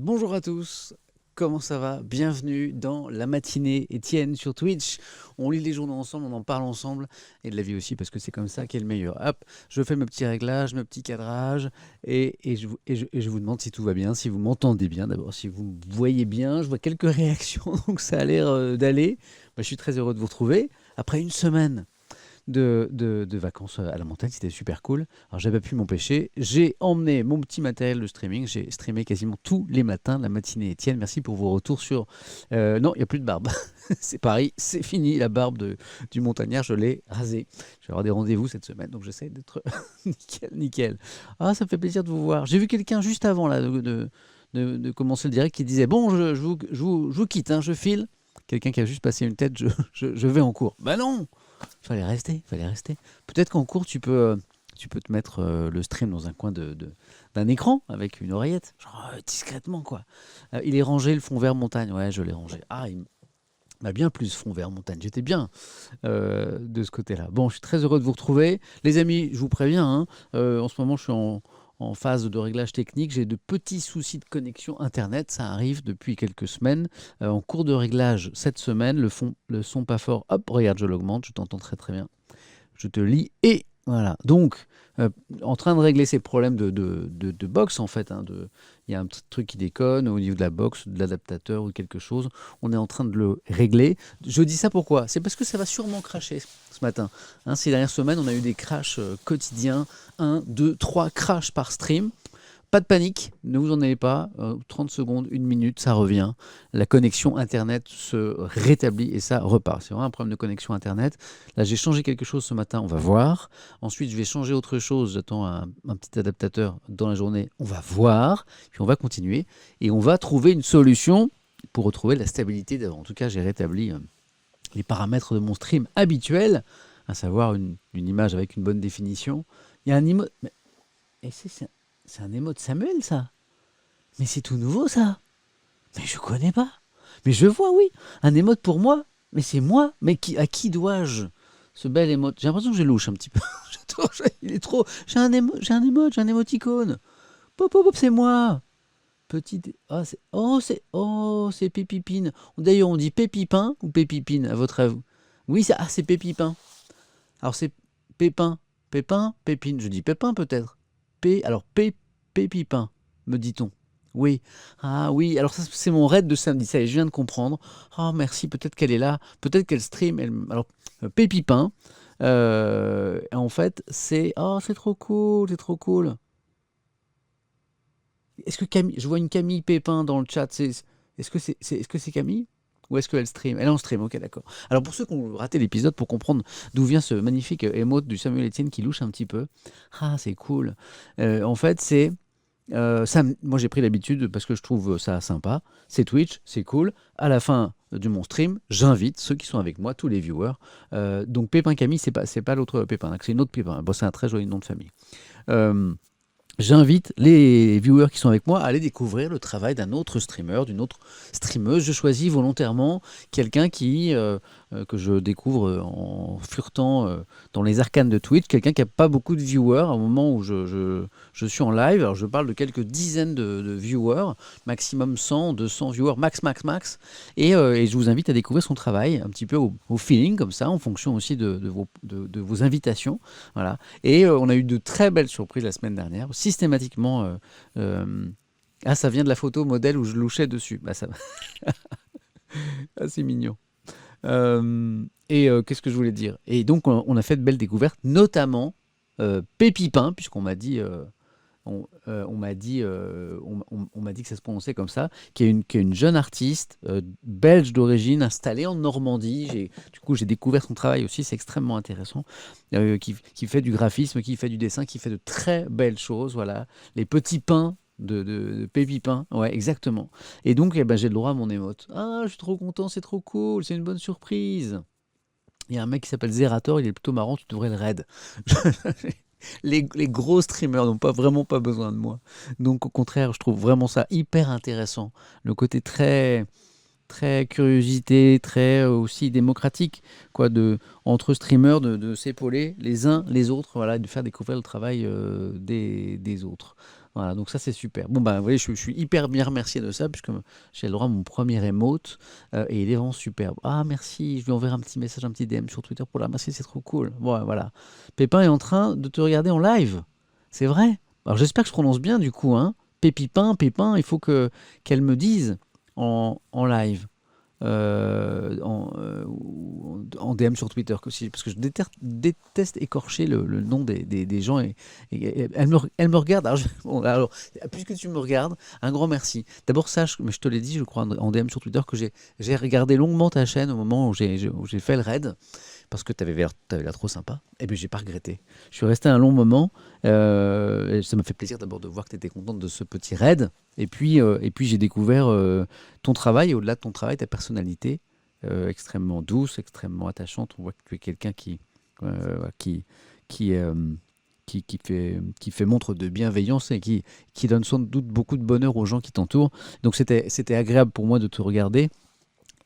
Bonjour à tous, comment ça va? Bienvenue dans la matinée Étienne sur Twitch. On lit les journaux ensemble, on en parle ensemble, et de la vie aussi, parce que c'est comme ça qu'est le meilleur. Hop, je fais mes petits réglages, mes petits cadrages, et je vous demande si tout va bien, si vous m'entendez bien d'abord, si vous me voyez bien. Je vois quelques réactions, donc ça a l'air d'aller. Je suis très heureux de vous retrouver. Après une semaine de vacances à la montagne, c'était super cool. Alors j'avais pu m'empêcher, j'ai emmené mon petit matériel de streaming, j'ai streamé quasiment tous les matins la matinée. Étienne, merci pour vos retours sur... non, il n'y a plus de barbe, c'est pareil, c'est fini, la barbe du montagnard, je l'ai rasée. Je vais avoir des rendez-vous cette semaine, donc j'essaie d'être nickel, nickel. Ah, ça me fait plaisir de vous voir. J'ai vu quelqu'un juste avant là, de commencer le direct qui disait, bon, je vous quitte, hein, je file. Quelqu'un qui a juste passé une tête, je vais en cours. Bah non, fallait rester, fallait rester. Peut-être qu'en cours, tu peux te mettre le stream dans un coin d'un écran avec une oreillette, genre discrètement quoi. Il est rangé le fond vert montagne, ouais, je l'ai rangé. Ah, il m'a bien plu ce fond vert montagne, j'étais bien de ce côté-là. Bon, je suis très heureux de vous retrouver. Les amis, je vous préviens, hein, en ce moment, je suis en phase de réglage technique. J'ai de petits soucis de connexion Internet. Ça arrive depuis quelques semaines. En cours de réglage cette semaine, le son pas fort. Hop, regarde, je l'augmente. Je t'entends très très bien. Je te lis et voilà. Donc, euh, en train de régler ces problèmes de box, en fait. Hein, il y a un petit truc qui déconne au niveau de la box, de l'adaptateur ou quelque chose. On est en train de le régler. Je dis ça pourquoi? C'est parce que ça va sûrement cracher ce matin. Hein, ces dernières semaines, on a eu des crashs quotidiens. Un, 2, 3 crashs par stream. Pas de panique, ne vous en allez pas, 30 secondes, une minute, ça revient. La connexion Internet se rétablit et ça repart. C'est vraiment un problème de connexion Internet. Là, j'ai changé quelque chose ce matin, on va voir. Ensuite, je vais changer autre chose, j'attends un petit adaptateur dans la journée, on va voir. Puis on va continuer et on va trouver une solution pour retrouver la stabilité. En tout cas, j'ai rétabli les paramètres de mon stream habituel, à savoir une image avec une bonne définition. Il y a un emote. Et c'est un émot de Samuel, ça. Mais c'est tout nouveau, ça. Mais je connais pas. Mais je vois, oui. Un émote pour moi. Mais c'est moi. Mais à qui dois-je ce bel émote? J'ai l'impression que je louche un petit peu. Il est trop. J'ai un émoticône. Pop, pop, pop, c'est moi. Petite. Ah, c'est Pépipine. D'ailleurs, on dit Pépipin ou Pépipine, à votre avis? Oui, c'est Pépipin. Alors, c'est Pépin. Pépin, Pépine. Je dis Pépin, peut-être. Alors, Pépipin, me dit-on. Oui. Ah oui, alors ça, c'est mon raid de samedi. Ça y est, je viens de comprendre. Ah, merci, peut-être qu'elle est là. Peut-être qu'elle stream. Alors, Pépipin, en fait, c'est... Oh, c'est trop cool, c'est trop cool. Est-ce que Camille... Je vois une Camille Pépin dans le chat. Est-ce que c'est Camille? Ou est-ce qu'elle stream? Elle est en stream, ok, d'accord. Alors, pour ceux qui ont raté l'épisode, pour comprendre d'où vient ce magnifique émote du Samuel Etienne qui louche un petit peu. Ah, c'est cool. En fait, c'est... moi, j'ai pris l'habitude parce que je trouve ça sympa. C'est Twitch, c'est cool. À la fin de mon stream, j'invite ceux qui sont avec moi, tous les viewers. Donc Pépin Camille, c'est pas l'autre Pépin, hein, c'est une autre Pépin. Bon, c'est un très joli nom de famille. Euh, J'invite les viewers qui sont avec moi à aller découvrir le travail d'un autre streamer, d'une autre streameuse. Je choisis volontairement quelqu'un que je découvre en furetant dans les arcanes de Twitch, quelqu'un qui n'a pas beaucoup de viewers au moment où je suis en live. Alors je parle de quelques dizaines de viewers, maximum 100, 200 viewers, max, max, max. Et je vous invite à découvrir son travail un petit peu au feeling, comme ça, en fonction aussi de vos invitations. Voilà. Et on a eu de très belles surprises la semaine dernière. Systématiquement, ah, ça vient de la photo modèle où je louchais dessus. Bah, ça... ah, c'est mignon. Qu'est-ce que je voulais dire? Et donc, on a fait de belles découvertes, notamment Pépipin, puisqu'on m'a dit, on m'a dit, on m'a dit que ça se prononçait comme ça, qui est une jeune artiste belge d'origine installée en Normandie. Du coup, j'ai découvert son travail aussi, c'est extrêmement intéressant, qui fait du graphisme, qui fait du dessin, qui fait de très belles choses. Voilà, les petits pains de Pépipin, ouais, exactement. Et donc, eh ben, j'ai le droit à mon émote. Ah, je suis trop content, c'est trop cool, c'est une bonne surprise. Il y a un mec qui s'appelle Zerator, il est plutôt marrant, tu devrais le raid. Les gros streamers n'ont vraiment pas besoin de moi. Donc au contraire, je trouve vraiment ça hyper intéressant. Le côté très, très curiosité, très aussi démocratique, quoi, entre streamers, de s'épauler les uns les autres, voilà, et de faire découvrir le travail des autres. Voilà, donc ça c'est super. Bon, bah, vous voyez, je suis hyper bien remercié de ça, puisque j'ai le droit à mon premier emote, et il est vraiment superbe. Ah, merci, je lui enverrai un petit message, un petit DM sur Twitter pour la remercier, c'est trop cool. Bon, voilà. Pépin est en train de te regarder en live. C'est vrai. Alors j'espère que je prononce bien du coup, hein. Pépin, il faut qu'elle me dise en live. En DM sur Twitter aussi, parce que je déteste écorcher le nom des gens et elle me regarde. Alors, bon, alors, puisque tu me regardes, un grand merci. D'abord, sache, mais je te l'ai dit, je crois, en DM sur Twitter, que j'ai regardé longuement ta chaîne au moment où j'ai fait le raid, parce que tu avais l'air trop sympa. Et puis, j'ai pas regretté. Je suis resté un long moment. Et ça m'a fait plaisir d'abord de voir que tu étais contente de ce petit raid. Et puis j'ai découvert ton travail, et au-delà de ton travail, ta personnalité, extrêmement douce, extrêmement attachante. On voit que tu es quelqu'un qui, qui, euh, qui fait montre de bienveillance et qui donne sans doute beaucoup de bonheur aux gens qui t'entourent. Donc c'était agréable pour moi de te regarder.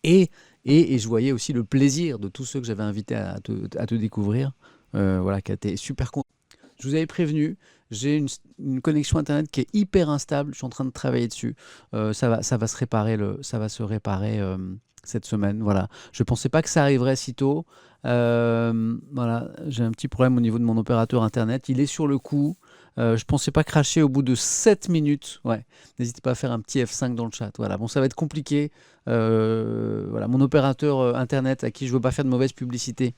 Et, et je voyais aussi le plaisir de tous ceux que j'avais invités à te découvrir. Voilà, qui a été super content. Je vous avais prévenu, j'ai une connexion internet qui est hyper instable. Je suis en train de travailler dessus. Ça va se réparer cette semaine. Voilà. Je ne pensais pas que ça arriverait si tôt. Voilà, j'ai un petit problème au niveau de mon opérateur internet. Il est sur le coup. Je ne pensais pas cracher au bout de 7 minutes. Ouais. N'hésitez pas à faire un petit F5 dans le chat. Voilà. Bon, ça va être compliqué. Voilà, mon opérateur internet, à qui je ne veux pas faire de mauvaise publicité,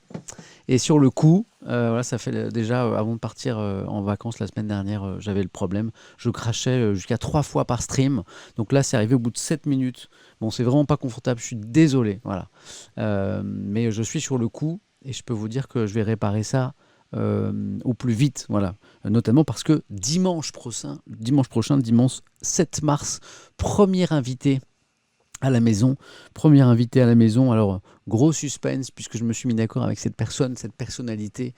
et sur le coup, voilà, ça fait déjà, avant de partir en vacances la semaine dernière, j'avais le problème. Je crachais jusqu'à 3 fois par stream. Donc là, c'est arrivé au bout de 7 minutes. Bon, c'est vraiment pas confortable, je suis désolé. Voilà. Mais je suis sur le coup, et je peux vous dire que je vais réparer ça au plus vite. Voilà. Notamment parce que dimanche prochain, dimanche 7 mars, premier invité à la maison. Premier invité à la maison. Alors, gros suspense, puisque je me suis mis d'accord avec cette personne, cette personnalité,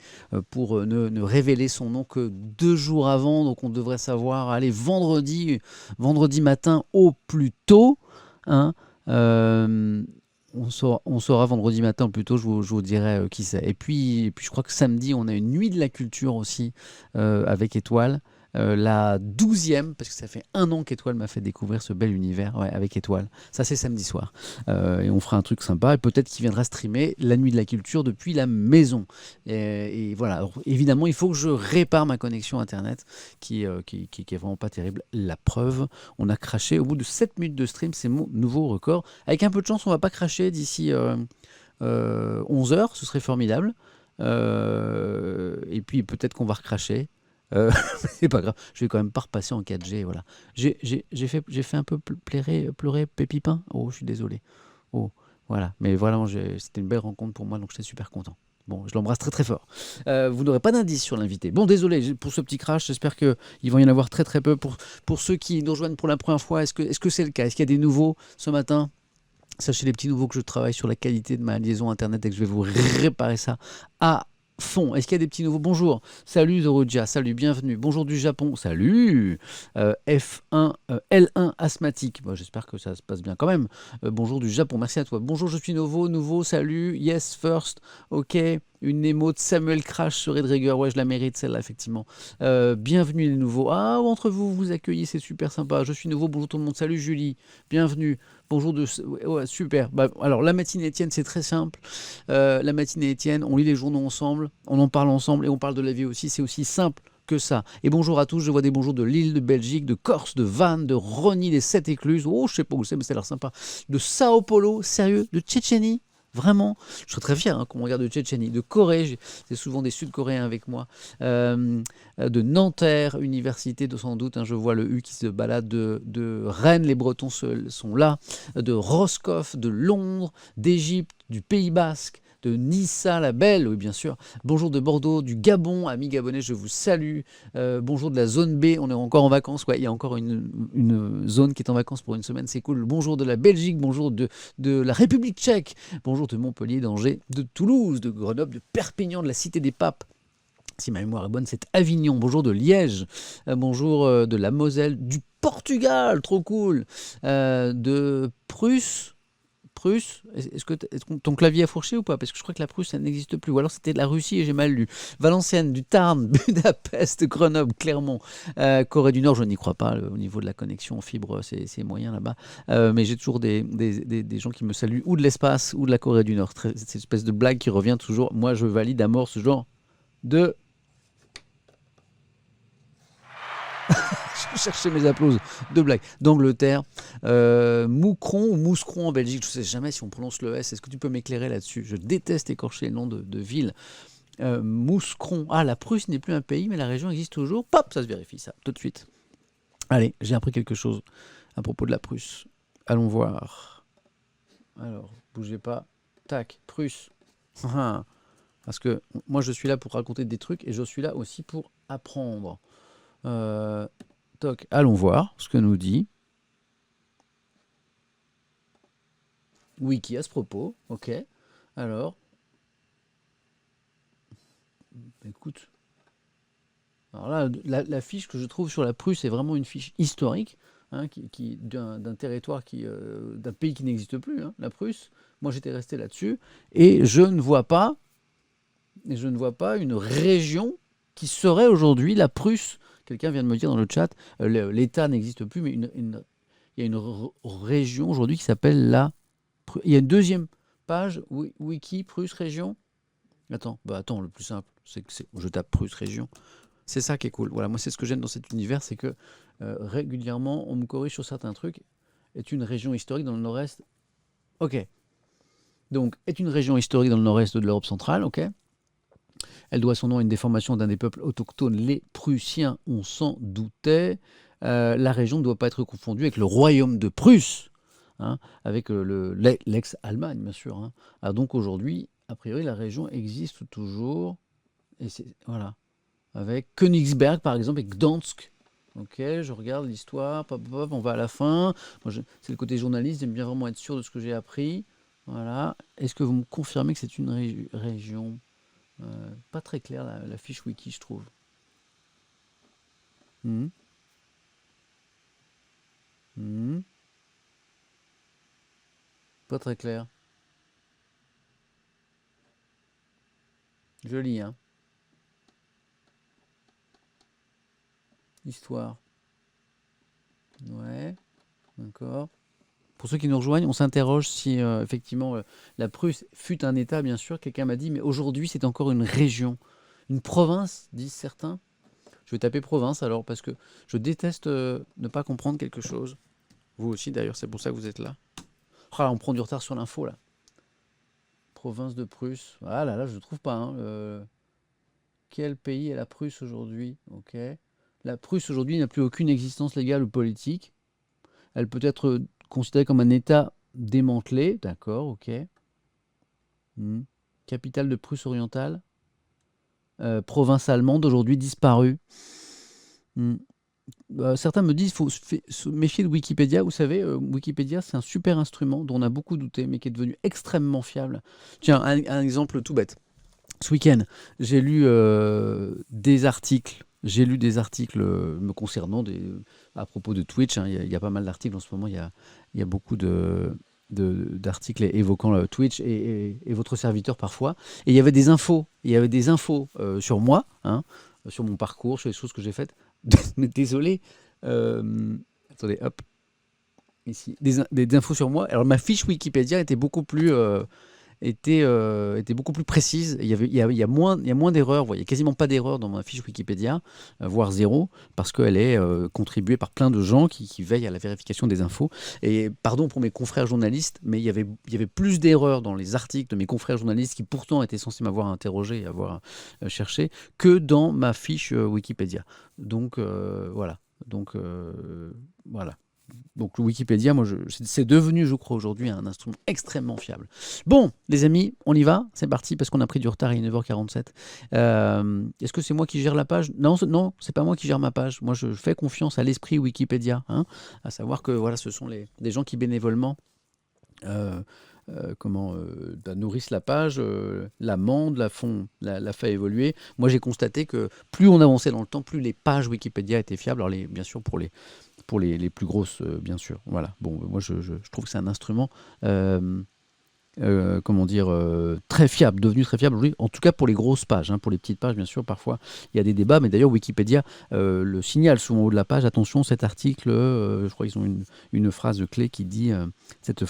pour ne révéler son nom que 2 jours avant. Donc, on devrait savoir, allez, vendredi matin au plus tôt. Hein. On saura vendredi matin au plus tôt, je vous dirai qui c'est. Et puis, je crois que samedi, on a une nuit de la culture aussi, avec Étoile. La 12e, parce que ça fait 1 an qu'Étoile m'a fait découvrir ce bel univers, ouais, avec Étoile. Ça, c'est samedi soir. Et on fera un truc sympa. Et peut-être qu'il viendra streamer la nuit de la culture depuis la maison. Et voilà. Alors, évidemment, il faut que je répare ma connexion Internet, qui est vraiment pas terrible. La preuve, on a craché au bout de 7 minutes de stream. C'est mon nouveau record. Avec un peu de chance, on va pas cracher d'ici 11 heures. Ce serait formidable. Et puis, peut-être qu'on va recracher. C'est pas grave, je vais quand même pas repasser en 4G. Voilà. J'ai fait un peu pleurer Pépipin. Oh, je suis désolé. Oh, voilà. Mais voilà, c'était une belle rencontre pour moi, donc j'étais super content. Bon, je l'embrasse très très fort. Vous n'aurez pas d'indice sur l'invité. Bon, désolé pour ce petit crash. J'espère qu'il va y en avoir très très peu. Pour ceux qui nous rejoignent pour la première fois, est-ce que c'est le cas? Est-ce qu'il y a des nouveaux ce matin? Sachez les petits nouveaux que je travaille sur la qualité de ma liaison internet et que je vais vous réparer ça à fond. Est-ce qu'il y a des petits nouveaux? Bonjour, salut Zorodia, salut, bienvenue. Bonjour du Japon, salut. F1, L1 asthmatique. Bon, j'espère que ça se passe bien quand même. Bonjour du Japon, merci à toi. Bonjour, je suis nouveau, salut. Yes, first, ok. Une émo de Samuel Crash sur Red Rigueur. Ouais, je la mérite celle-là, effectivement. Bienvenue les nouveaux. Ah, entre vous, vous accueillez, c'est super sympa. Je suis nouveau, bonjour tout le monde. Salut Julie, bienvenue. Bonjour ouais, super. Bah, alors, la matinée Étienne, c'est très simple. La matinée Étienne, on lit les journaux ensemble, on en parle ensemble et on parle de la vie aussi. C'est aussi simple que ça. Et bonjour à tous, je vois des bonjours de Lille, de Belgique, de Corse, de Vannes, de Rosny, des 7 écluses. Oh, je sais pas où c'est, mais ça a l'air sympa. De Sao Paulo, sérieux, de Tchétchénie. Vraiment, je serais très fier qu'on regarde de Tchétchénie, de Corée, c'est souvent des Sud-Coréens avec moi, de Nanterre, université sans doute, hein, je vois le U qui se balade, de Rennes, les Bretons sont là, de Roscoff, de Londres, d'Égypte, du Pays Basque, de Nissa la Belle, oui bien sûr, bonjour de Bordeaux, du Gabon, amis gabonais, je vous salue, bonjour de la zone B, on est encore en vacances, ouais, il y a encore une zone qui est en vacances pour une semaine, c'est cool, bonjour de la Belgique, bonjour de la République tchèque, bonjour de Montpellier, d'Angers, de Toulouse, de Grenoble, de Perpignan, de la Cité des Papes. Si ma mémoire est bonne, c'est Avignon. Bonjour de Liège. Bonjour de la Moselle, du Portugal, trop cool. De Prusse. Prusse, est-ce que ton clavier a fourché ou pas? Parce que je crois que la Prusse, ça n'existe plus. Ou alors c'était de la Russie et j'ai mal lu. Valenciennes, du Tarn, Budapest, Grenoble, Clermont, Corée du Nord, je n'y crois pas. Au niveau de la connexion en fibre, c'est moyen là-bas. Mais j'ai toujours des gens qui me saluent ou de l'espace ou de la Corée du Nord. Cette espèce de blague qui revient toujours. Moi, je valide à mort ce genre de... Je cherchais mes applauses de blague. D'Angleterre, Moucron ou Mouscron en Belgique, je ne sais jamais si on prononce le S. Est-ce que tu peux m'éclairer là-dessus? Je déteste écorcher les noms de villes. Mouscron. Ah, la Prusse n'est plus un pays, mais la région existe toujours. Pop, ça se vérifie, ça, tout de suite. Allez, j'ai appris quelque chose à propos de la Prusse. Allons voir. Alors, bougez pas. Tac, Prusse. Parce que moi, je suis là pour raconter des trucs et je suis là aussi pour apprendre. Toc, allons voir ce que nous dit Wiki à ce propos. Ok. Alors, écoute. Alors là, la fiche que je trouve sur la Prusse est vraiment une fiche historique, hein, d'un territoire d'un pays qui n'existe plus, hein, la Prusse. Moi, j'étais resté là-dessus et je ne vois pas une région qui serait aujourd'hui la Prusse. Quelqu'un vient de me dire dans le chat, l'État n'existe plus, mais il y a une région aujourd'hui qui s'appelle la... Il y a une deuxième page, Wiki, Prusse, région. Attends, le plus simple, c'est que je tape Prusse, région. C'est ça qui est cool. Voilà, moi, c'est ce que j'aime dans cet univers, c'est que régulièrement, on me corrige sur certains trucs. Est une région historique dans le nord-est. Ok. Donc, est une région historique dans le nord-est de l'Europe centrale. Ok. Elle doit son nom à une déformation d'un des peuples autochtones, les Prussiens, on s'en doutait. La région ne doit pas être confondue avec le royaume de Prusse, hein, avec l'ex-Allemagne, bien sûr. Hein. Alors donc aujourd'hui, a priori, la région existe toujours. Et voilà. Avec Königsberg, par exemple, et Gdansk. Ok, je regarde l'histoire, on va à la fin. C'est le côté journaliste, j'aime bien vraiment être sûr de ce que j'ai appris. Voilà. Est-ce que vous me confirmez que c'est une région pas très claire, la fiche wiki, je trouve. Mmh. Mmh. Pas très clair. Je lis, hein. Histoire. Ouais, d'accord. Pour ceux qui nous rejoignent, on s'interroge si effectivement la Prusse fut un État, bien sûr. Quelqu'un m'a dit, mais aujourd'hui c'est encore une région. Une province, disent certains. Je vais taper province alors, parce que je déteste ne pas comprendre quelque chose. Vous aussi d'ailleurs, c'est pour ça que vous êtes là. Oh là, on prend du retard sur l'info là. Province de Prusse. Ah là, je ne trouve pas. Hein. Quel pays est la Prusse aujourd'hui? Ok. La Prusse aujourd'hui n'a plus aucune existence légale ou politique. Elle peut être considérée comme un État démantelé. D'accord, ok. Capitale de Prusse orientale. Province allemande aujourd'hui disparue. Certains me disent qu'il faut se méfier de Wikipédia. Vous savez, Wikipédia, c'est un super instrument dont on a beaucoup douté, mais qui est devenu extrêmement fiable. Tiens, un exemple tout bête. Ce week-end, j'ai lu des articles. J'ai lu des articles me concernant à propos de Twitch. Hein. Il y a pas mal d'articles en ce moment. Il y a beaucoup d'articles évoquant Twitch et votre serviteur parfois. Et il y avait des infos. Sur moi, hein, sur mon parcours, sur les choses que j'ai faites. Mais désolé. Attendez, hop. Ici. Des infos sur moi. Alors ma fiche Wikipédia était beaucoup plus précise. Il y a moins d'erreurs. Il n'y a quasiment pas d'erreurs dans ma fiche Wikipédia, voire zéro, parce qu'elle est contribuée par plein de gens qui veillent à la vérification des infos. Et pardon pour mes confrères journalistes, mais il y avait plus d'erreurs dans les articles de mes confrères journalistes qui pourtant étaient censés m'avoir interrogé et avoir cherché, que dans ma fiche Wikipédia. Donc voilà. Donc le Wikipédia, c'est devenu, je crois, aujourd'hui un instrument extrêmement fiable. Bon, les amis, on y va, c'est parti, parce qu'on a pris du retard, il est 9h47. Est-ce que c'est moi qui gère la page? Non, c'est pas moi qui gère ma page. Moi, je fais confiance à l'esprit Wikipédia, hein, à savoir que voilà, ce sont des gens qui bénévolement nourrissent la page, l'amendent, la fait évoluer. Moi, j'ai constaté que plus on avançait dans le temps, plus les pages Wikipédia étaient fiables. Alors, bien sûr, pour les plus grosses, bien sûr. Voilà. Bon, moi, je trouve que c'est un instrument, très fiable, devenu très fiable aujourd'hui, en tout cas pour les grosses pages. Pour les petites pages, bien sûr, parfois, il y a des débats, mais d'ailleurs, Wikipédia le signale souvent en haut de la page. Attention, cet article, je crois qu'ils ont une phrase clé qui dit cet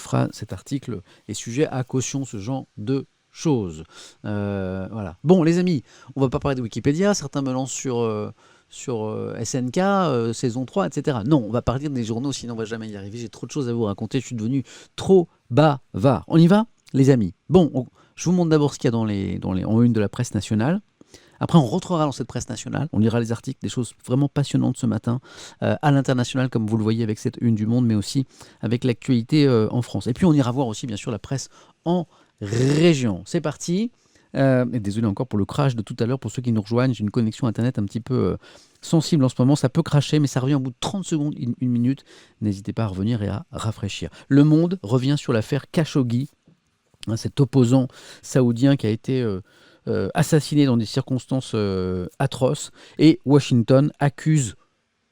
article est sujet à caution, ce genre de choses. Voilà. Bon, les amis, on va pas parler de Wikipédia. Certains me lancent sur SNK, saison 3, etc. Non, on va parler des journaux, sinon on va jamais y arriver. J'ai trop de choses à vous raconter. Je suis devenu trop bavard. On y va, les amis? Bon, je vous montre d'abord ce qu'il y a en une de la presse nationale. Après, on rentrera dans cette presse nationale, on lira les articles, des choses vraiment passionnantes ce matin, à l'international, comme vous le voyez avec cette une du Monde, mais aussi avec l'actualité en France. Et puis, on ira voir aussi, bien sûr, la presse en région. C'est parti. Et désolé encore pour le crash de tout à l'heure, pour ceux qui nous rejoignent, j'ai une connexion Internet un petit peu sensible en ce moment, ça peut cracher, mais ça revient au bout de 30 secondes, une minute. N'hésitez pas à revenir et à rafraîchir. Le Monde revient sur l'affaire Khashoggi, cet opposant saoudien qui a été assassiné dans des circonstances atroces, et Washington accuse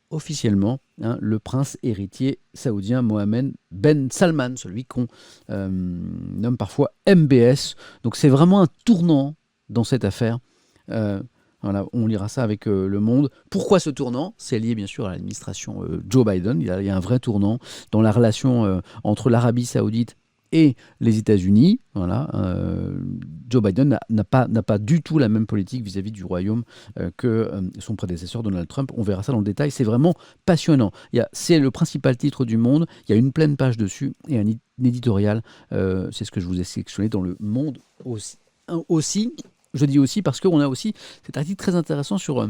officiellement le prince héritier saoudien Mohammed Ben Salman, celui qu'on nomme parfois MBS. Donc c'est vraiment un tournant dans cette affaire. Voilà, on lira ça avec Le Monde. Pourquoi ce tournant? C'est lié bien sûr à l'administration Joe Biden. Il y a un vrai tournant dans la relation entre l'Arabie saoudite et les États-Unis. Voilà, Joe Biden n'a pas du tout la même politique vis-à-vis du royaume que son prédécesseur Donald Trump. On verra ça dans le détail. C'est vraiment passionnant. C'est le principal titre du Monde. Il y a une pleine page dessus et un éditorial. C'est ce que je vous ai sélectionné dans Le Monde aussi. Je dis aussi parce qu'on a aussi cet article très intéressant sur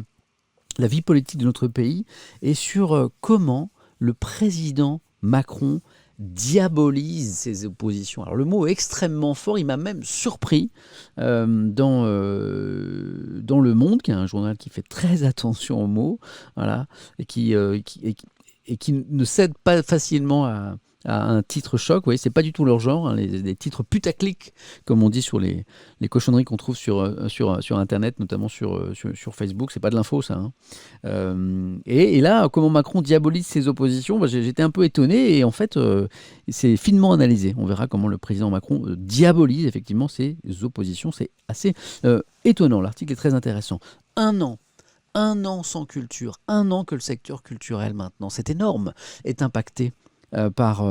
la vie politique de notre pays et sur comment le président Macron diabolise ses oppositions. Alors le mot est extrêmement fort, il m'a même surpris dans Le Monde, qui est un journal qui fait très attention aux mots, voilà, et qui ne cède pas facilement à un titre choc. Vous voyez, c'est pas du tout leur genre, les titres putaclic, comme on dit sur les cochonneries qu'on trouve sur Internet, notamment sur Facebook. C'est pas de l'info, ça. Et là, comment Macron diabolise ses oppositions, j'étais un peu étonné, et en fait, c'est finement analysé. On verra comment le président Macron diabolise effectivement ses oppositions. C'est assez étonnant. L'article est très intéressant. Un an sans culture, un an que le secteur culturel maintenant, c'est énorme, est impacté par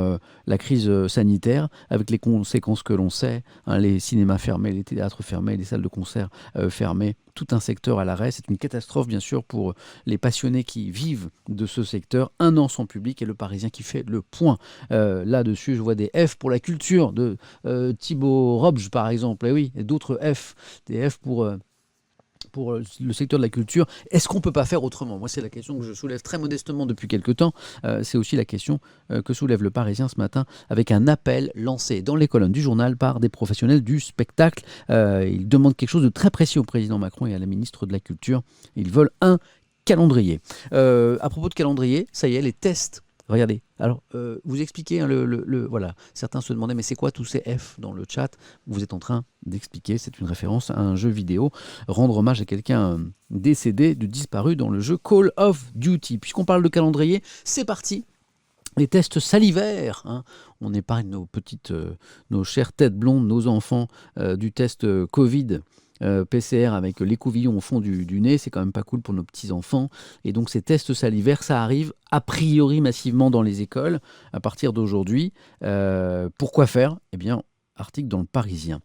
la crise sanitaire, avec les conséquences que l'on sait, les cinémas fermés, les théâtres fermés, les salles de concert fermées, tout un secteur à l'arrêt. C'est une catastrophe, bien sûr, pour les passionnés qui vivent de ce secteur. Un an sans public, et le Parisien qui fait le point là-dessus. Je vois des F pour la culture de Thibaut Robge, par exemple, et oui, et d'autres F, des F pour le secteur de la culture. Est-ce qu'on ne peut pas faire autrement? Moi, c'est la question que je soulève très modestement depuis quelque temps. C'est aussi la question que soulève le Parisien ce matin, avec un appel lancé dans les colonnes du journal par des professionnels du spectacle. Ils demandent quelque chose de très précis au président Macron et à la ministre de la Culture. Ils veulent un calendrier. À propos de calendrier, ça y est, les tests. Regardez, alors vous expliquez, voilà, certains se demandaient mais c'est quoi tous ces F dans le chat? Vous êtes en train d'expliquer, c'est une référence à un jeu vidéo, rendre hommage à quelqu'un décédé, disparu dans le jeu Call of Duty. Puisqu'on parle de calendrier, c'est parti. Les tests salivaires, on épargne nos chères têtes blondes, nos enfants du test Covid. PCR avec l'écouvillon au fond du nez, c'est quand même pas cool pour nos petits-enfants. Et donc ces tests salivaires, ça arrive a priori massivement dans les écoles à partir d'aujourd'hui. Pourquoi faire? Eh bien, article dans le Parisien.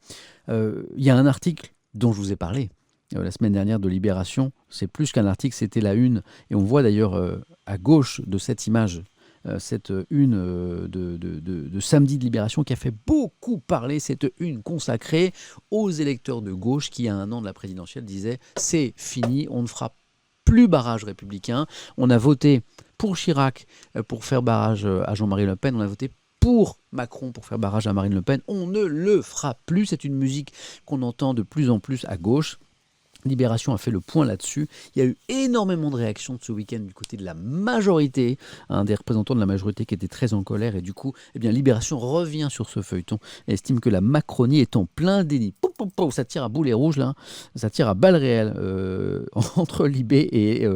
Il y a un article dont je vous ai parlé la semaine dernière de Libération. C'est plus qu'un article, c'était la une. Et on voit d'ailleurs à gauche de cette image cette une de samedi de Libération qui a fait beaucoup parler, cette une consacrée aux électeurs de gauche qui, à un an de la présidentielle, disaient « c'est fini, on ne fera plus barrage républicain ». On a voté pour Chirac pour faire barrage à Jean-Marie Le Pen, on a voté pour Macron pour faire barrage à Marine Le Pen. On ne le fera plus, c'est une musique qu'on entend de plus en plus à gauche. Libération a fait le point là-dessus. Il y a eu énormément de réactions de ce week-end du côté de la majorité, des représentants de la majorité qui étaient très en colère. Et du coup, eh bien, Libération revient sur ce feuilleton et estime que la Macronie est en plein déni. Ça tire à boulet rouge, là. Ça tire à balles réelles entre Libé et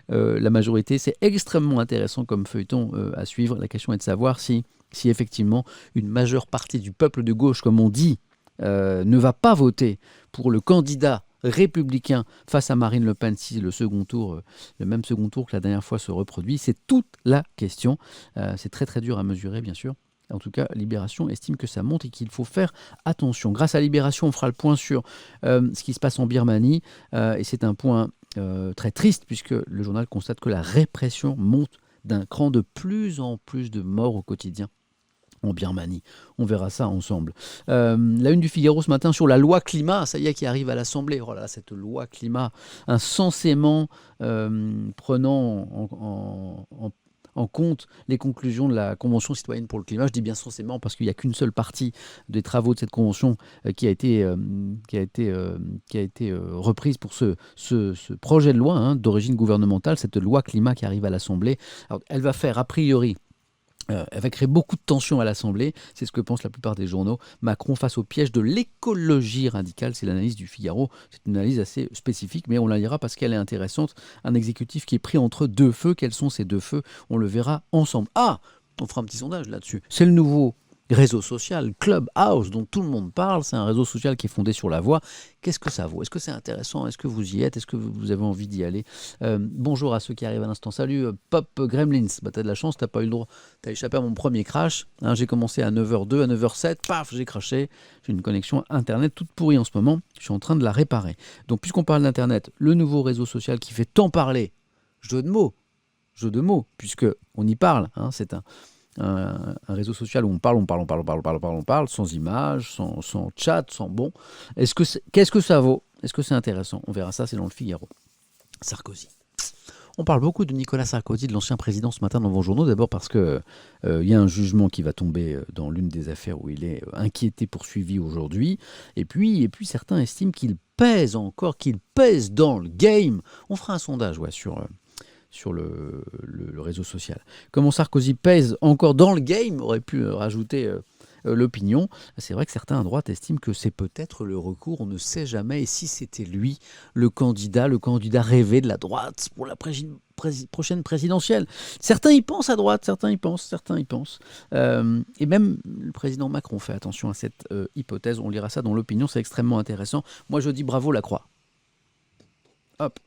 la majorité. C'est extrêmement intéressant comme feuilleton à suivre. La question est de savoir si effectivement une majeure partie du peuple de gauche, comme on dit, ne va pas voter pour le candidat républicain face à Marine Le Pen si le second tour, le même second tour que la dernière fois se reproduit. C'est toute la question. C'est très très dur à mesurer, bien sûr. En tout cas, Libération estime que ça monte et qu'il faut faire attention. Grâce à Libération, on fera le point sur ce qui se passe en Birmanie. Et c'est un point très triste puisque le journal constate que la répression monte d'un cran, de plus en plus de morts au quotidien en Birmanie. On verra ça ensemble. La une du Figaro ce matin sur la loi climat, ça y est, qui arrive à l'Assemblée. Oh là là, cette loi climat, censément prenant en compte les conclusions de la Convention citoyenne pour le climat. Je dis bien censément parce qu'il n'y a qu'une seule partie des travaux de cette convention qui a été reprise pour ce projet de loi d'origine gouvernementale, cette loi climat qui arrive à l'Assemblée. Alors, elle va faire, a priori, elle va créer beaucoup de tensions à l'Assemblée, c'est ce que pensent la plupart des journaux. Macron face au piège de l'écologie radicale, c'est l'analyse du Figaro. C'est une analyse assez spécifique, mais on la lira parce qu'elle est intéressante. Un exécutif qui est pris entre deux feux. Quels sont ces deux feux? On le verra ensemble. Ah, on fera un petit sondage là-dessus. C'est le nouveau réseau social, Clubhouse, dont tout le monde parle. C'est un réseau social qui est fondé sur la voix. Qu'est-ce que ça vaut? Est-ce que c'est intéressant? Est-ce que vous y êtes? Est-ce que vous avez envie d'y aller? Bonjour à ceux qui arrivent à l'instant. Salut Pop Gremlins. Bah, t'as de la chance, t'as pas eu le droit. T'as échappé à mon premier crash. J'ai commencé à 9h02, à 9h07. Paf, j'ai crashé. J'ai une connexion Internet toute pourrie en ce moment. Je suis en train de la réparer. Donc, puisqu'on parle d'Internet, le nouveau réseau social qui fait tant parler, jeu de mots, puisque on y parle. C'est un réseau social où on parle, sans images, sans chat, sans bon. Qu'est-ce que ça vaut? Est-ce que c'est intéressant? On verra ça, c'est dans le Figaro. Sarkozy. On parle beaucoup de Nicolas Sarkozy, de l'ancien président, ce matin dans vos journaux. D'abord parce qu'il y a un jugement qui va tomber dans l'une des affaires où il est inquiété, poursuivi aujourd'hui. Et puis certains estiment qu'il pèse encore, qu'il pèse dans le game. On fera un sondage sur le réseau social. Comment Sarkozy pèse encore dans le game, aurait pu rajouter l'opinion. C'est vrai que certains à droite estiment que c'est peut-être le recours, on ne sait jamais. Et si c'était lui, le candidat rêvé de la droite pour la prochaine présidentielle. Certains y pensent à droite, certains y pensent. Et même le président Macron fait attention à cette hypothèse. On lira ça dans l'opinion, c'est extrêmement intéressant. Moi, je dis bravo Lacroix. Hop.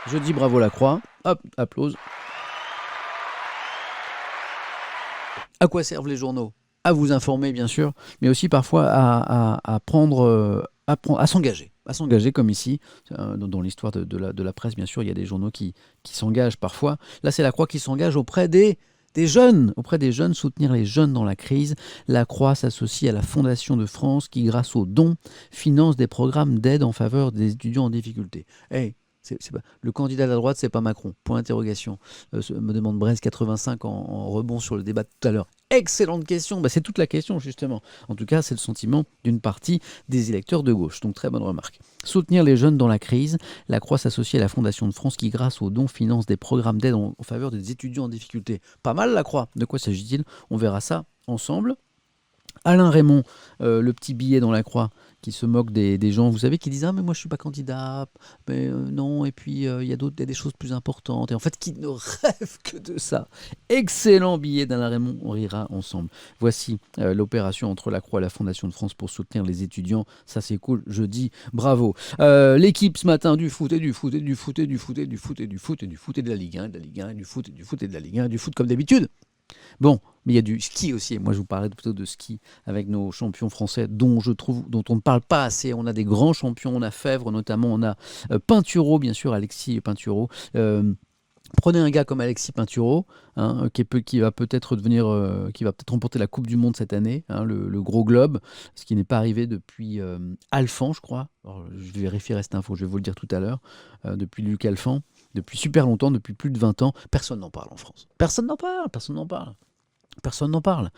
Je dis bravo Lacroix. Hop, applause. À quoi servent les journaux? À vous informer, bien sûr, mais aussi parfois à s'engager. À s'engager comme ici, dans l'histoire de la presse, bien sûr, il y a des journaux qui s'engagent parfois. Là, c'est La Croix qui s'engage auprès des jeunes, soutenir les jeunes dans la crise. La Croix s'associe à la Fondation de France qui, grâce aux dons, finance des programmes d'aide en faveur des étudiants en difficulté. Hey, c'est pas, le candidat de la droite, c'est pas Macron. Point d'interrogation. Me demande Braise 85 en rebond sur le débat de tout à l'heure. Excellente question. C'est toute la question, justement. En tout cas, c'est le sentiment d'une partie des électeurs de gauche. Donc, très bonne remarque. Soutenir les jeunes dans la crise. La Croix s'associe à la Fondation de France qui, grâce aux dons, finance des programmes d'aide en faveur des étudiants en difficulté. Pas mal, la Croix. De quoi s'agit-il? On verra ça ensemble. Alain Raymond, le petit billet dans la Croix, qui se moque des gens, vous savez, qui disent « Ah, mais moi, je ne suis pas candidat, mais non, et puis il y a des choses plus importantes. » Et en fait, qui ne rêvent que de ça. Excellent billet d'Alain Raymond, on rira ensemble. Voici l'opération entre la Croix et la Fondation de France pour soutenir les étudiants. Ça, c'est cool, je dis bravo. L'équipe ce matin, du foot, et du foot, et du foot, et du foot, et du foot, et du foot, et du foot, et de la Ligue 1, et de la Ligue 1, et du foot, et du foot, et de la Ligue 1, et du foot comme d'habitude. Bon, mais il y a du ski aussi. Et moi, je vous parlais plutôt de ski avec nos champions français dont on ne parle pas assez. On a des grands champions. On a Fèvre notamment. On a Pinturo, bien sûr, Alexis Pinturo. Prenez un gars comme Alexis Pinturo, qui va peut-être remporter la Coupe du Monde cette année, le gros globe, ce qui n'est pas arrivé depuis Alphand, je crois. Alors, je vérifierai cette info, je vais vous le dire tout à l'heure. Depuis Luc Alphand, depuis super longtemps, depuis plus de 20 ans, personne n'en parle en France. Personne n'en parle.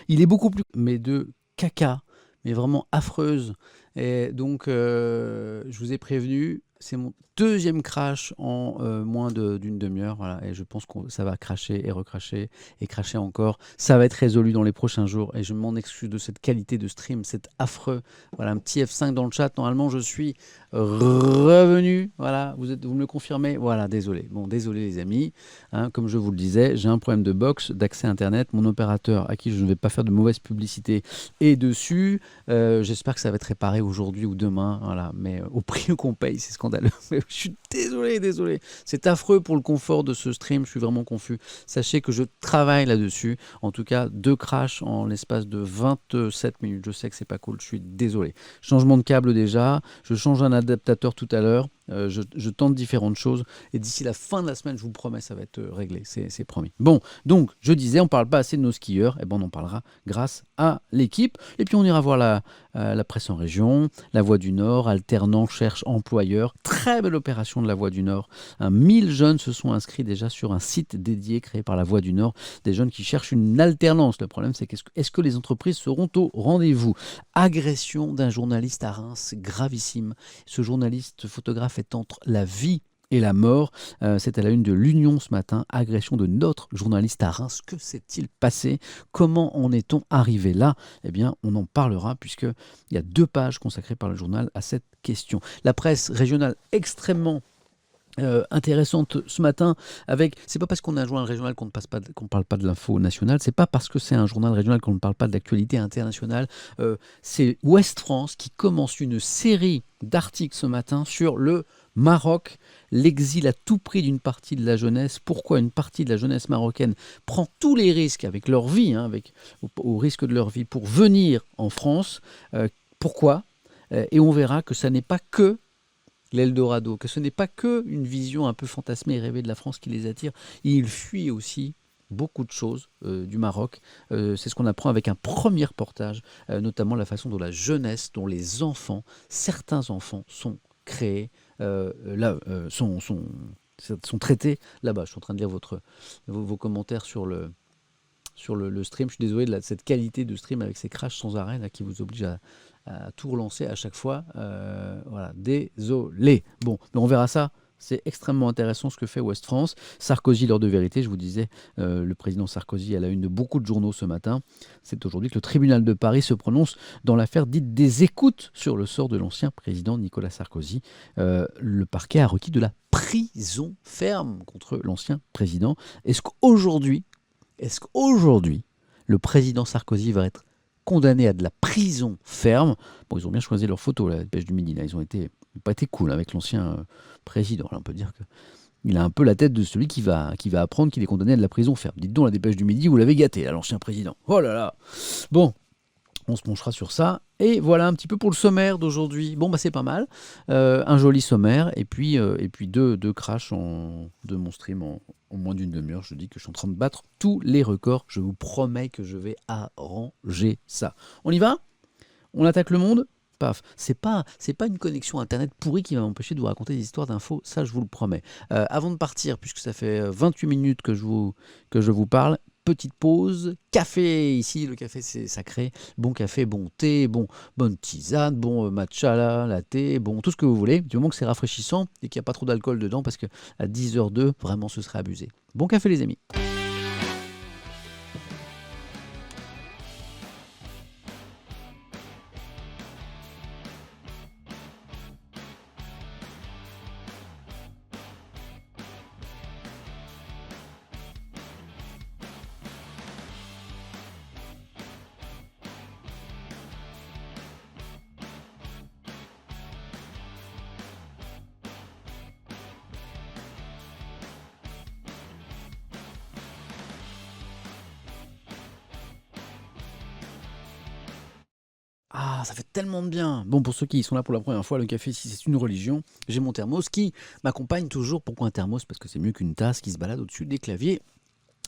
Il est beaucoup plus... Mais de caca, mais vraiment affreuse. Et donc, je vous ai prévenu, c'est mon deuxième crash en moins d'une demi-heure. Voilà, et je pense que ça va cracher et recracher et cracher encore. Ça va être résolu dans les prochains jours et je m'en excuse de cette qualité de stream, c'est affreux. Voilà, un petit F5 dans le chat. Normalement, je suis revenu. Voilà, vous me le confirmez. Voilà, désolé. Bon, désolé les amis. Hein, comme je vous le disais, j'ai un problème de box, d'accès Internet. Mon opérateur, à qui je ne vais pas faire de mauvaise publicité, est dessus. J'espère que ça va être réparé aujourd'hui ou demain. Voilà. Mais au prix qu'on paye, c'est scandaleux. Je suis désolé. C'est affreux pour le confort de ce stream. Je suis vraiment confus. Sachez que je travaille là-dessus. En tout cas, 2 crashs en l'espace de 27 minutes. Je sais que c'est pas cool. Je suis désolé. Changement de câble déjà. Je change un adaptateur tout à l'heure. Je tente différentes choses et d'ici la fin de la semaine, je vous promets, ça va être réglé, c'est promis. Bon, donc, je disais, on ne parle pas assez de nos skieurs, et ben on en parlera grâce à l'équipe. Et puis on ira voir la presse en région, la Voix du Nord, alternant cherche employeur. Très belle opération de la Voix du Nord. 1000 jeunes se sont inscrits déjà sur un site dédié créé par la Voix du Nord, des jeunes qui cherchent une alternance. Le problème, c'est est-ce que les entreprises seront au rendez-vous? Agression d'un journaliste à Reims, gravissime. Ce journaliste photographe est entre la vie et la mort. C'est à la une de l'Union ce matin. Agression de notre journaliste à Reims. Que s'est-il passé? Comment en est-on arrivé là? Eh bien, on en parlera puisqu'il y a 2 pages consacrées par le journal à cette question. La presse régionale extrêmement intéressante ce matin avec, c'est pas parce qu'on a un journal régional qu'on ne parle pas de l'info nationale, c'est pas parce que c'est un journal régional qu'on ne parle pas de l'actualité internationale. C'est Ouest France qui commence une série d'articles ce matin sur le Maroc, l'exil à tout prix d'une partie de la jeunesse. Pourquoi une partie de la jeunesse marocaine prend tous les risques avec leur vie, au risque de leur vie pour venir en France. Pourquoi? Et on verra que ça n'est pas que l'Eldorado, que ce n'est pas que une vision un peu fantasmée et rêvée de la France qui les attire. Ils fuient aussi beaucoup de choses du Maroc. C'est ce qu'on apprend avec un premier reportage, notamment la façon dont la jeunesse, dont les enfants, certains enfants sont créés, sont traités là-bas. Je suis en train de lire vos commentaires sur le stream. Je suis désolé de cette qualité de stream avec ces crashs sans arrêt là, qui vous oblige à tout relancer à chaque fois. Voilà, désolé. Bon, mais on verra ça. C'est extrêmement intéressant ce que fait Ouest France. Sarkozy, l'heure de vérité, je vous disais, le président Sarkozy à la une de beaucoup de journaux ce matin. C'est aujourd'hui que le tribunal de Paris se prononce dans l'affaire dite des écoutes sur le sort de l'ancien président Nicolas Sarkozy. Le parquet a requis de la prison ferme contre l'ancien président. Est-ce qu'aujourd'hui, le président Sarkozy va être condamné à de la prison ferme? Bon, ils ont bien choisi leur photo, la Dépêche du Midi. Là. Ils n'ont pas été cool avec l'ancien président. Là, on peut dire qu'il a un peu la tête de celui qui va apprendre qu'il est condamné à de la prison ferme. Dites donc, la Dépêche du Midi, vous l'avez gâté, là, l'ancien président. Oh là là. Bon, on se penchera sur ça. Et voilà un petit peu pour le sommaire d'aujourd'hui. Bon, bah c'est pas mal. Un joli sommaire. Et puis deux crashs de mon stream en moins d'une demi-heure. Je dis que je suis en train de battre tous les records. Je vous promets que je vais arranger ça. On y va? On attaque le monde? Paf. C'est pas une connexion Internet pourrie qui va m'empêcher de vous raconter des histoires d'infos. Ça, je vous le promets. Avant de partir, puisque ça fait 28 minutes que je vous parle, petite pause, café, ici le café c'est sacré, bon café, bon thé, bonne tisane, bon matcha, latte, bon tout ce que vous voulez, du moment que c'est rafraîchissant et qu'il n'y a pas trop d'alcool dedans parce que à 10h02, vraiment ce serait abusé. Bon café les amis. Ah, ça fait tellement de bien. Bon, pour ceux qui sont là pour la première fois, le café, si c'est une religion, j'ai mon thermos qui m'accompagne toujours. Pourquoi un thermos? Parce que c'est mieux qu'une tasse qui se balade au-dessus des claviers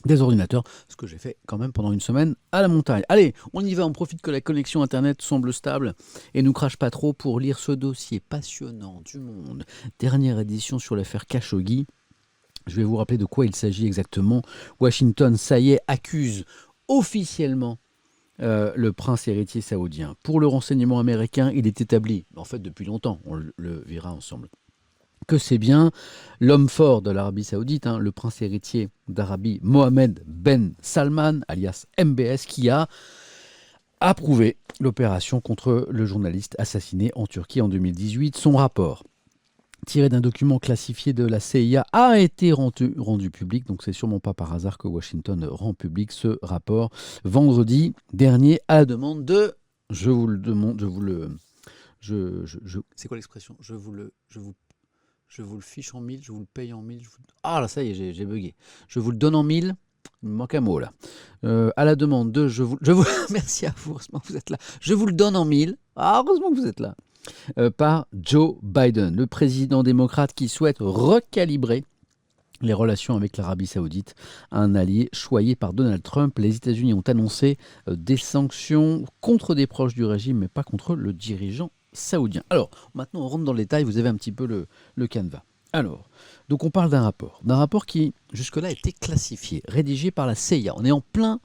des ordinateurs, ce que j'ai fait quand même pendant une semaine à la montagne. Allez, on y va, on profite que la connexion Internet semble stable et nous crache pas trop pour lire ce dossier passionnant du Monde. Dernière édition sur l'affaire Khashoggi. Je vais vous rappeler de quoi il s'agit exactement. Washington, ça y est, accuse officiellement le prince héritier saoudien. Pour le renseignement américain, il est établi, en fait depuis longtemps, on le verra ensemble, que c'est bien l'homme fort de l'Arabie saoudite, le prince héritier d'Arabie, Mohamed Ben Salman, alias MBS, qui a approuvé l'opération contre le journaliste assassiné en Turquie en 2018. Son rapport, tiré d'un document classifié de la CIA, a été rendu public. Donc c'est sûrement pas par hasard que Washington rend public ce rapport vendredi dernier à la demande de... Je vous le demande, je vous le... c'est quoi l'expression je vous le fiche en mille, je vous le paye en mille. Ah là, ça y est, j'ai bugué. Je vous le donne en mille. Il me manque un mot là. À la demande de merci à vous, heureusement que vous êtes là. Je vous le donne en mille. Ah, heureusement que vous êtes là. Par Joe Biden, le président démocrate qui souhaite recalibrer les relations avec l'Arabie saoudite, un allié choyé par Donald Trump. Les États-Unis ont annoncé des sanctions contre des proches du régime, mais pas contre le dirigeant saoudien. Alors, maintenant on rentre dans le détail, vous avez un petit peu le canevas. Alors, donc on parle d'un rapport qui, jusque-là, a été classifié, rédigé par la CIA. On est en plein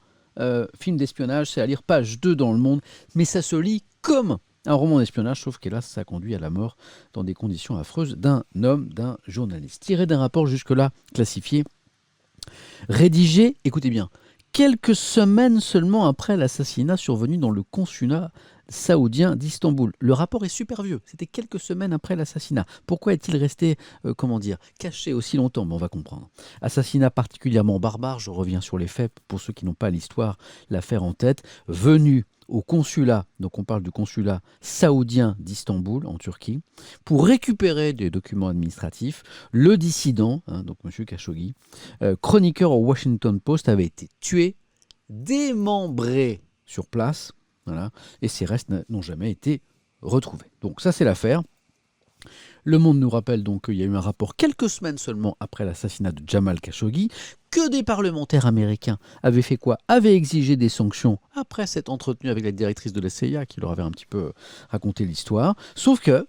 film d'espionnage, c'est à lire page 2 dans Le Monde, mais ça se lit comme un roman d'espionnage, sauf qu'hélas, ça conduit à la mort dans des conditions affreuses d'un homme, d'un journaliste. Tiré d'un rapport jusque-là classifié, rédigé, écoutez bien, quelques semaines seulement après l'assassinat survenu dans le consulat saoudien d'Istanbul. Le rapport est super vieux, c'était quelques semaines après l'assassinat. Pourquoi est-il resté, caché aussi longtemps? On va comprendre. Assassinat particulièrement barbare, je reviens sur les faits pour ceux qui n'ont pas l'affaire en tête, venu au consulat, donc on parle du consulat saoudien d'Istanbul, en Turquie, pour récupérer des documents administratifs. Le dissident, donc M. Khashoggi, chroniqueur au Washington Post, avait été tué, démembré sur place, voilà, et ses restes n'ont jamais été retrouvés. Donc ça, c'est l'affaire. Le Monde nous rappelle donc qu'il y a eu un rapport quelques semaines seulement après l'assassinat de Jamal Khashoggi, que des parlementaires américains avaient fait quoi? Avaient exigé des sanctions après s'être entretenus avec la directrice de la CIA qui leur avait un petit peu raconté l'histoire. Sauf que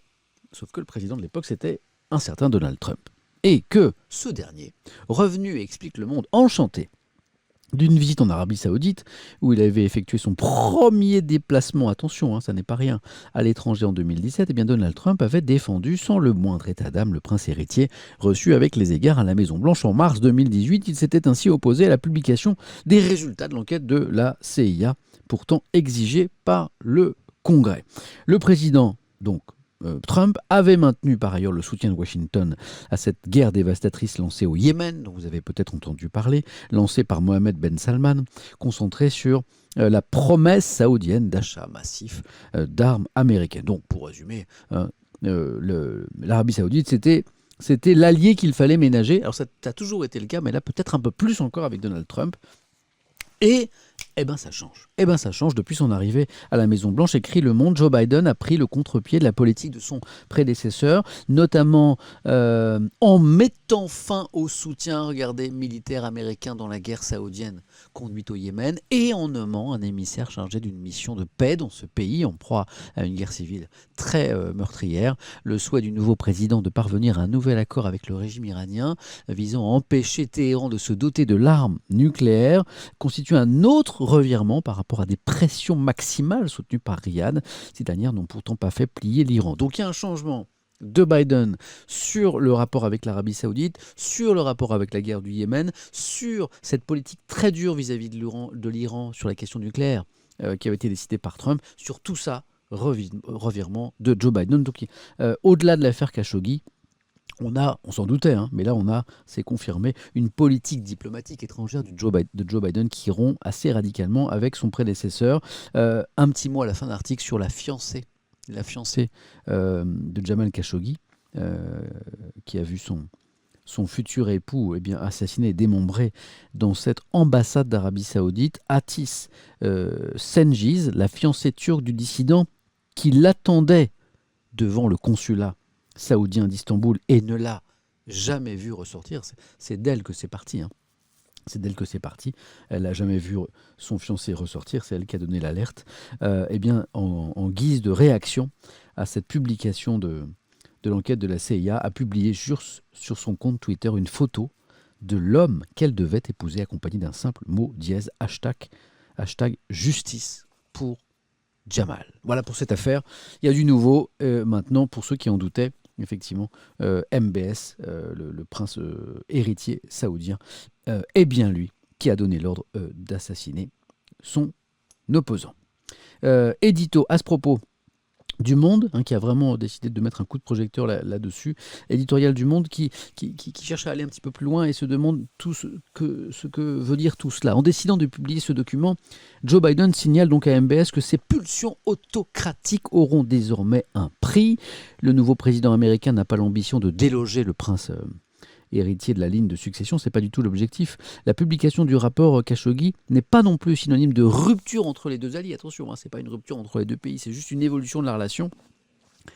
le président de l'époque, c'était un certain Donald Trump. Et que ce dernier, revenu, explique Le Monde, enchanté d'une visite en Arabie Saoudite, où il avait effectué son premier déplacement, attention, ça n'est pas rien, à l'étranger en 2017, et bien Donald Trump avait défendu sans le moindre état d'âme le prince héritier reçu avec les égards à la Maison-Blanche en mars 2018. Il s'était ainsi opposé à la publication des résultats de l'enquête de la CIA, pourtant exigée par le Congrès. Le président, donc, Trump avait maintenu par ailleurs le soutien de Washington à cette guerre dévastatrice lancée au Yémen, dont vous avez peut-être entendu parler, lancée par Mohamed Ben Salman, concentrée sur la promesse saoudienne d'achat massif d'armes américaines. Donc, pour résumer, l'Arabie saoudite, c'était l'allié qu'il fallait ménager. Alors, ça a toujours été le cas, mais là, peut-être un peu plus encore avec Donald Trump. Et ça change. Ça change. Depuis son arrivée à la Maison-Blanche, écrit Le Monde, Joe Biden a pris le contre-pied de la politique de son prédécesseur, notamment en mettant fin au soutien, regardez, militaire américain dans la guerre saoudienne conduite au Yémen, et en nommant un émissaire chargé d'une mission de paix dans ce pays en proie à une guerre civile très meurtrière. Le souhait du nouveau président de parvenir à un nouvel accord avec le régime iranien visant à empêcher Téhéran de se doter de l'arme nucléaire constitue un autre revirement par rapport à des pressions maximales soutenues par Riyad. Ces dernières n'ont pourtant pas fait plier l'Iran. Donc il y a un changement de Biden sur le rapport avec l'Arabie Saoudite, sur le rapport avec la guerre du Yémen, sur cette politique très dure vis-à-vis de l'Iran sur la question nucléaire qui avait été décidée par Trump. Sur tout ça, revirement de Joe Biden. Donc au-delà de l'affaire Khashoggi, on s'en doutait, mais là c'est confirmé, une politique diplomatique étrangère de Joe Biden qui rompt assez radicalement avec son prédécesseur. Un petit mot à la fin de l'article sur la fiancée de Jamal Khashoggi, qui a vu son futur époux assassiné et démembré dans cette ambassade d'Arabie Saoudite. Atis Cengiz, la fiancée turque du dissident qui l'attendait devant le consulat saoudien d'Istanbul et ne l'a jamais vu ressortir. C'est d'elle que c'est parti. C'est d'elle que c'est parti. Elle n'a jamais vu son fiancé ressortir. C'est elle qui a donné l'alerte. En guise de réaction à cette publication de l'enquête de la CIA, a publié sur son compte Twitter une photo de l'homme qu'elle devait épouser, accompagné d'un simple mot dièse, hashtag justice. pour Jamal. Voilà pour cette affaire. Il y a du nouveau maintenant pour ceux qui en doutaient. Effectivement, MBS, le prince héritier saoudien, est bien lui qui a donné l'ordre d'assassiner son opposant. Édito à ce propos du Monde, qui a vraiment décidé de mettre un coup de projecteur là-dessus, éditorial du Monde qui cherche à aller un petit peu plus loin et se demande tout ce que veut dire tout cela. En décidant de publier ce document, Joe Biden signale donc à MBS que ses pulsions autocratiques auront désormais un prix. Le nouveau président américain n'a pas l'ambition de déloger le prince héritier de la ligne de succession, c'est pas du tout l'objectif. La publication du rapport Khashoggi n'est pas non plus synonyme de rupture entre les deux alliés. Attention, c'est pas une rupture entre les deux pays, c'est juste une évolution de la relation.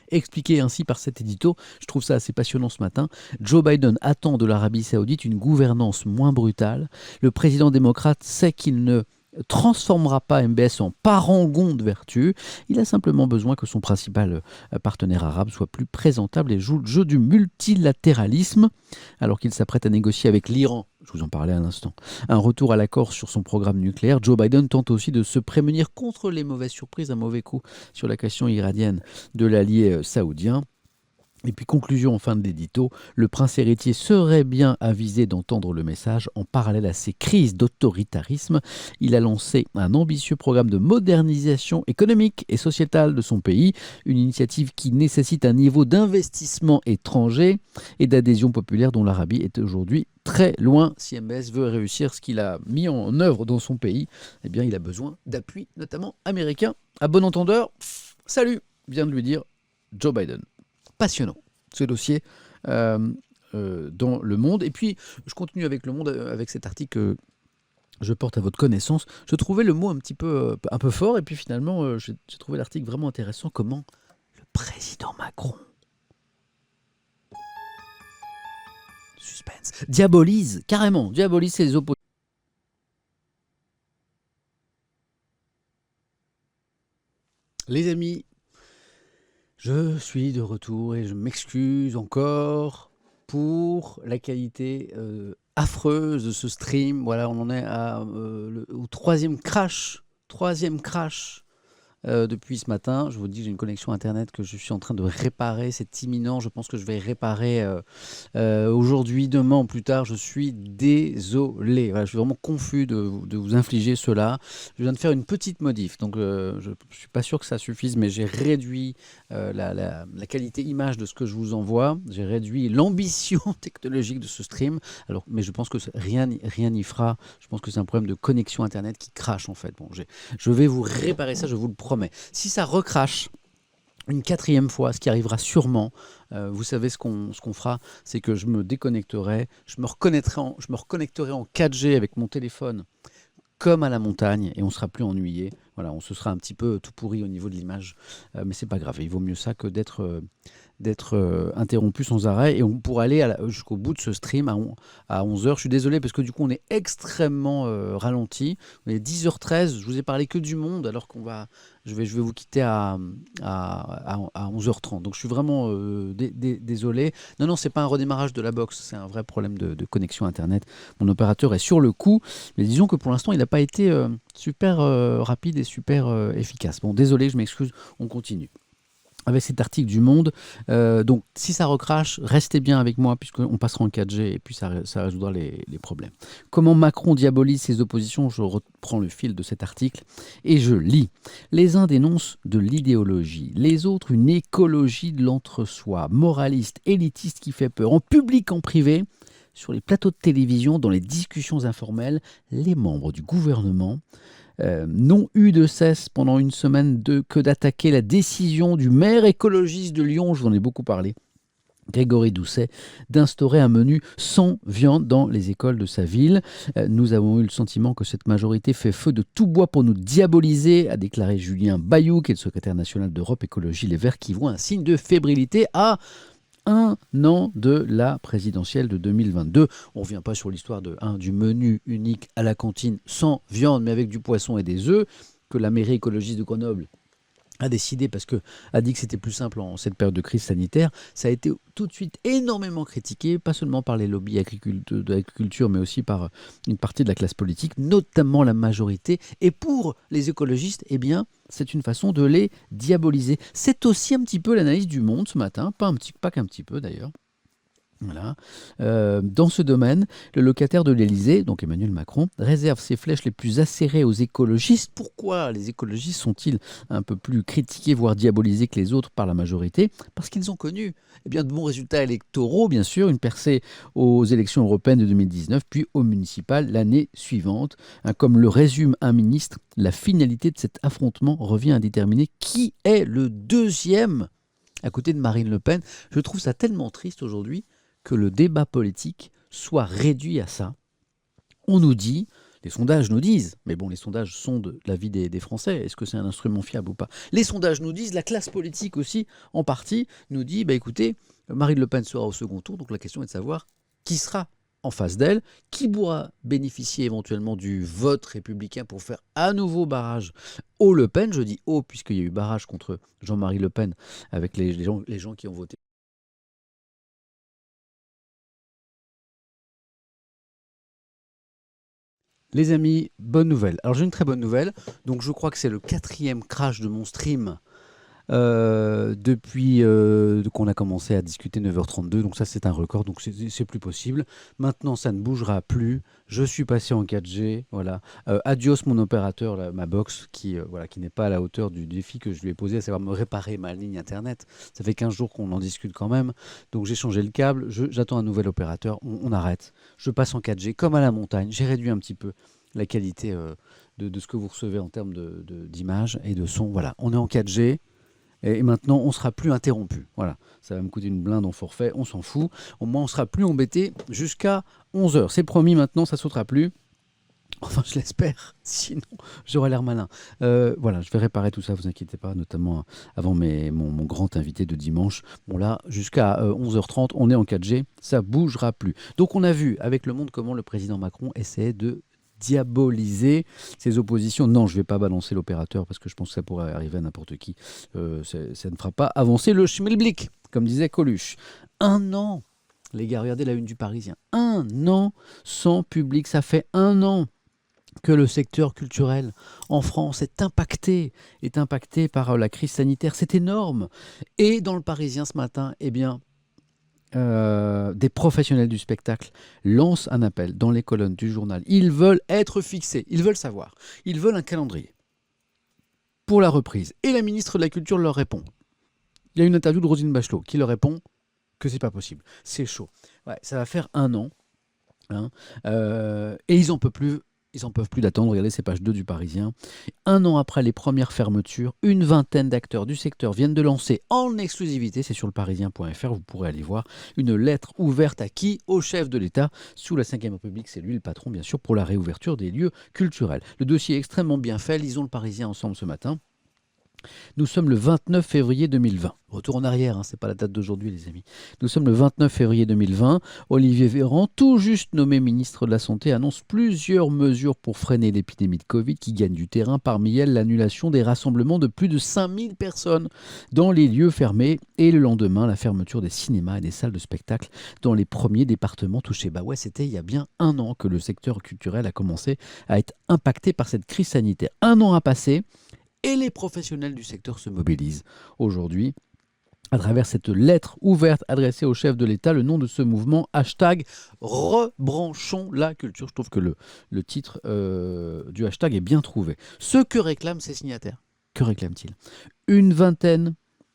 Expliqué ainsi par cet édito, je trouve ça assez passionnant ce matin. Joe Biden attend de l'Arabie Saoudite une gouvernance moins brutale. Le président démocrate sait qu'il ne transformera pas MBS en parangon de vertu. Il a simplement besoin que son principal partenaire arabe soit plus présentable et joue le jeu du multilatéralisme, alors qu'il s'apprête à négocier avec l'Iran. Je vous en parlais à l'instant. Un retour à l'accord sur son programme nucléaire. Joe Biden tente aussi de se prémunir contre les mauvaises surprises, un mauvais coup sur la question iranienne de l'allié saoudien. Et puis conclusion en fin de l'édito, le prince héritier serait bien avisé d'entendre le message. En parallèle à ces crises d'autoritarisme, il a lancé un ambitieux programme de modernisation économique et sociétale de son pays, une initiative qui nécessite un niveau d'investissement étranger et d'adhésion populaire dont l'Arabie est aujourd'hui très loin. Si MBS veut réussir ce qu'il a mis en œuvre dans son pays, eh bien il a besoin d'appui, notamment américain. À bon entendeur, salut, vient de lui dire Joe Biden. Passionnant, ce dossier dans Le Monde. Et puis, je continue avec Le Monde, avec cet article que je porte à votre connaissance. Je trouvais le mot un peu fort, et puis finalement, j'ai trouvé l'article vraiment intéressant. Comment le président Macron, suspense, diabolise ses opposants. Les amis, je suis de retour et je m'excuse encore pour la qualité affreuse de ce stream. Voilà, on en est au troisième crash depuis ce matin. Je vous dis que j'ai une connexion Internet que je suis en train de réparer. C'est imminent. Je pense que je vais réparer aujourd'hui, demain ou plus tard. Je suis désolé. Voilà, je suis vraiment confus de vous infliger cela. Je viens de faire une petite modif. Donc, je ne suis pas sûr que ça suffise, mais j'ai réduit la qualité image de ce que je vous envoie. J'ai réduit l'ambition technologique de ce stream. Alors, mais je pense que rien n'y fera. Je pense que c'est un problème de connexion Internet qui crache en fait. Bon, je vais vous réparer ça, je vous le promets. Si ça recrache une quatrième fois, ce qui arrivera sûrement, vous savez ce qu'on fera, c'est que je me déconnecterai, je me reconnecterai en 4G avec mon téléphone comme à la montagne et on ne sera plus ennuyé. Voilà, on se sera un petit peu tout pourri au niveau de l'image, mais c'est pas grave, il vaut mieux ça que d'être interrompu sans arrêt, et on pourra aller jusqu'au bout de ce stream à 11h. Je suis désolé parce que du coup on est extrêmement ralenti. On est 10h13, je vous ai parlé que du Monde alors je vais vous quitter à 11h30. Donc je suis vraiment désolé. Non, c'est pas un redémarrage de la box, c'est un vrai problème de connexion Internet. Mon opérateur est sur le coup, mais disons que pour l'instant il n'a pas été super rapide et super efficace. Bon, désolé, je m'excuse, on continue avec cet article du Monde. Donc, si ça recrache, restez bien avec moi puisqu'on passera en 4G et puis ça résoudra les problèmes. Comment Macron diabolise ses oppositions? Je reprends le fil de cet article et je lis. Les uns dénoncent de l'idéologie, les autres une écologie de l'entre-soi, moraliste, élitiste qui fait peur, en public, en privé. Sur les plateaux de télévision, dans les discussions informelles, les membres du gouvernement n'ont eu de cesse pendant une semaine que d'attaquer la décision du maire écologiste de Lyon, je vous en ai beaucoup parlé, Grégory Doucet, d'instaurer un menu sans viande dans les écoles de sa ville. Nous avons eu le sentiment que cette majorité fait feu de tout bois pour nous diaboliser, a déclaré Julien Bayou, qui est le secrétaire national d'Europe Écologie Les Verts, qui voit un signe de fébrilité à un an de la présidentielle de 2022. On ne revient pas sur l'histoire du menu unique à la cantine sans viande, mais avec du poisson et des œufs, que la mairie écologiste de Grenoble a décidé, parce que a dit que c'était plus simple en cette période de crise sanitaire, ça a été tout de suite énormément critiqué, pas seulement par les lobbies de l'agriculture, mais aussi par une partie de la classe politique, notamment la majorité. Et pour les écologistes, eh bien, c'est une façon de les diaboliser. C'est aussi un petit peu l'analyse du Monde ce matin, pas qu'un petit peu d'ailleurs. Voilà. Dans ce domaine, le locataire de l'Élysée, donc Emmanuel Macron, réserve ses flèches les plus acérées aux écologistes. Pourquoi les écologistes sont-ils un peu plus critiqués, voire diabolisés que les autres par la majorité? Parce qu'ils ont connu de bons résultats électoraux, bien sûr, une percée aux élections européennes de 2019, puis aux municipales l'année suivante. Comme le résume un ministre, la finalité de cet affrontement revient à déterminer qui est le deuxième à côté de Marine Le Pen. Je trouve ça tellement triste aujourd'hui que le débat politique soit réduit à ça. On nous dit, les sondages nous disent, mais bon, les sondages sont de l'avis des Français, est-ce que c'est un instrument fiable ou pas? Les sondages nous disent, la classe politique aussi, en partie, nous dit, écoutez, Marine Le Pen sera au second tour, donc la question est de savoir qui sera en face d'elle, qui pourra bénéficier éventuellement du vote républicain pour faire à nouveau barrage au Le Pen. Je dis au, puisqu'il y a eu barrage contre Jean-Marie Le Pen avec les gens qui ont voté. Les amis, bonne nouvelle. Alors j'ai une très bonne nouvelle. Donc je crois que c'est le 4e crash de mon stream depuis qu'on a commencé à discuter 9h32. Donc ça c'est un record, donc c'est plus possible. Maintenant ça ne bougera plus. Je suis passé en 4G. Voilà. Adios mon opérateur, là, ma box, qui n'est pas à la hauteur du défi que je lui ai posé, à savoir me réparer ma ligne internet. Ça fait 15 jours qu'on en discute quand même. Donc j'ai changé le câble. J'attends un nouvel opérateur. On arrête. Je passe en 4G comme à la montagne. J'ai réduit un petit peu la qualité de ce que vous recevez en termes d'image et de son. Voilà, on est en 4G et maintenant on ne sera plus interrompu. Voilà, ça va me coûter une blinde en forfait, on s'en fout. Au moins on ne sera plus embêté jusqu'à 11h. C'est promis, maintenant ça ne sautera plus. Enfin, je l'espère, sinon j'aurai l'air malin. Voilà, je vais réparer tout ça, vous inquiétez pas, notamment avant mon grand invité de dimanche. Bon là, jusqu'à 11h30, on est en 4G, ça bougera plus. Donc on a vu avec Le Monde comment le président Macron essayait de diaboliser ses oppositions. Non, je ne vais pas balancer l'opérateur parce que je pense que ça pourrait arriver à n'importe qui. Ça ne fera pas avancer le schmilblick, comme disait Coluche. 1 an, les gars, regardez la une du Parisien. 1 an sans public, ça fait 1 an que le secteur culturel en France est impacté par la crise sanitaire. C'est énorme. Et dans le Parisien ce matin, des professionnels du spectacle lancent un appel dans les colonnes du journal. Ils veulent être fixés, ils veulent savoir, ils veulent un calendrier pour la reprise. Et la ministre de la Culture leur répond. Il y a une interview de Roselyne Bachelot qui leur répond que c'est pas possible, c'est chaud. Ouais, ça va faire 1 an, hein, et ils en peuvent plus. Ils n'en peuvent plus d'attendre. Regardez, c'est page 2 du Parisien. 1 an après les premières fermetures, une vingtaine d'acteurs du secteur viennent de lancer en exclusivité, c'est sur leparisien.fr, vous pourrez aller voir, une lettre ouverte à qui? Au chef de l'État. Sous la Ve République, c'est lui le patron, bien sûr, pour la réouverture des lieux culturels. Le dossier est extrêmement bien fait. Lisons le Parisien ensemble ce matin. Nous sommes le 29 février 2020. Retour en arrière, c'est pas la date d'aujourd'hui, les amis. Nous sommes le 29 février 2020. Olivier Véran, tout juste nommé ministre de la Santé, annonce plusieurs mesures pour freiner l'épidémie de Covid qui gagne du terrain. Parmi elles, l'annulation des rassemblements de plus de 5000 personnes dans les lieux fermés et le lendemain, la fermeture des cinémas et des salles de spectacle dans les premiers départements touchés. C'était il y a bien 1 an que le secteur culturel a commencé à être impacté par cette crise sanitaire. 1 an a passé. Et les professionnels du secteur se mobilisent aujourd'hui à travers cette lettre ouverte adressée au chef de l'État. Le nom de ce mouvement, #rebranchons la culture. Je trouve que le titre du hashtag est bien trouvé. Ce que réclament ces signataires, que réclament-ils? Une vingtaine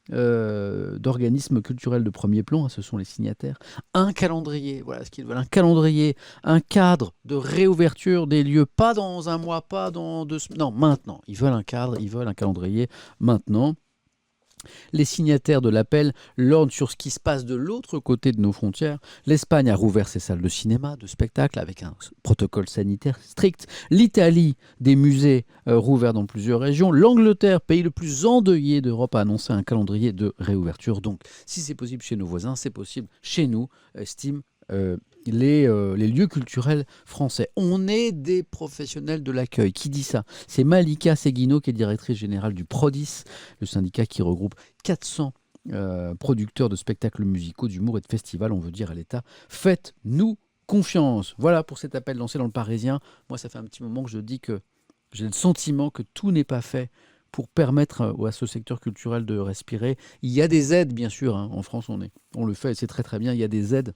d'organismes culturels de premier plan, ce sont les signataires, un calendrier, voilà ce qu'ils veulent, un calendrier, un cadre de réouverture des lieux, pas dans 1 mois, pas dans 2 semaines, non, maintenant, ils veulent un cadre, ils veulent un calendrier maintenant. Les signataires de l'appel lorgnent sur ce qui se passe de l'autre côté de nos frontières. L'Espagne a rouvert ses salles de cinéma, de spectacle, avec un protocole sanitaire strict. L'Italie, des musées rouverts dans plusieurs régions. L'Angleterre, pays le plus endeuillé d'Europe, a annoncé un calendrier de réouverture. Donc, si c'est possible chez nos voisins, c'est possible chez nous, estime les lieux culturels français. On est des professionnels de l'accueil. Qui dit ça? C'est Malika Seguino, qui est directrice générale du PRODIS, le syndicat qui regroupe 400 producteurs de spectacles musicaux, d'humour et de festivals. On veut dire à l'État, faites-nous confiance. Voilà pour cet appel lancé dans le Parisien. Moi, ça fait un petit moment que je dis que j'ai le sentiment que tout n'est pas fait pour permettre à ce secteur culturel de respirer. Il y a des aides, bien sûr, hein. En France, on le fait et c'est très très bien. Il y a des aides,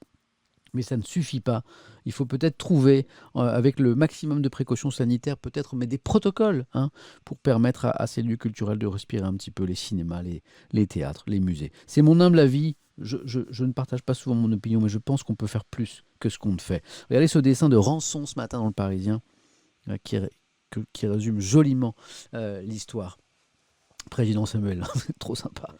mais ça ne suffit pas. Il faut peut-être trouver, avec le maximum de précautions sanitaires, peut-être, mais des protocoles, hein, pour permettre à ces lieux culturels de respirer un petit peu, les cinémas, les théâtres, les musées. C'est mon humble avis. Je ne partage pas souvent mon opinion, mais je pense qu'on peut faire plus que ce qu'on ne fait. Regardez ce dessin de Rançon ce matin dans le Parisien, qui résume joliment l'histoire. Président Samuel, c'est trop sympa.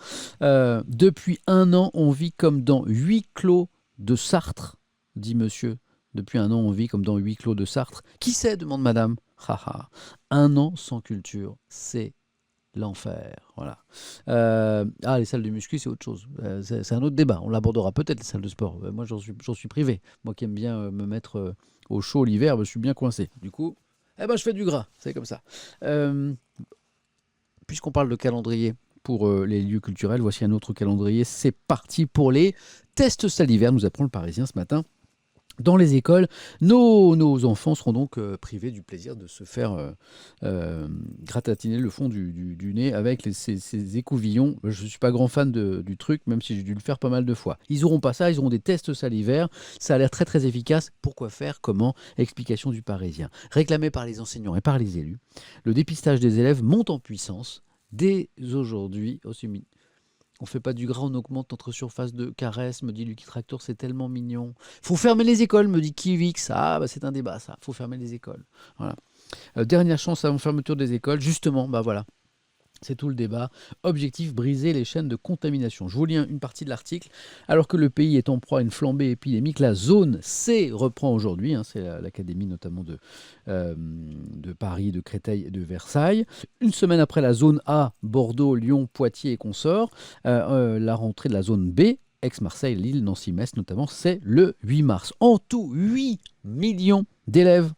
Depuis 1 an, on vit comme dans huis clos de Sartre, dit monsieur. Depuis 1 an, on vit comme dans huis clos de Sartre. Qui sait, demande madame. 1 an sans culture, c'est l'enfer. Voilà. Les salles de muscu, c'est autre chose. C'est un autre débat. On l'abordera peut-être, les salles de sport. Moi, j'en suis privé. Moi qui aime bien me mettre au chaud l'hiver, je suis bien coincé. Du coup, je fais du gras. C'est comme ça. Puisqu'on parle de calendrier pour les lieux culturels, voici un autre calendrier. C'est parti pour les tests salivaires, nous apprend le Parisien ce matin. Dans les écoles, nos enfants seront donc privés du plaisir de se faire gratatiner le fond du nez avec ces écouvillons. Je ne suis pas grand fan du truc, même si j'ai dû le faire pas mal de fois. Ils n'auront pas ça, ils auront des tests salivaires. Ça a l'air très très efficace. Pourquoi faire? Comment? Explication du Parisien. Réclamé par les enseignants et par les élus, le dépistage des élèves monte en puissance dès aujourd'hui. On fait pas du gras, on augmente notre surface de caresse, me dit Lucky Tractor, c'est tellement mignon. Faut fermer les écoles, me dit Kivix. C'est un débat, ça. Faut fermer les écoles. Voilà. Dernière chance avant fermeture des écoles. Justement, voilà. C'est tout le débat. Objectif, briser les chaînes de contamination. Je vous lis une partie de l'article. Alors que le pays est en proie à une flambée épidémique, la zone C reprend aujourd'hui. C'est l'académie notamment de Paris, de Créteil et de Versailles. Une semaine après la zone A, Bordeaux, Lyon, Poitiers et consorts, la rentrée de la zone B, Aix-Marseille, Lille, Nancy, Metz notamment, c'est le 8 mars. En tout, 8 millions d'élèves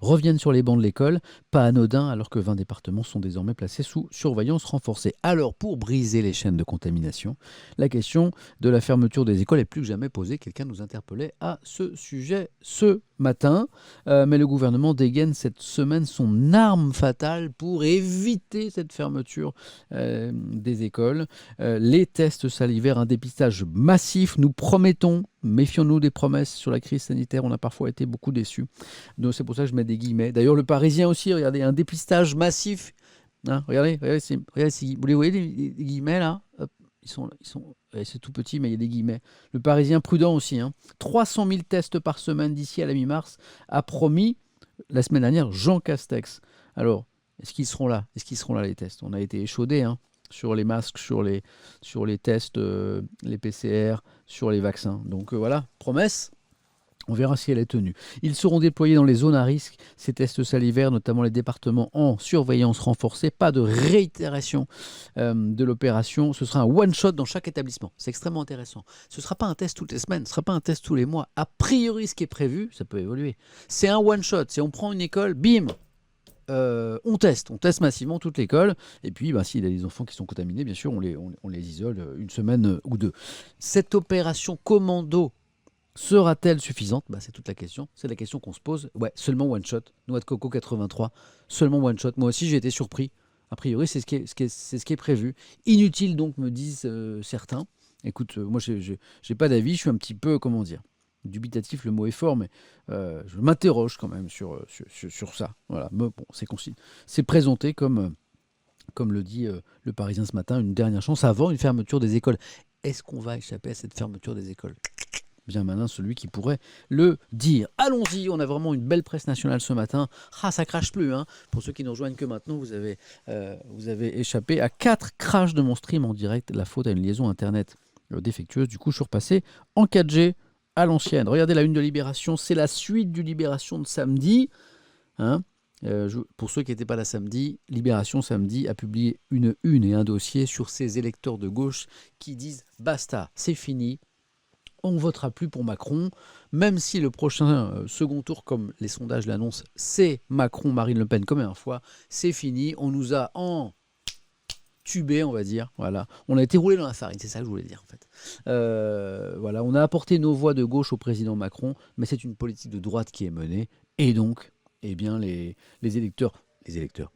reviennent sur les bancs de l'école, pas anodin alors que 20 départements sont désormais placés sous surveillance renforcée. Alors pour briser les chaînes de contamination, la question de la fermeture des écoles est plus que jamais posée. Quelqu'un nous interpellait à ce sujet ce matin, mais le gouvernement dégaine cette semaine son arme fatale pour éviter cette fermeture des écoles. Les tests salivaires, un dépistage massif, nous promettons. Méfions-nous des promesses sur la crise sanitaire, on a parfois été beaucoup déçus. Donc c'est pour ça que je mets des guillemets. D'ailleurs, le Parisien aussi, regardez, un dépistage massif. Hein, regardez, vous les voyez les guillemets là? Hop, c'est tout petit, mais il y a des guillemets. Le Parisien prudent aussi. 300 000 tests par semaine d'ici à la mi-mars, a promis la semaine dernière Jean Castex. Alors, est-ce qu'ils seront là? Est-ce qu'ils seront là les tests? On a été échaudés, sur les masques, sur les tests, les PCR, sur les vaccins. Donc voilà, promesse. On verra si elle est tenue. Ils seront déployés dans les zones à risque, ces tests salivaires, notamment les départements en surveillance renforcée. Pas de réitération de l'opération. Ce sera un one-shot dans chaque établissement. C'est extrêmement intéressant. Ce ne sera pas un test toutes les semaines, ce ne sera pas un test tous les mois. A priori, ce qui est prévu, ça peut évoluer. C'est un one-shot. C'est on prend une école, bim, on teste massivement toute l'école, et puis s'il y a des enfants qui sont contaminés, bien sûr, on les isole une semaine ou deux. Cette opération commando sera-t-elle suffisante? C'est toute la question, c'est la question qu'on se pose. Ouais, seulement one shot, Noix de Coco 83, seulement one shot. Moi aussi j'ai été surpris, a priori c'est ce qui est prévu. Inutile donc, me disent certains. Écoute, moi j'ai pas d'avis, je suis un petit peu, comment dire, dubitatif, le mot est fort, mais je m'interroge quand même sur ça. Voilà. Mais bon, c'est présenté comme le dit le Parisien ce matin, une dernière chance avant une fermeture des écoles. Est-ce qu'on va échapper à cette fermeture des écoles? Bien malin celui qui pourrait le dire. Allons-y, on a vraiment une belle presse nationale ce matin. Ça crache plus. Pour ceux qui nous rejoignent que maintenant, vous avez échappé à 4 crashs de mon stream en direct. La faute à une liaison internet défectueuse. Du coup, je suis repassé en 4G à l'ancienne. Regardez la une de Libération, c'est la suite du Libération de samedi. Pour ceux qui n'étaient pas là samedi, Libération samedi a publié une et un dossier sur ces électeurs de gauche qui disent basta, c'est fini. On ne votera plus pour Macron. même si le prochain second tour, comme les sondages l'annoncent, c'est Macron-Marine Le Pen comme la dernière fois, c'est fini, on nous a entubés, on va dire, voilà. On a été roulé dans la farine, c'est ça que je voulais dire en fait. Voilà, on a apporté nos voix de gauche au président Macron, mais c'est une politique de droite qui est menée, et donc, eh bien, les électeurs,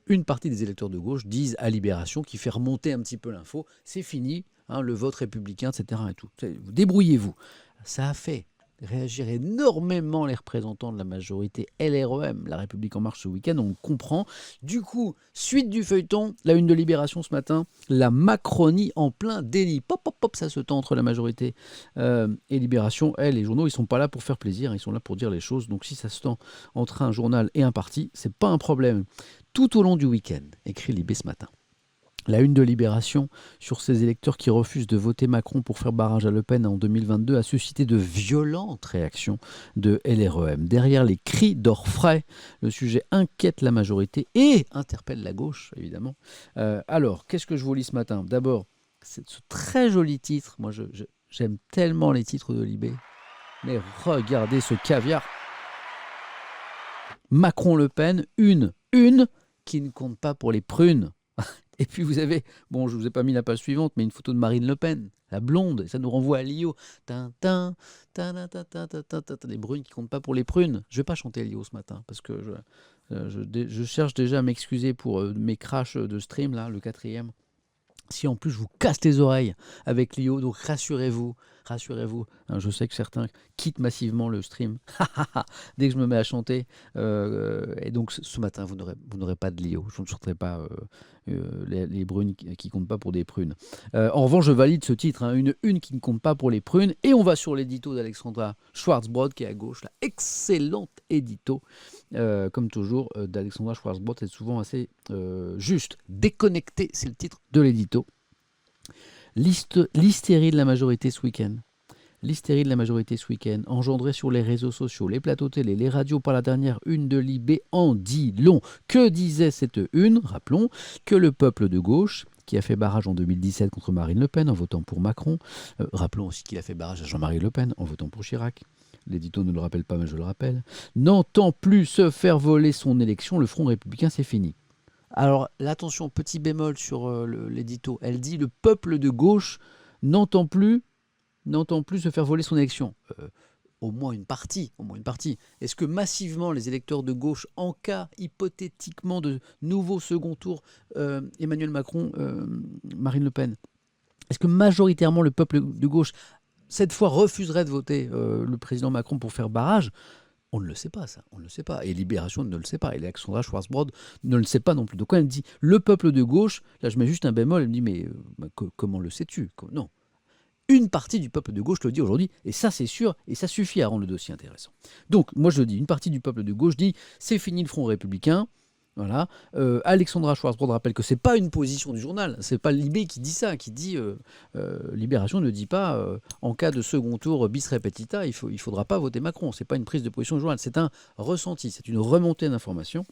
une partie des électeurs de gauche disent à Libération, qui fait remonter un petit peu l'info, c'est fini, hein, le vote républicain, etc. Et tout. Débrouillez-vous. Ça a fait réagir énormément les représentants de la majorité LREM, La République En Marche, ce week-end, on le comprend. Du coup, suite du feuilleton, la une de Libération ce matin, la Macronie en plein déni. Pop, pop, pop, ça se tend entre la majorité et Libération. Les journaux, ils sont pas là pour faire plaisir, ils sont là pour dire les choses. Donc si ça se tend entre un journal et un parti, c'est pas un problème. Tout au long du week-end, écrit Libé ce matin. La une de Libération sur ces électeurs qui refusent de voter Macron pour faire barrage à Le Pen en 2022 a suscité de violentes réactions de LREM. Derrière les cris d'orfraie, le sujet inquiète la majorité et interpelle la gauche, évidemment. Alors, qu'est-ce que je vous lis ce matin? D'abord, ce très joli titre. Moi, j'aime tellement les titres de Libé. Mais regardez ce caviar. Macron-Le Pen, une qui ne compte pas pour les prunes. Et puis vous avez, bon, je ne vous ai pas mis la page suivante, mais une photo de Marine Le Pen, la blonde, et ça nous renvoie à Lio. Tintin, les brunes qui comptent pas pour les prunes. Je vais pas chanter Lio ce matin, parce que je cherche déjà à m'excuser pour mes crashs de stream, là, le 4e. Si en plus je vous casse les oreilles avec Lio, donc rassurez-vous, hein, je sais que certains quittent massivement le stream dès que je me mets à chanter, et donc ce matin vous n'aurez pas de Lio, je ne chanterai pas les brunes qui comptent pas pour des prunes. En revanche, je valide ce titre, hein, une qui ne compte pas pour les prunes, et on va sur l'édito d'Alexandra Schwarzbrod qui est à gauche, là, excellente édito, comme toujours, d'Alexandra Schwarzbrod, c'est souvent assez juste. Déconnecté, c'est le titre de l'édito. L'hystérie de la majorité ce week-end. L'hystérie de la majorité ce week-end, engendrée sur les réseaux sociaux, les plateaux télé, les radios par la dernière une de Libé en dit long. Que disait cette une? Rappelons que le peuple de gauche, qui a fait barrage en 2017 contre Marine Le Pen en votant pour Macron, rappelons aussi qu'il a fait barrage à Jean-Marie Le Pen en votant pour Chirac, l'édito ne le rappelle pas mais je le rappelle, n'entend plus se faire voler son élection, le Front républicain c'est fini. Alors, l'attention, petit bémol sur l'édito. Elle dit le peuple de gauche n'entend plus se faire voler son élection. Au moins une partie. Est-ce que massivement les électeurs de gauche, en cas hypothétiquement de nouveau second tour, Emmanuel Macron, Marine Le Pen, est-ce que majoritairement le peuple de gauche, cette fois, refuserait de voter le président Macron pour faire barrage? On ne le sait pas, ça. On ne le sait pas. Et Libération ne le sait pas. Et Alexandra Schwarzbrod ne le sait pas non plus. Donc quand elle dit le peuple de gauche, là je mets juste un bémol, elle me dit mais comment le sais-tu? Non. Une partie du peuple de gauche le dit aujourd'hui, et ça c'est sûr, et ça suffit à rendre le dossier intéressant. Donc moi je le dis, une partie du peuple de gauche dit c'est fini le Front républicain. Voilà. Alexandra Schwarzbrod rappelle que c'est pas une position du journal, c'est pas Libé qui dit ça, qui dit Libération ne dit pas en cas de second tour bis repetita, il faudra pas voter Macron. C'est pas une prise de position du journal, c'est un ressenti, c'est une remontée d'informations.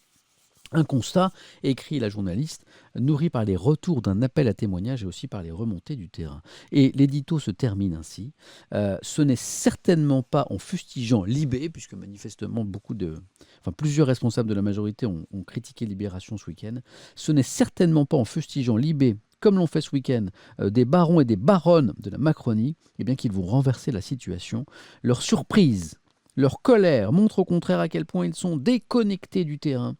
Un constat, écrit la journaliste, nourri par les retours d'un appel à témoignage et aussi par les remontées du terrain. Et l'édito se termine ainsi. Ce n'est certainement pas en fustigeant Libé, puisque manifestement plusieurs responsables de la majorité ont critiqué Libération ce week-end. Ce n'est certainement pas en fustigeant Libé, comme l'ont fait ce week-end des barons et des baronnes de la Macronie, eh bien qu'ils vont renverser la situation. Leur surprise, leur colère montrent au contraire à quel point ils sont déconnectés du terrain.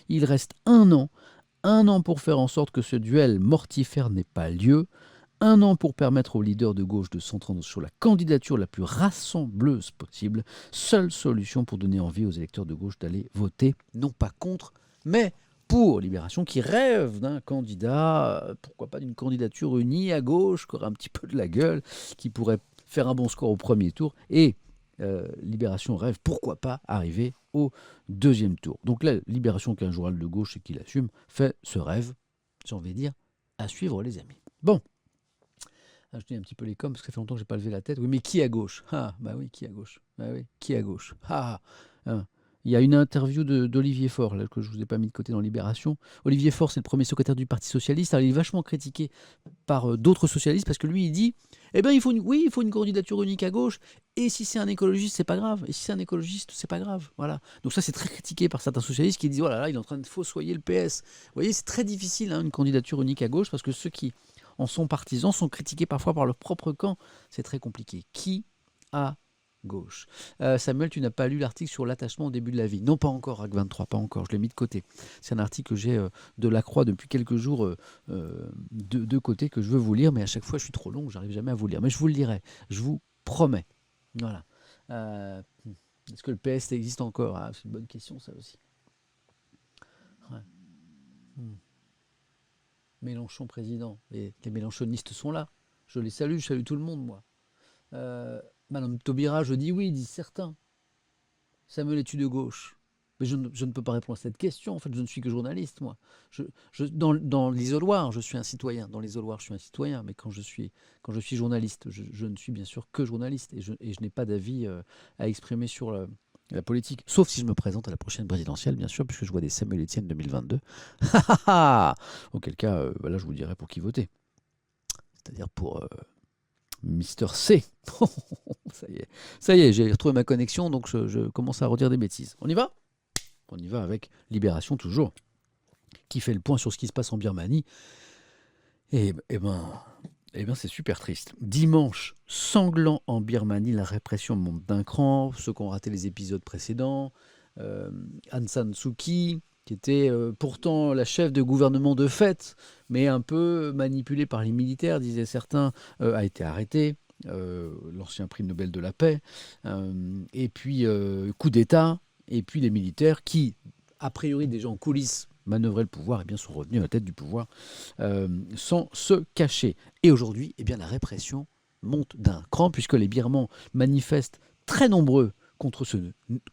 Il reste un an pour faire en sorte que ce duel mortifère n'ait pas lieu, un an pour permettre aux leaders de gauche de s'entendre sur la candidature la plus rassembleuse possible, seule solution pour donner envie aux électeurs de gauche d'aller voter, non pas contre, mais pour Libération, qui rêve d'un candidat, pourquoi pas d'une candidature unie à gauche, qui aurait un petit peu de la gueule, qui pourrait faire un bon score au premier tour, et Libération rêve, pourquoi pas, arriver au deuxième tour. Donc là, Libération, qui est un journal de gauche et qui l'assume, fait ce rêve, j'ai envie de dire, à suivre les amis. Bon, je dis un petit peu les coms, parce que ça fait longtemps que je n'ai pas levé la tête. Oui, mais qui à gauche? Ah, bah oui, qui à gauche? Bah oui, qui à gauche? Ah, Il y a une interview d'Olivier Faure, là, que je ne vous ai pas mis de côté dans Libération. Olivier Faure, c'est le premier secrétaire du Parti socialiste. Alors, il est vachement critiqué par d'autres socialistes parce que lui, il dit eh ben, oui, il faut une candidature unique à gauche. Et si c'est un écologiste, c'est pas grave. Et si c'est un écologiste, c'est pas grave. Voilà. Donc, ça, c'est très critiqué par certains socialistes qui disent oh là là, il est en train de fossoyer le PS. Vous voyez, c'est très difficile, hein, une candidature unique à gauche parce que ceux qui en sont partisans sont critiqués parfois par leur propre camp. C'est très compliqué. Qui a gauche. Samuel, tu n'as pas lu l'article sur l'attachement au début de la vie. Non, pas encore, Hack 23, pas encore, je l'ai mis de côté. C'est un article que j'ai de la Croix depuis quelques jours de côté que je veux vous lire, mais à chaque fois je suis trop long, j'arrive jamais à vous lire. Mais je vous le lirai, je vous promets. Voilà. Est-ce que le PS existe encore? C'est une bonne question, ça aussi. Ouais. Mélenchon président. Les mélenchonistes sont là. Je les salue, je salue tout le monde, moi. Madame Taubira, je dis oui, disent certains. Samuel, es-tu de gauche? Mais je ne peux pas répondre à cette question. En fait, je ne suis que journaliste, moi. Dans l'isoloir, je suis un citoyen. Dans l'isoloir, je suis un citoyen. Mais quand je suis journaliste, je ne suis bien sûr que journaliste. Et je n'ai pas d'avis à exprimer sur la politique. Sauf si je me présente à la prochaine présidentielle, bien sûr, puisque je vois des Samuel Etienne 2022. Auquel cas, là, je vous dirai pour qui voter. C'est-à-dire pour Mister C. Ça y est, j'ai retrouvé ma connexion, donc je commence à redire des bêtises. On y va? On y va avec Libération toujours, qui fait le point sur ce qui se passe en Birmanie. Et ben, c'est super triste. Dimanche, sanglant en Birmanie, la répression monte d'un cran. Ceux qui ont raté les épisodes précédents, Aung San Suu Kyi, qui était pourtant la chef de gouvernement de fait, mais un peu manipulée par les militaires, disaient certains, a été arrêtée. L'ancien prix Nobel de la paix. Et puis, coup d'État. Et puis, les militaires qui, a priori, déjà en coulisses, manœuvraient le pouvoir, et bien sont revenus à la tête du pouvoir sans se cacher. Et aujourd'hui, eh bien, la répression monte d'un cran, puisque les Birmans manifestent très nombreux contre ce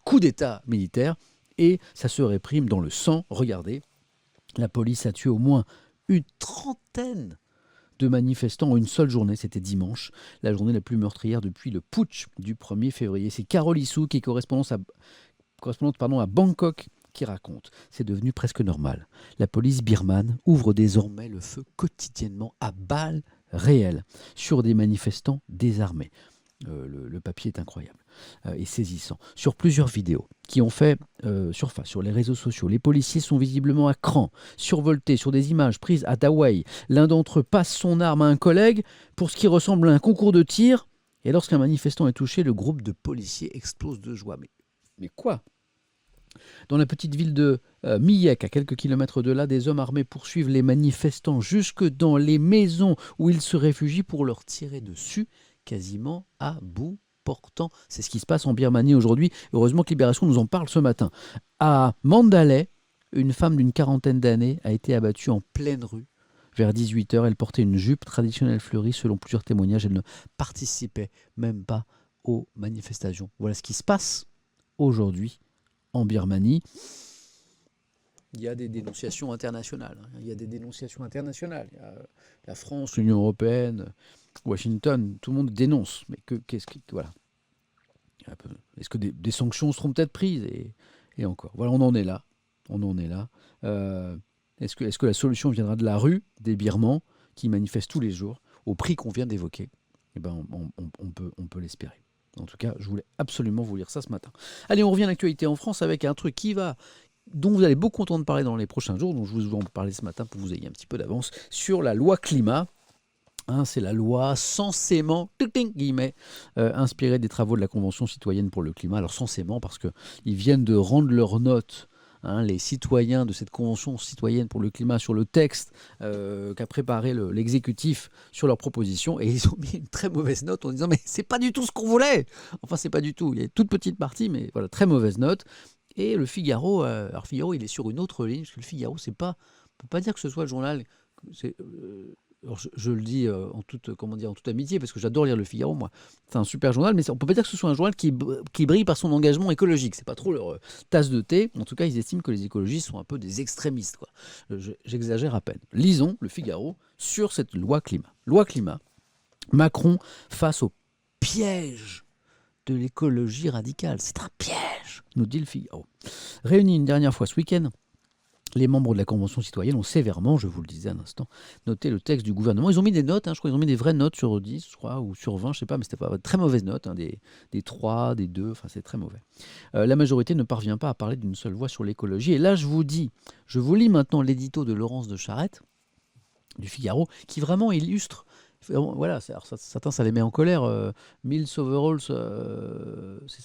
coup d'État militaire, et ça se réprime dans le sang. Regardez, la police a tué au moins une trentaine de manifestants en une seule journée, c'était dimanche, la journée la plus meurtrière depuis le putsch du 1er février. C'est Carole Issou, qui est correspondante à Bangkok, qui raconte. C'est devenu presque normal. La police birmane ouvre désormais le feu quotidiennement à balles réelles sur des manifestants désarmés. Le papier est incroyable et saisissant. Sur plusieurs vidéos qui ont fait surface sur les réseaux sociaux, les policiers sont visiblement à cran, survoltés sur des images prises à Dawei. L'un d'entre eux passe son arme à un collègue pour ce qui ressemble à un concours de tir. Et lorsqu'un manifestant est touché, le groupe de policiers explose de joie. Mais quoi? Dans la petite ville de Miyek, à quelques kilomètres de là, des hommes armés poursuivent les manifestants jusque dans les maisons où ils se réfugient pour leur tirer dessus, quasiment à bout portant. C'est ce qui se passe en Birmanie aujourd'hui. Heureusement que Libération nous en parle ce matin. À Mandalay, une femme d'une quarantaine d'années a été abattue en pleine rue. Vers 18h, elle portait une jupe traditionnelle fleurie. Selon plusieurs témoignages, elle ne participait même pas aux manifestations. Voilà ce qui se passe aujourd'hui en Birmanie. Il y a des dénonciations internationales. Il y a la France, l'Union européenne, Washington, tout le monde dénonce. Mais voilà. Est-ce que des sanctions seront peut-être prises et encore. Voilà, on en est là. Est-ce que la solution viendra de la rue, des Birmans, qui manifestent tous les jours, au prix qu'on vient d'évoquer? Eh ben, on peut l'espérer. En tout cas, je voulais absolument vous lire ça ce matin. Allez, on revient à l'actualité en France avec un truc dont vous allez beaucoup entendre parler dans les prochains jours, dont je vous en parler ce matin pour que vous ayez un petit peu d'avance sur la loi climat. C'est la loi censément, inspirée des travaux de la Convention citoyenne pour le climat. Alors censément parce qu'ils viennent de rendre leur note, les citoyens de cette Convention citoyenne pour le climat, sur le texte qu'a préparé l'exécutif sur leur proposition, et ils ont mis une très mauvaise note en disant mais c'est pas du tout ce qu'on voulait. Enfin, c'est pas du tout, il y a une toute petite partie, mais voilà, très mauvaise note. Et le Figaro, alors Figaro, il est sur une autre ligne, parce que le Figaro, on ne peut pas dire que ce soit le journal, alors je le dis en toute amitié, parce que j'adore lire le Figaro, moi. C'est un super journal, mais on ne peut pas dire que ce soit un journal qui brille par son engagement écologique. C'est pas trop leur tasse de thé. En tout cas, ils estiment que les écologistes sont un peu des extrémistes, quoi. J'exagère à peine. Lisons le Figaro sur cette loi climat. Loi climat. Macron face au piège de l'écologie radicale. C'est un piège, nous dit le Figaro. Réunis une dernière fois ce week-end, les membres de la Convention citoyenne ont sévèrement, je vous le disais à l'instant, noté le texte du gouvernement. Ils ont mis des notes, je crois, ils ont mis des vraies notes sur 10, je crois, ou sur 20, je ne sais pas, mais c'était pas très mauvaise note, des 3, des 2, enfin c'est très mauvais. La majorité ne parvient pas à parler d'une seule voix sur l'écologie. Et là, je vous lis maintenant l'édito de Laurence de Charette, du Figaro, qui vraiment illustre. Voilà, certains ça les met en colère. Mills Overalls,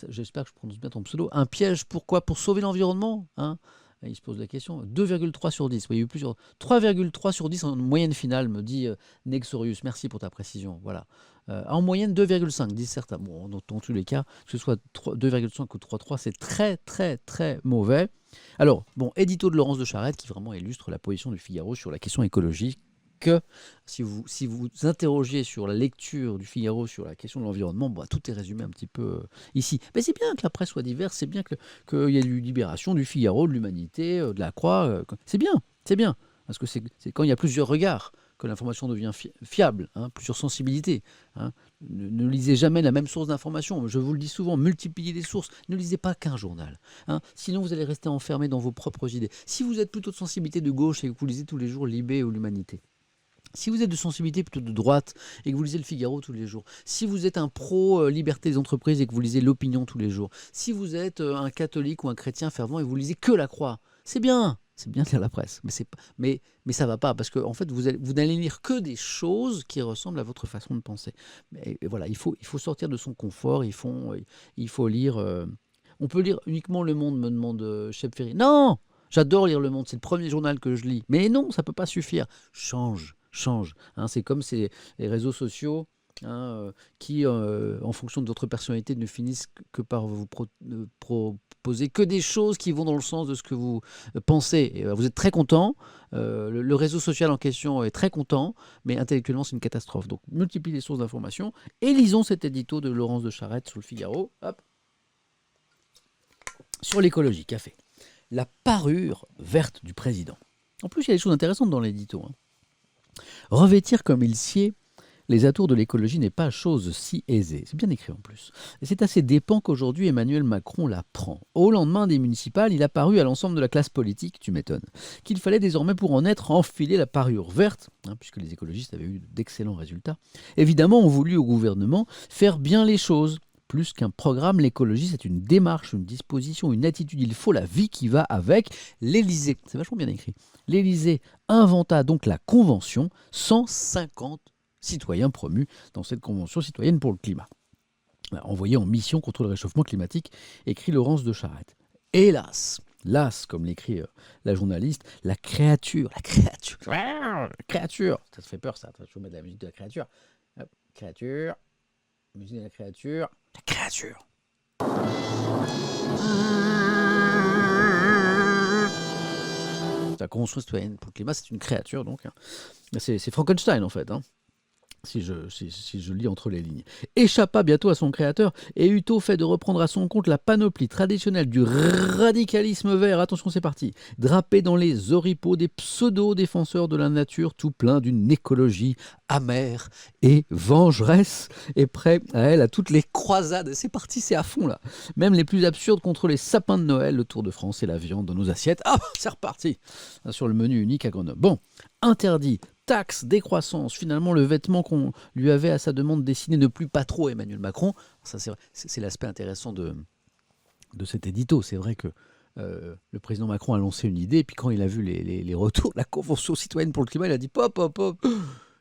j'espère que je prononce bien ton pseudo. Un piège, pourquoi? Pour sauver l'environnement, hein. Il se pose la question. 2,3 sur 10. Il y a eu plusieurs. 3,3 sur 10 en moyenne finale, me dit Nexorius. Merci pour ta précision. Voilà. En moyenne, 2,5, disent certains. Bon, dans tous les cas, que ce soit 2,5 ou 3,3, c'est très, très, très mauvais. Alors, bon, édito de Laurence de Charette qui vraiment illustre la position du Figaro sur la question écologique. Que si vous interrogez sur la lecture du Figaro sur la question de l'environnement, tout est résumé un petit peu ici. Mais c'est bien que la presse soit diverse, c'est bien qu'il y ait du Libération, du Figaro, de l'Humanité, de la Croix. C'est bien. Parce que c'est quand il y a plusieurs regards que l'information devient fiable, hein, plusieurs sensibilités. Hein. Ne lisez jamais la même source d'information. Je vous le dis souvent, multipliez les sources. Ne lisez pas qu'un journal. Hein. Sinon, vous allez rester enfermé dans vos propres idées. Si vous êtes plutôt de sensibilité de gauche et que vous lisez tous les jours Libé ou l'Humanité, si vous êtes de sensibilité plutôt de droite et que vous lisez le Figaro tous les jours, si vous êtes un pro-liberté des entreprises et que vous lisez l'Opinion tous les jours, si vous êtes un catholique ou un chrétien fervent et que vous lisez que la Croix, c'est bien de lire la presse, mais ça ne va pas, parce qu'en fait, vous n'allez lire que des choses qui ressemblent à votre façon de penser. Mais voilà, il faut sortir de son confort, il faut lire... on peut lire uniquement Le Monde, me demande Cheb Ferry. Non, j'adore lire Le Monde, c'est le premier journal que je lis. Mais non, ça ne peut pas suffire. Change. Hein, c'est comme les réseaux sociaux qui, en fonction de votre personnalité, ne finissent que par vous proposer que des choses qui vont dans le sens de ce que vous pensez. Et, vous êtes très content, le réseau social en question est très content, mais intellectuellement c'est une catastrophe. Donc multipliez les sources d'information et lisons cet édito de Laurence de Charette sur le Figaro. Hop. Sur l'écologie, café. La parure verte du président. En plus, il y a des choses intéressantes dans l'édito. Hein. Revêtir comme il sied les atours de l'écologie n'est pas chose si aisée. C'est bien écrit en plus. Et c'est à ces dépens qu'aujourd'hui Emmanuel Macron la prend. Au lendemain des municipales, il a paru à l'ensemble de la classe politique, tu m'étonnes, qu'il fallait désormais pour en être enfiler la parure verte, puisque les écologistes avaient eu d'excellents résultats. Évidemment, on voulut au gouvernement faire bien les choses. Plus qu'un programme, l'écologie, c'est une démarche, une disposition, une attitude. Il faut la vie qui va avec. L'Élysée, c'est vachement bien écrit. L'Élysée inventa donc la Convention, 150 citoyens promus dans cette Convention citoyenne pour le climat. Envoyés en mission contre le réchauffement climatique, écrit Laurence de Charette. Hélas, comme l'écrit la journaliste, la créature, ça te fait peur ça, je vais mettre la musique de la créature. Hop, créature, musique de la créature. La Convention citoyenne pour le climat, c'est une créature, donc. C'est Frankenstein, en fait. Si je lis entre les lignes. Échappa bientôt à son créateur et eut au fait de reprendre à son compte la panoplie traditionnelle du radicalisme vert. Attention, c'est parti. Drapé dans les oripeaux des pseudo-défenseurs de la nature, tout plein d'une écologie amère et vengeresse, et prêt à toutes les croisades. C'est parti, c'est à fond là. Même les plus absurdes contre les sapins de Noël, le Tour de France et la viande dans nos assiettes. Ah, c'est reparti sur le menu unique à Grenoble. Bon, interdit. Taxe, décroissance, finalement le vêtement qu'on lui avait à sa demande dessiné ne plut pas trop Emmanuel Macron. Ça, c'est l'aspect intéressant de cet édito. C'est vrai que le président Macron a lancé une idée, et puis quand il a vu les retours de la Convention citoyenne pour le climat, il a dit pop,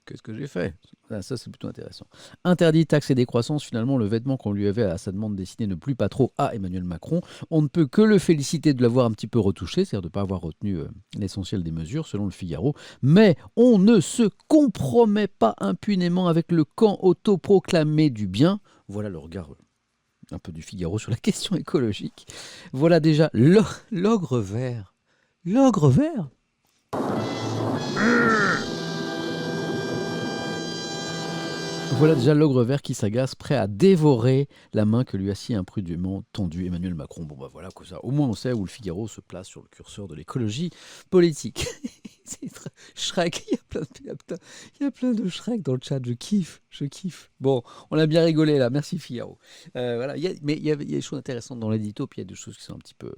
qu'est-ce que j'ai fait? Ça, c'est plutôt intéressant. Interdit, taxe et décroissance, finalement, le vêtement qu'on lui avait à sa demande dessiné ne plut pas trop à Emmanuel Macron. On ne peut que le féliciter de l'avoir un petit peu retouché, c'est-à-dire de ne pas avoir retenu l'essentiel des mesures, selon le Figaro. Mais on ne se compromet pas impunément avec le camp autoproclamé du bien. Voilà le regard un peu du Figaro sur la question écologique. Voilà déjà l'ogre vert. L'ogre vert. Voilà déjà l'ogre vert qui s'agace, prêt à dévorer la main que lui a si imprudemment tendue Emmanuel Macron. Bon voilà, que ça, au moins on sait où le Figaro se place sur le curseur de l'écologie politique. Shrek, il y a plein de Shrek dans le chat, je kiffe. Bon, on a bien rigolé là, merci Figaro. Voilà, mais il y a des choses intéressantes dans l'édito, puis il y a des choses qui sont un petit peu,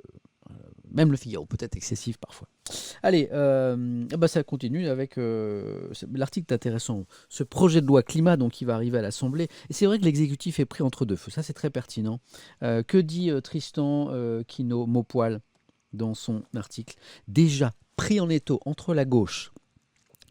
même le Figaro, peut-être excessif parfois. Allez, ça continue avec l'article est intéressant. Ce projet de loi climat donc, qui va arriver à l'Assemblée. Et c'est vrai que l'exécutif est pris entre deux feux. Ça, c'est très pertinent. Que dit Tristan Kino Maupoil dans son article? Déjà pris en étau entre la gauche,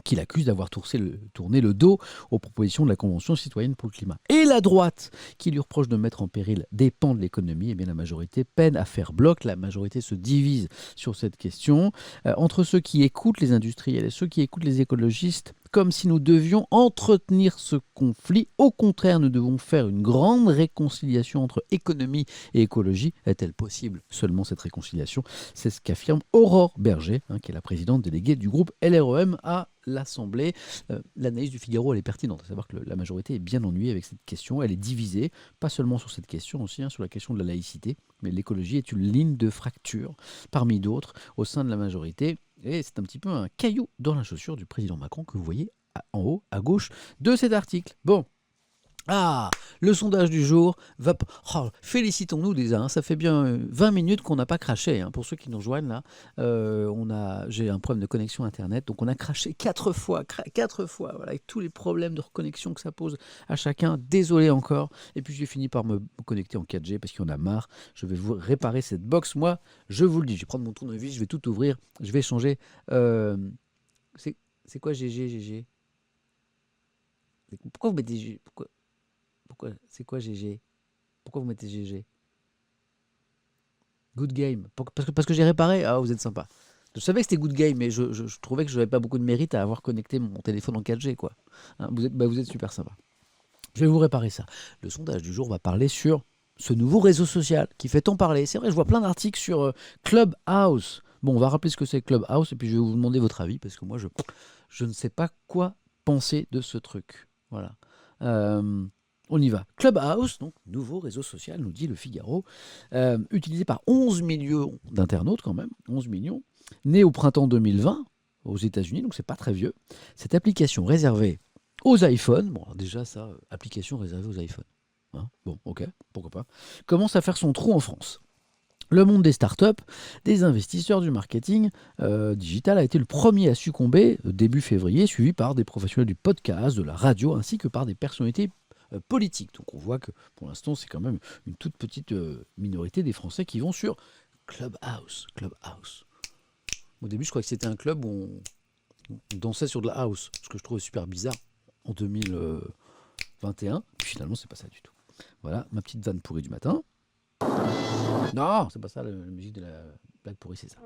qui l'accuse d'avoir tourné le dos aux propositions de la Convention citoyenne pour le climat, et la droite, qui lui reproche de mettre en péril des pans de l'économie, et bien la majorité peine à faire bloc. La majorité se divise sur cette question, entre ceux qui écoutent les industriels et ceux qui écoutent les écologistes, comme si nous devions entretenir ce conflit. Au contraire, nous devons faire une grande réconciliation entre économie et écologie. Est-elle possible seulement cette réconciliation? C'est ce qu'affirme Aurore Berger, qui est la présidente déléguée du groupe LREM à l'Assemblée. L'analyse du Figaro, elle est pertinente, à savoir que la majorité est bien ennuyée avec cette question. Elle est divisée, pas seulement sur cette question, aussi sur la question de la laïcité, mais l'écologie est une ligne de fracture parmi d'autres au sein de la majorité. Et c'est un petit peu un caillou dans la chaussure du président Macron que vous voyez en haut à gauche de cet article. Bon. Le sondage du jour va... félicitons-nous déjà, ça fait bien 20 minutes qu'on n'a pas craché. Pour ceux qui nous rejoignent là, j'ai un problème de connexion internet, donc on a craché 4 fois, voilà, avec tous les problèmes de reconnexion que ça pose à chacun. Désolé encore. Et puis j'ai fini par me connecter en 4G parce qu'il y en a marre. Je vais vous réparer cette box. Moi, je vous le dis, je vais prendre mon tournevis, je vais tout ouvrir, je vais changer. C'est quoi GG? Pourquoi vous mettez GG? Pourquoi? C'est quoi GG? Pourquoi vous mettez GG? Good game. Parce que j'ai réparé? Ah, vous êtes sympa. Je savais que c'était good game, mais je trouvais que je n'avais pas beaucoup de mérite à avoir connecté mon téléphone en 4G, quoi. Vous êtes super sympa. Je vais vous réparer ça. Le sondage du jour va parler sur ce nouveau réseau social qui fait tant parler. C'est vrai, je vois plein d'articles sur Clubhouse. Bon, on va rappeler ce que c'est Clubhouse, et puis je vais vous demander votre avis, parce que moi, je ne sais pas quoi penser de ce truc. Voilà. On y va. Clubhouse, donc nouveau réseau social, nous dit le Figaro, utilisé par 11 millions d'internautes quand même, 11 millions, né au printemps 2020 aux États-Unis, donc c'est pas très vieux. Cette application réservée aux iPhones, bon déjà ça, application réservée aux iPhones, bon ok, pourquoi pas, commence à faire son trou en France. Le monde des startups, des investisseurs du marketing digital a été le premier à succomber début février, suivi par des professionnels du podcast, de la radio, ainsi que par des personnalités politique. Donc on voit que pour l'instant c'est quand même une toute petite minorité des Français qui vont sur Clubhouse. Au début je croyais que c'était un club où on dansait sur de la house, ce que je trouvais super bizarre en 2021. Puis finalement c'est pas ça du tout. Voilà ma petite vanne pourrie du matin. Non, c'est pas ça la musique de la blague pourrie, c'est ça.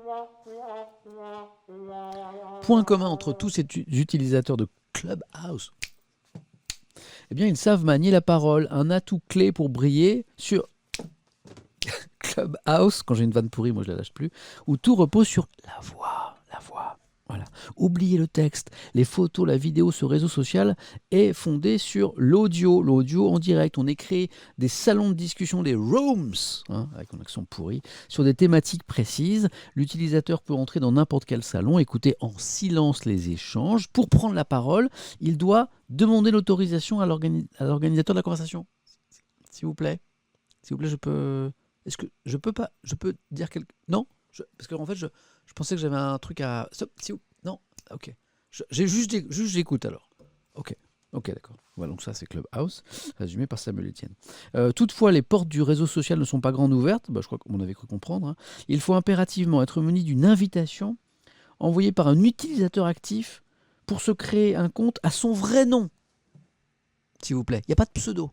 Point commun entre tous ces utilisateurs de Clubhouse, eh bien, ils savent manier la parole, un atout clé pour briller sur Clubhouse, quand j'ai une vanne pourrie, moi je la lâche plus, où tout repose sur la voix. Voilà. Oubliez le texte, les photos, la vidéo, ce réseau social est fondé sur l'audio en direct. On écrit des salons de discussion, des rooms, avec mon accent pourri, sur des thématiques précises. L'utilisateur peut entrer dans n'importe quel salon, écouter en silence les échanges. Pour prendre la parole, il doit demander l'autorisation à l'organisateur de la conversation. S'il vous plaît, je peux... Est-ce que je peux pas... Je peux dire quelque... Non parce qu'en fait, je pensais que j'avais un truc à... Stop, non, ok. J'écoute alors. Ok, d'accord. Voilà, donc ça c'est Clubhouse, résumé par Samuel Etienne. Toutefois, les portes du réseau social ne sont pas grandes ouvertes, je crois qu'on avait cru comprendre. Il faut impérativement être muni d'une invitation envoyée par un utilisateur actif pour se créer un compte à son vrai nom. S'il vous plaît, il n'y a pas de pseudo.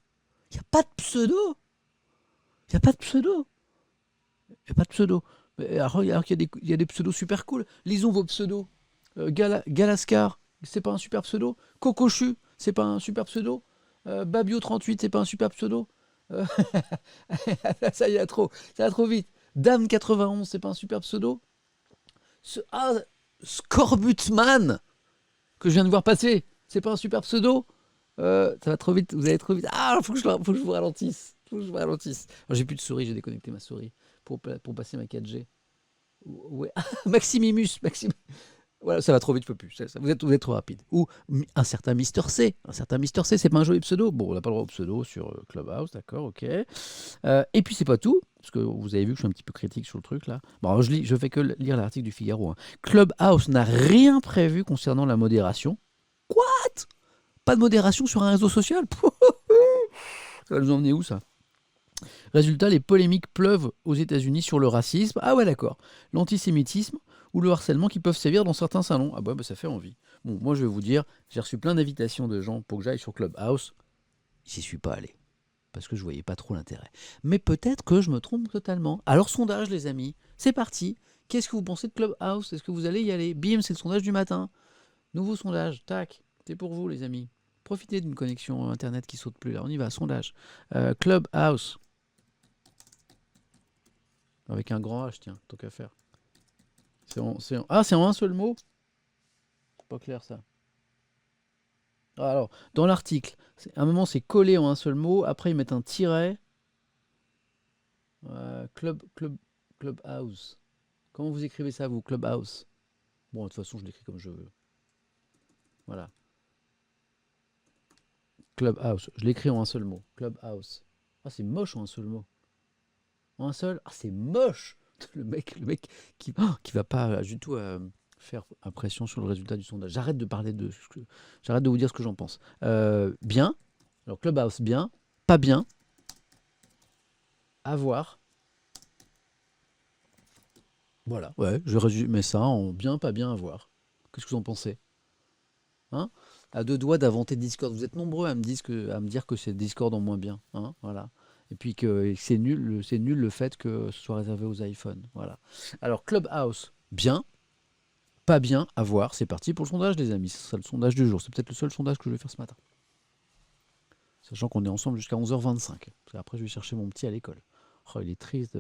Alors qu'il y a des pseudos super cool. Lisons vos pseudos. Galascar, c'est pas un super pseudo. Cocochu, c'est pas un super pseudo. Babio38, c'est pas un super pseudo. Ça y est, ça va trop vite. Dame91, c'est pas un super pseudo. Scorbutman, que je viens de voir passer, c'est pas un super pseudo. Ça va trop vite, vous allez trop vite. Faut que je vous ralentisse. Alors, j'ai plus de souris, j'ai déconnecté ma souris pour passer ma 4G. Ouais. Maximimus. Voilà, ça va trop vite, je peux plus. Vous êtes trop rapide. Ou un certain Mister C. Un certain Mister C, c'est pas un joli pseudo. Bon, on n'a pas le droit au pseudo sur Clubhouse, d'accord, ok. Et puis c'est pas tout, parce que vous avez vu que je suis un petit peu critique sur le truc là. Bon, alors, je fais que lire l'article du Figaro, hein. Clubhouse n'a rien prévu concernant la modération. Quoi? Pas de modération sur un réseau social? Ça va nous emmener où ça? Résultat, les polémiques pleuvent aux États-Unis sur le racisme. Ah ouais, d'accord. L'antisémitisme ou le harcèlement qui peuvent sévir dans certains salons. Ah bah, ça fait envie. Bon, moi je vais vous dire, j'ai reçu plein d'invitations de gens pour que j'aille sur Clubhouse. J'y suis pas allé. Parce que je voyais pas trop l'intérêt. Mais peut-être que je me trompe totalement. Alors sondage les amis, c'est parti. Qu'est-ce que vous pensez de Clubhouse? Est-ce que vous allez y aller? Bim, c'est le sondage du matin. Nouveau sondage, tac. C'est pour vous les amis. Profitez d'une connexion internet qui saute plus là. On y va, sondage. Clubhouse. Avec un grand H, tiens, tant qu'à faire. Ah, c'est en un seul mot? C'est pas clair ça. Ah, alors, dans l'article, à un moment c'est collé en un seul mot, après ils mettent un tiret. Clubhouse. Comment vous écrivez ça, vous, Clubhouse? Bon, de toute façon, je l'écris comme je veux. Voilà. Clubhouse. Je l'écris en un seul mot. Clubhouse. Ah, c'est moche en un seul mot. En un seul? Ah, c'est moche! Le mec qui va pas du tout faire impression sur le résultat du sondage. J'arrête de parler de... J'arrête de vous dire ce que j'en pense. Bien. Alors, Clubhouse, bien. Pas bien. À voir. Voilà. Ouais, je résumais ça en bien, pas bien, à voir. Qu'est-ce que vous en pensez? Hein? À deux doigts d'inventer Discord. Vous êtes nombreux à me dire que c'est Discord en moins bien. Hein, voilà. Et puis que c'est nul le fait que ce soit réservé aux iPhones. Voilà. Alors, Clubhouse, bien. Pas bien, à voir. C'est parti pour le sondage, les amis. Ce sera le sondage du jour. C'est peut-être le seul sondage que je vais faire ce matin. Sachant qu'on est ensemble jusqu'à 11h25. Parce qu'après, je vais chercher mon petit à l'école. Oh, il est triste.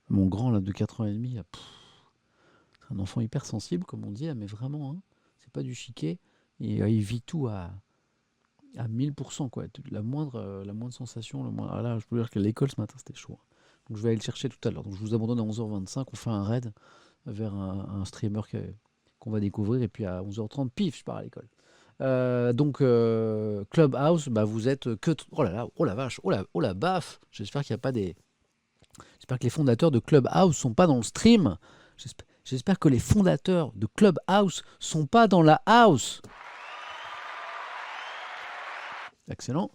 Mon grand, là, de 4 ans et demi. C'est un enfant hyper sensible, comme on dit. Mais vraiment, hein, c'est pas du chiquet. Et il vit tout à 1000%, quoi. La moindre sensation. Ah là, je peux vous dire que l'école, ce matin, c'était chaud. Donc, je vais aller le chercher tout à l'heure. Donc, je vous abandonne à 11h25. On fait un raid vers un streamer qu'on va découvrir. Et puis à 11h30, pif, je pars à l'école. Donc Clubhouse, bah, vous êtes que... Oh là là, oh la vache, oh la baffe. J'espère qu'il n'y a pas des... J'espère que les fondateurs de Clubhouse sont pas dans le stream. J'espère que les fondateurs de Clubhouse sont pas dans la house. Excellent.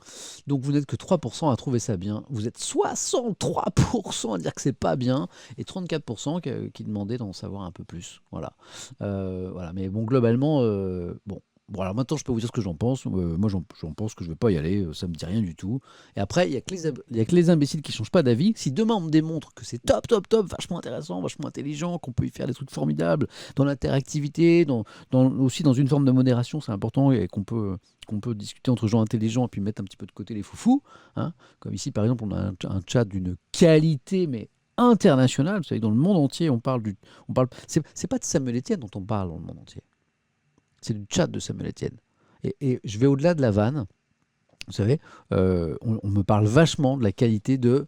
Donc vous n'êtes que 3% à trouver ça bien. Vous êtes 63% à dire que c'est pas bien et 34% qui demandaient d'en savoir un peu plus. Voilà. Voilà. Mais bon, globalement, bon. Bon, alors maintenant, je peux vous dire ce que j'en pense. Moi, j'en pense que je ne vais pas y aller. Ça me dit rien du tout. Et après, il n'y a que les imbéciles qui ne changent pas d'avis. Si demain, on me démontre que c'est top, top, top, vachement intéressant, vachement intelligent, qu'on peut y faire des trucs formidables, dans l'interactivité, aussi dans une forme de modération, c'est important, et qu'on peut discuter entre gens intelligents et puis mettre un petit peu de côté les foufous. Hein. Comme ici, par exemple, on a un chat d'une qualité, mais internationale. Vous savez, dans le monde entier, c'est pas de Samuel Etienne dont on parle dans le monde entier. C'est du chat de Samuel Etienne. Et je vais au-delà de la vanne. Vous savez, on me parle vachement de la qualité de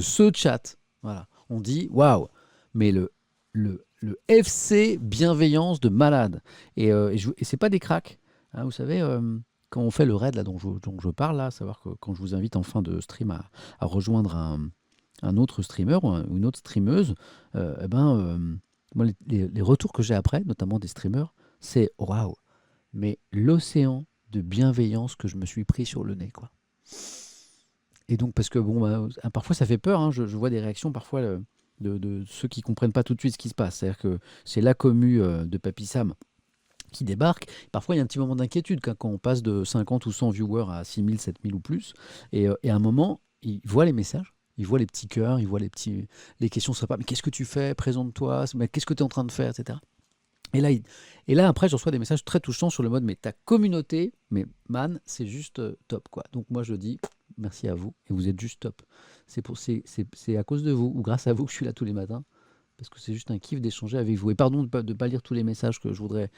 ce chat. Voilà. On dit, waouh, mais le FC bienveillance de malade. Et c'est pas des cracks. Hein, vous savez, quand on fait le raid là, dont je parle, là, à savoir que quand je vous invite en fin de stream à rejoindre un autre streamer ou une autre streameuse, moi, les retours que j'ai après, notamment des streamers, c'est waouh, mais l'océan de bienveillance que je me suis pris sur le nez, quoi. Et donc, parce que bon, parfois ça fait peur, hein, je vois des réactions parfois de ceux qui comprennent pas tout de suite ce qui se passe. C'est-à-dire que c'est la commu de Papy Sam qui débarque. Parfois, il y a un petit moment d'inquiétude quand on passe de 50 ou 100 viewers à 6000, 7000 ou plus. Et à un moment, ils voient les messages. Ils voient les petits cœurs, ils voient les questions sympas. Mais qu'est-ce que tu fais? Présente-toi. Mais qu'est-ce que tu es en train de faire, etc. Et là, après, je reçois des messages très touchants sur le mode, mais ta communauté, mais man, c'est juste top, quoi. Donc moi, je dis merci à vous, et vous êtes juste top. C'est à cause de vous, ou grâce à vous, que je suis là tous les matins, parce que c'est juste un kiff d'échanger avec vous. Et pardon de pas lire tous les messages que je voudrais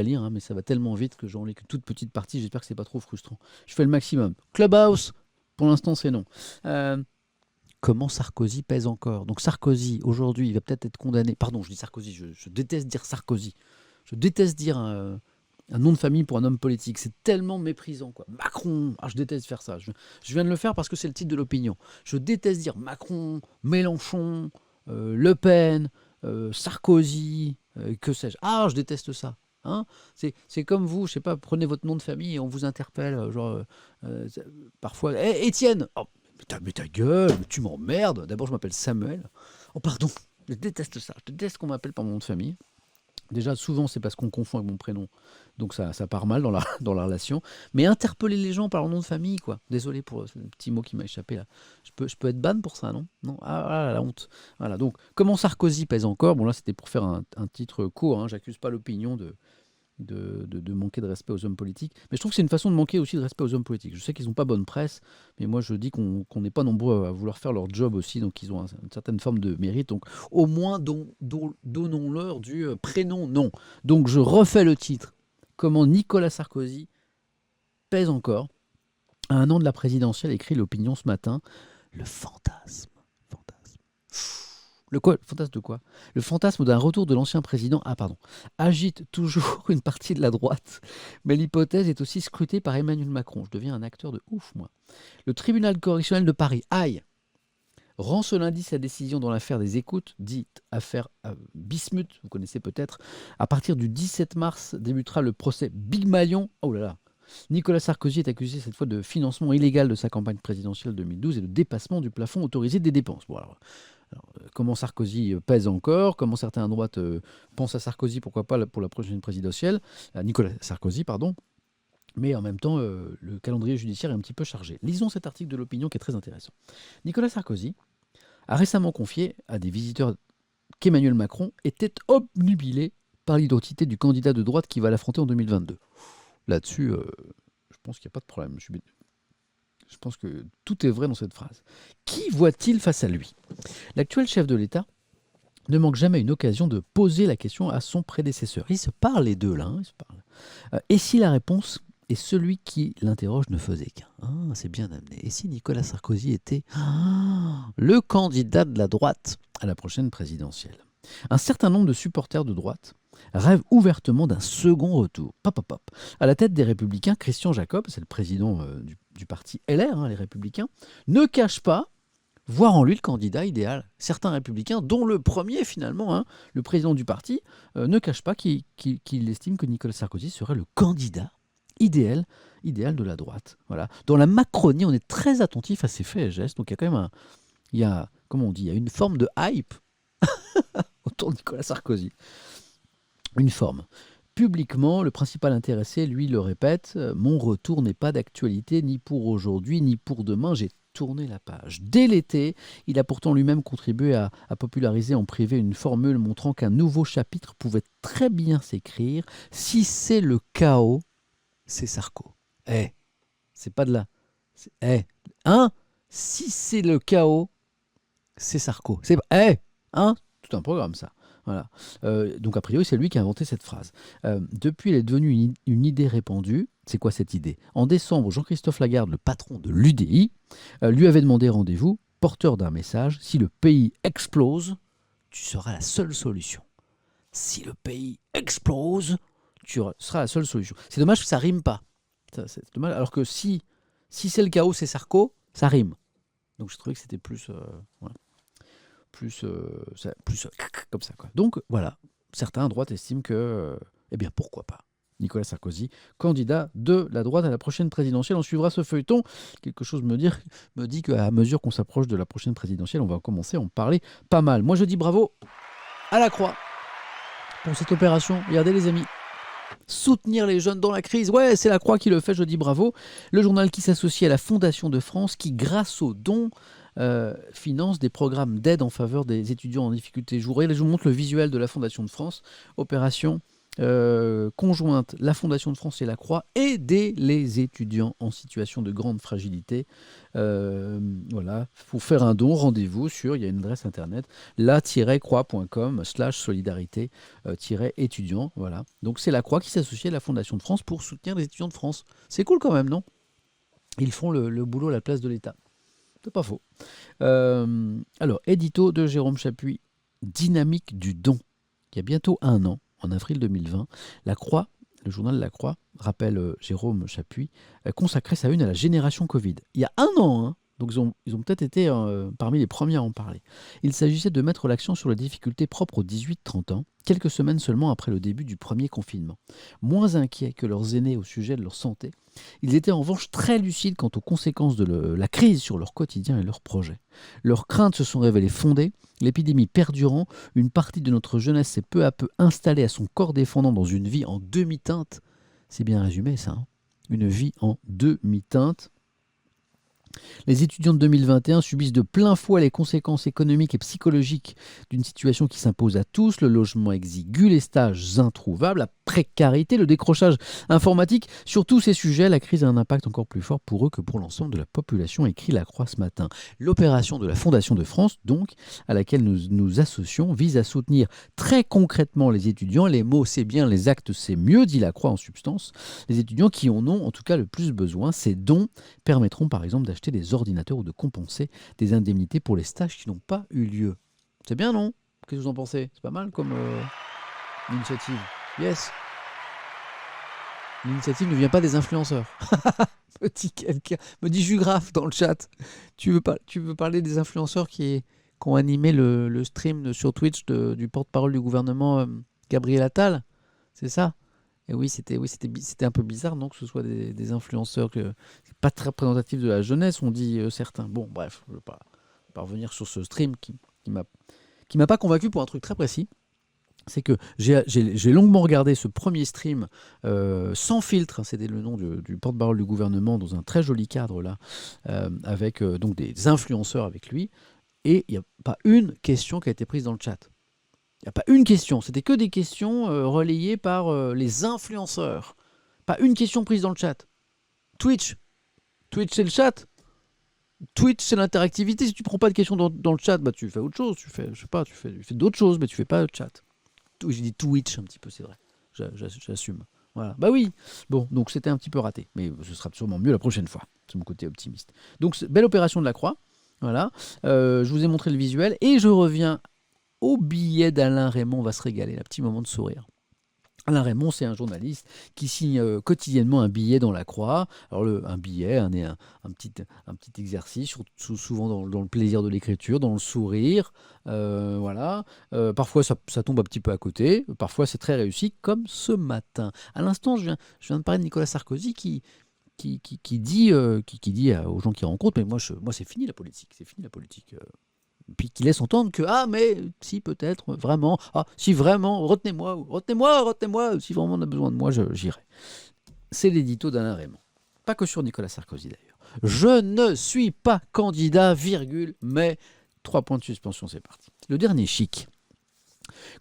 lire, hein, mais ça va tellement vite que j'en lis qu'une toute petite partie. J'espère que c'est pas trop frustrant. Je fais le maximum. Clubhouse, pour l'instant, c'est non. Comment Sarkozy pèse encore. Donc Sarkozy, aujourd'hui, il va peut-être être condamné. Pardon, je dis Sarkozy, je déteste dire Sarkozy. Je déteste dire un nom de famille pour un homme politique. C'est tellement méprisant, quoi. Macron, je déteste faire ça. Je viens de le faire parce que c'est le titre de l'opinion. Je déteste dire Macron, Mélenchon, Le Pen, Sarkozy, que sais-je. Je déteste ça. Hein, c'est comme vous, je sais pas, prenez votre nom de famille et on vous interpelle, parfois, Étienne, mais ta gueule, mais tu m'emmerdes. D'abord, je m'appelle Samuel. Oh, pardon, je déteste ça. Je déteste qu'on m'appelle par mon nom de famille. Déjà, souvent, c'est parce qu'on confond avec mon prénom. Donc, ça part mal dans la, dans la relation. Mais interpeller les gens par leur nom de famille, quoi. Désolé pour ce petit mot qui m'a échappé là. Je peux être ban pour ça, non? Non. La honte. Voilà. Donc, comment Sarkozy pèse encore? Bon, là, c'était pour faire un titre court. Hein. J'accuse pas l'opinion de manquer de respect aux hommes politiques. Mais je trouve que c'est une façon de manquer aussi de respect aux hommes politiques. Je sais qu'ils n'ont pas bonne presse, mais moi je dis qu'on n'est pas nombreux à vouloir faire leur job aussi, donc ils ont une certaine forme de mérite. Donc au moins donnons-leur du prénom non. Donc je refais le titre. Comment Nicolas Sarkozy pèse encore. À un an de la présidentielle, écrit l'opinion ce matin, le fantasme. Fantasme. Le quoi? Le fantasme de quoi? Le fantasme d'un retour de l'ancien président, agite toujours une partie de la droite. Mais l'hypothèse est aussi scrutée par Emmanuel Macron. Je deviens un acteur de ouf, moi. Le tribunal correctionnel de Paris, rend ce lundi sa décision dans l'affaire des écoutes, dite affaire Bismuth, vous connaissez peut-être. À partir du 17 mars débutera le procès Big Malion. Oh là là! Nicolas Sarkozy est accusé cette fois de financement illégal de sa campagne présidentielle 2012 et de dépassement du plafond autorisé des dépenses. Bon, alors, comment Sarkozy pèse encore, comment certains à droite pensent à Sarkozy, pourquoi pas pour la prochaine présidentielle, à Nicolas Sarkozy, pardon, mais en même temps, le calendrier judiciaire est un petit peu chargé. Lisons cet article de l'opinion qui est très intéressant. Nicolas Sarkozy a récemment confié à des visiteurs qu'Emmanuel Macron était obnubilé par l'identité du candidat de droite qui va l'affronter en 2022. Là-dessus, je pense qu'il n'y a pas de problème. Je pense que tout est vrai dans cette phrase. Qui voit-il face à lui? L'actuel chef de l'État ne manque jamais une occasion de poser la question à son prédécesseur. Ils se parlent les deux là. Ils se parlent. Et si la réponse est celui qui l'interroge ne faisait qu'un? C'est bien amené. Et si Nicolas Sarkozy était le candidat de la droite à la prochaine présidentielle? Un certain nombre de supporters de droite rêvent ouvertement d'un second retour. À la tête des Républicains, Christian Jacob, c'est le président du parti LR, les Républicains, ne cache pas voir en lui le candidat idéal. Certains Républicains, dont le premier finalement, le président du parti, ne cache pas qu'il estime que Nicolas Sarkozy serait le candidat idéal de la droite. Voilà. Dans la Macronie, on est très attentif à ses faits et gestes. Donc il y a quand même comment on dit, il y a une forme de hype autour de Nicolas Sarkozy. Une forme. Publiquement, le principal intéressé, lui, le répète, mon retour n'est pas d'actualité ni pour aujourd'hui ni pour demain, j'ai tourné la page. Dès l'été, il a pourtant lui-même contribué à populariser en privé une formule montrant qu'un nouveau chapitre pouvait très bien s'écrire. Si c'est le chaos, c'est Sarko. C'est pas de là. Si c'est le chaos, c'est Sarko. C'est tout un programme ça. Voilà. Donc a priori, c'est lui qui a inventé cette phrase. Depuis, elle est devenue une idée répandue. C'est quoi cette idée? En décembre, Jean-Christophe Lagarde, le patron de l'UDI, lui avait demandé rendez-vous, porteur d'un message: si le pays explose, tu seras la seule solution. Si le pays explose, tu seras la seule solution. C'est dommage que ça rime pas. C'est dommage. Alors que si c'est le chaos, c'est Sarko, ça rime. Donc je trouvais que c'était plus... plus comme ça, quoi. Donc voilà, certains à droite estiment que, pourquoi pas Nicolas Sarkozy, candidat de la droite à la prochaine présidentielle. On suivra ce feuilleton. Quelque chose me dit qu'à mesure qu'on s'approche de la prochaine présidentielle, on va commencer à en parler pas mal. Moi, je dis bravo à la Croix pour cette opération. Regardez les amis, soutenir les jeunes dans la crise. Ouais, c'est la Croix qui le fait, je dis bravo. Le journal qui s'associe à la Fondation de France, qui, grâce aux dons, finance des programmes d'aide en faveur des étudiants en difficulté. Je vous montre le visuel de la Fondation de France. Opération conjointe, la Fondation de France et la Croix, aider les étudiants en situation de grande fragilité. Voilà, pour faire un don, rendez-vous il y a une adresse internet, la-croix.com/solidarité-étudiant. Voilà. Donc c'est la Croix qui s'associe à la Fondation de France pour soutenir les étudiants de France. C'est cool quand même, non? Ils font le boulot à la place de l'État. C'est pas faux. Alors, édito de Jérôme Chapuis, Dynamique du don. Il y a bientôt un an, en avril 2020, La Croix, le journal La Croix, rappelle Jérôme Chapuis, consacrait sa une à la génération Covid. Il y a un an, hein, donc ils ont peut-être été parmi les premiers à en parler. Il s'agissait de mettre l'accent sur les difficultés propres aux 18-30 ans, quelques semaines seulement après le début du premier confinement. Moins inquiets que leurs aînés au sujet de leur santé, ils étaient en revanche très lucides quant aux conséquences de la crise sur leur quotidien et leurs projets. Leurs craintes se sont révélées fondées, l'épidémie perdurant, une partie de notre jeunesse s'est peu à peu installée à son corps défendant dans une vie en demi-teinte. C'est bien résumé ça, hein, une vie en demi-teinte. Les étudiants de 2021 subissent de plein fouet les conséquences économiques et psychologiques d'une situation qui s'impose à tous, le logement exigu, les stages introuvables, la précarité, le décrochage informatique. Sur tous ces sujets, la crise a un impact encore plus fort pour eux que pour l'ensemble de la population, écrit La Croix ce matin. L'opération de la Fondation de France, donc, à laquelle nous nous associons, vise à soutenir très concrètement les étudiants. Les mots c'est bien, les actes c'est mieux, dit La Croix en substance. Les étudiants qui en ont en tout cas le plus besoin. Ces dons permettront par exemple d'acheter des ordinateurs ou de compenser des indemnités pour les stages qui n'ont pas eu lieu. C'est bien, non? Qu'est-ce que vous en pensez? C'est pas mal comme initiative. Yes. L'initiative ne vient pas des influenceurs. Me dit quelqu'un, me dit Jugraphe dans le chat. Tu veux parler des influenceurs qui ont animé le stream sur Twitch du porte-parole du gouvernement Gabriel Attal? C'est ça? Et oui, c'était un peu bizarre, non, que ce soit des influenceurs c'est pas très représentatif de la jeunesse, on dit certains. Bon, bref, je ne vais pas revenir sur ce stream qui m'a pas convaincu pour un truc très précis. C'est que j'ai longuement regardé ce premier stream sans filtre, hein, c'était le nom du porte-parole du gouvernement, dans un très joli cadre là, avec donc des influenceurs avec lui, et il n'y a pas une question qui a été prise dans le chat. Il n'y a pas une question, c'était que des questions relayées par les influenceurs. Pas une question prise dans le chat. Twitch c'est le chat. Twitch c'est l'interactivité. Si tu prends pas de questions dans le chat, bah tu fais autre chose. Tu fais d'autres choses, mais tu fais pas le chat. J'ai dit Twitch un petit peu, c'est vrai. J'assume. Voilà. Bah oui. Bon, donc c'était un petit peu raté, mais ce sera sûrement mieux la prochaine fois. C'est mon côté optimiste. Donc belle opération de La Croix. Voilà. Je vous ai montré le visuel et je reviens au billet d'Alain Raymond. On va se régaler, un petit moment de sourire. Alain Raymond, c'est un journaliste qui signe quotidiennement un billet dans La Croix. Alors un billet, un petit exercice, souvent dans le plaisir de l'écriture, dans le sourire. Voilà. Parfois, ça tombe un petit peu à côté. Parfois, c'est très réussi, comme ce matin. À l'instant, je viens de parler de Nicolas Sarkozy qui dit aux gens qu'il rencontre, mais moi, c'est fini la politique. C'est fini la politique. Puis qui laisse entendre que mais si peut-être vraiment, si vraiment, retenez-moi, si vraiment on a besoin de moi, j'irai. C'est l'édito d'Alain Raymond. Pas que sur Nicolas Sarkozy d'ailleurs. Je ne suis pas candidat, mais 3 points de suspension, c'est parti. Le dernier chic.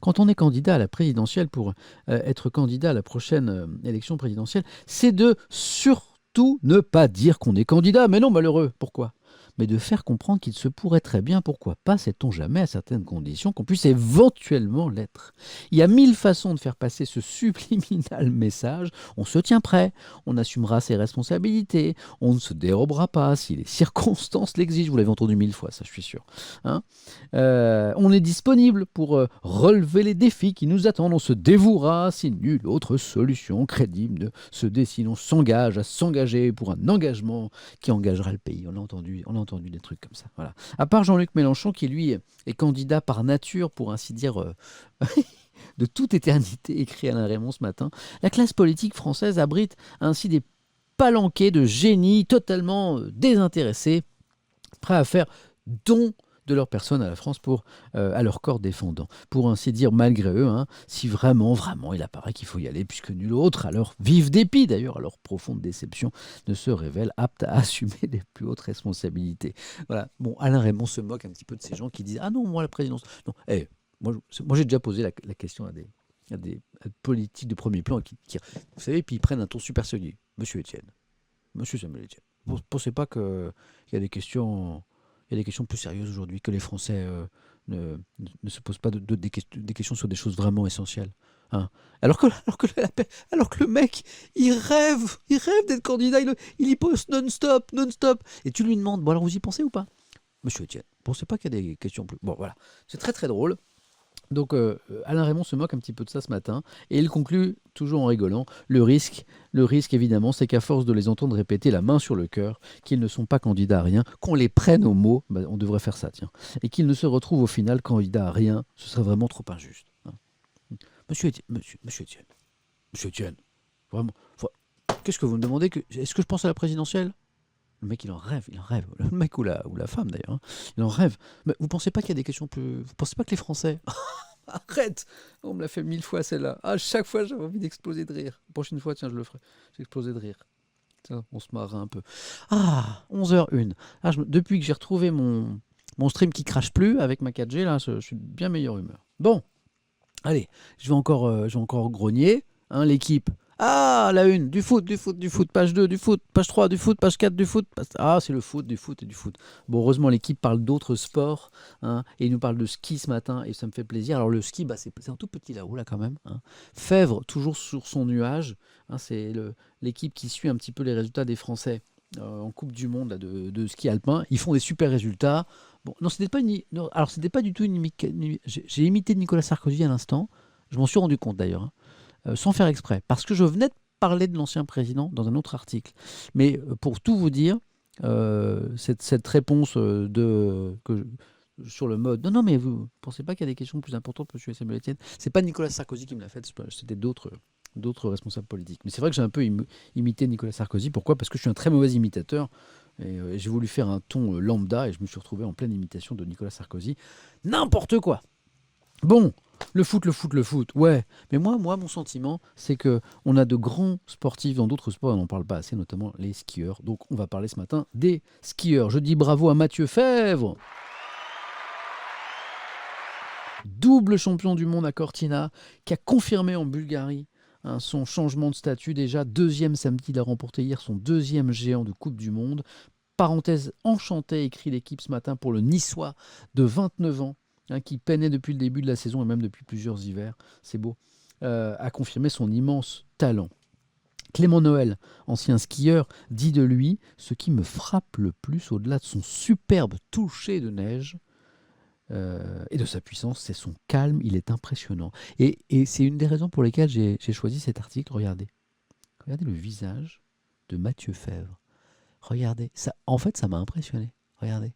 Quand on est candidat à la présidentielle pour être candidat à la prochaine élection présidentielle, c'est de surtout ne pas dire qu'on est candidat. Mais non, malheureux, pourquoi ? Mais de faire comprendre qu'il se pourrait très bien, pourquoi pas, sait-on jamais, à certaines conditions, qu'on puisse éventuellement l'être. Il y a 1000 façons de faire passer ce subliminal message. On se tient prêt, on assumera ses responsabilités, on ne se dérobera pas si les circonstances l'exigent. Vous l'avez entendu 1000 fois, ça je suis sûr. Hein, on est disponible pour relever les défis qui nous attendent. On se dévouera si nulle autre solution crédible ne se dessine. On s'engage à s'engager pour un engagement qui engagera le pays. On a entendu des trucs comme ça. Voilà. À part Jean-Luc Mélenchon, qui lui est candidat par nature, pour ainsi dire, de toute éternité, écrit Alain Raymond ce matin, la classe politique française abrite ainsi des palanquets de génies totalement désintéressés, prêts à faire don de leur personne à la France à leur corps défendant. Pour ainsi dire, malgré eux, si vraiment, il apparaît qu'il faut y aller, puisque nul autre, à leur vive dépit d'ailleurs, à leur profonde déception, ne se révèle apte à assumer les plus hautes responsabilités. Voilà. Bon, Alain Raymond se moque un petit peu de ces gens qui disent « Ah non, moi la présidence... » Non, moi j'ai déjà posé la question à des politiques de premier plan qui, vous savez, puis ils prennent un ton super sérieux. Monsieur Etienne, Monsieur Samuel Etienne, vous ne pensez pas qu'il y a des questions... Il y a des questions plus sérieuses aujourd'hui, que les Français ne se posent pas des questions sur des choses vraiment essentielles. Hein. Alors que le mec, il rêve d'être candidat, il y poste non-stop. Et tu lui demandes, alors vous y pensez ou pas? Monsieur Etienne, vous ne pensez pas qu'il y a des questions plus... Bon, voilà, c'est très très drôle. Donc Alain Raymond se moque un petit peu de ça ce matin et il conclut toujours en rigolant. Le risque évidemment, c'est qu'à force de les entendre répéter la main sur le cœur qu'ils ne sont pas candidats à rien, qu'on les prenne au mot, bah, on devrait faire ça, tiens, et qu'ils ne se retrouvent au final candidats à rien, ce serait vraiment trop injuste, hein. Monsieur Étienne, vraiment, qu'est-ce que vous me demandez est-ce que je pense à la présidentielle? Le mec, il en rêve. Le mec ou la femme d'ailleurs, hein, il en rêve. Mais vous pensez pas qu'il y a des questions plus. Vous pensez pas que les Français. Arrête! On me l'a fait 1000 fois celle-là. À chaque fois, j'avais envie d'exploser de rire. La prochaine fois, tiens, je le ferai. J'ai explosé de rire. Tiens, on se marre un peu. Ah, 11h01. Ah, depuis que j'ai retrouvé mon stream qui crache plus avec ma 4G, là, je suis de bien meilleure humeur. Bon, allez, je vais encore grogner, hein, l'équipe. Ah, la une, du foot, page 2 du foot, page 3 du foot, page 4 du foot. Ah, c'est le foot, du foot et du foot. Bon, heureusement, l'équipe parle d'autres sports, hein, et il nous parle de ski ce matin, et ça me fait plaisir. Alors, le ski, bah, c'est un tout petit là-haut, là, quand même, hein. Fèvre, toujours sur son nuage, hein, c'est l'équipe qui suit un petit peu les résultats des Français en Coupe du Monde là, de ski alpin. Ils font des super résultats. Bon, non, c'était pas non, alors c'était pas du tout j'ai imité Nicolas Sarkozy à l'instant. Je m'en suis rendu compte d'ailleurs, hein, sans faire exprès, parce que je venais de parler de l'ancien président dans un autre article. Mais pour tout vous dire, cette réponse sur le mode, non, non, mais vous pensez pas qu'il y a des questions plus importantes, monsieur Samuel Etienne? C'est pas Nicolas Sarkozy qui me l'a fait, c'était d'autres responsables politiques. Mais c'est vrai que j'ai un peu imité Nicolas Sarkozy. Pourquoi? Parce que je suis un très mauvais imitateur. Et j'ai voulu faire un ton lambda et je me suis retrouvé en pleine imitation de Nicolas Sarkozy. N'importe quoi. Bon, le foot, ouais. Mais moi, mon sentiment, c'est que on a de grands sportifs dans d'autres sports, on n'en parle pas assez, notamment les skieurs. Donc, on va parler ce matin des skieurs. Je dis bravo à Mathieu Fèvre, double champion du monde à Cortina, qui a confirmé en Bulgarie, hein, son changement de statut. Déjà, deuxième samedi, il a remporté hier son deuxième géant de Coupe du Monde. Parenthèse enchantée, écrit l'équipe ce matin pour le Niçois de 29 ans, hein, qui peinait depuis le début de la saison et même depuis plusieurs hivers. C'est beau. A confirmé son immense talent. Clément Noël, ancien skieur, dit de lui: ce qui me frappe le plus, au-delà de son superbe toucher de neige et de sa puissance, c'est son calme. Il est impressionnant. Et c'est une des raisons pour lesquelles j'ai choisi cet article. Regardez le visage de Mathieu Fèvre. Regardez, ça, en fait, ça m'a impressionné. Regardez.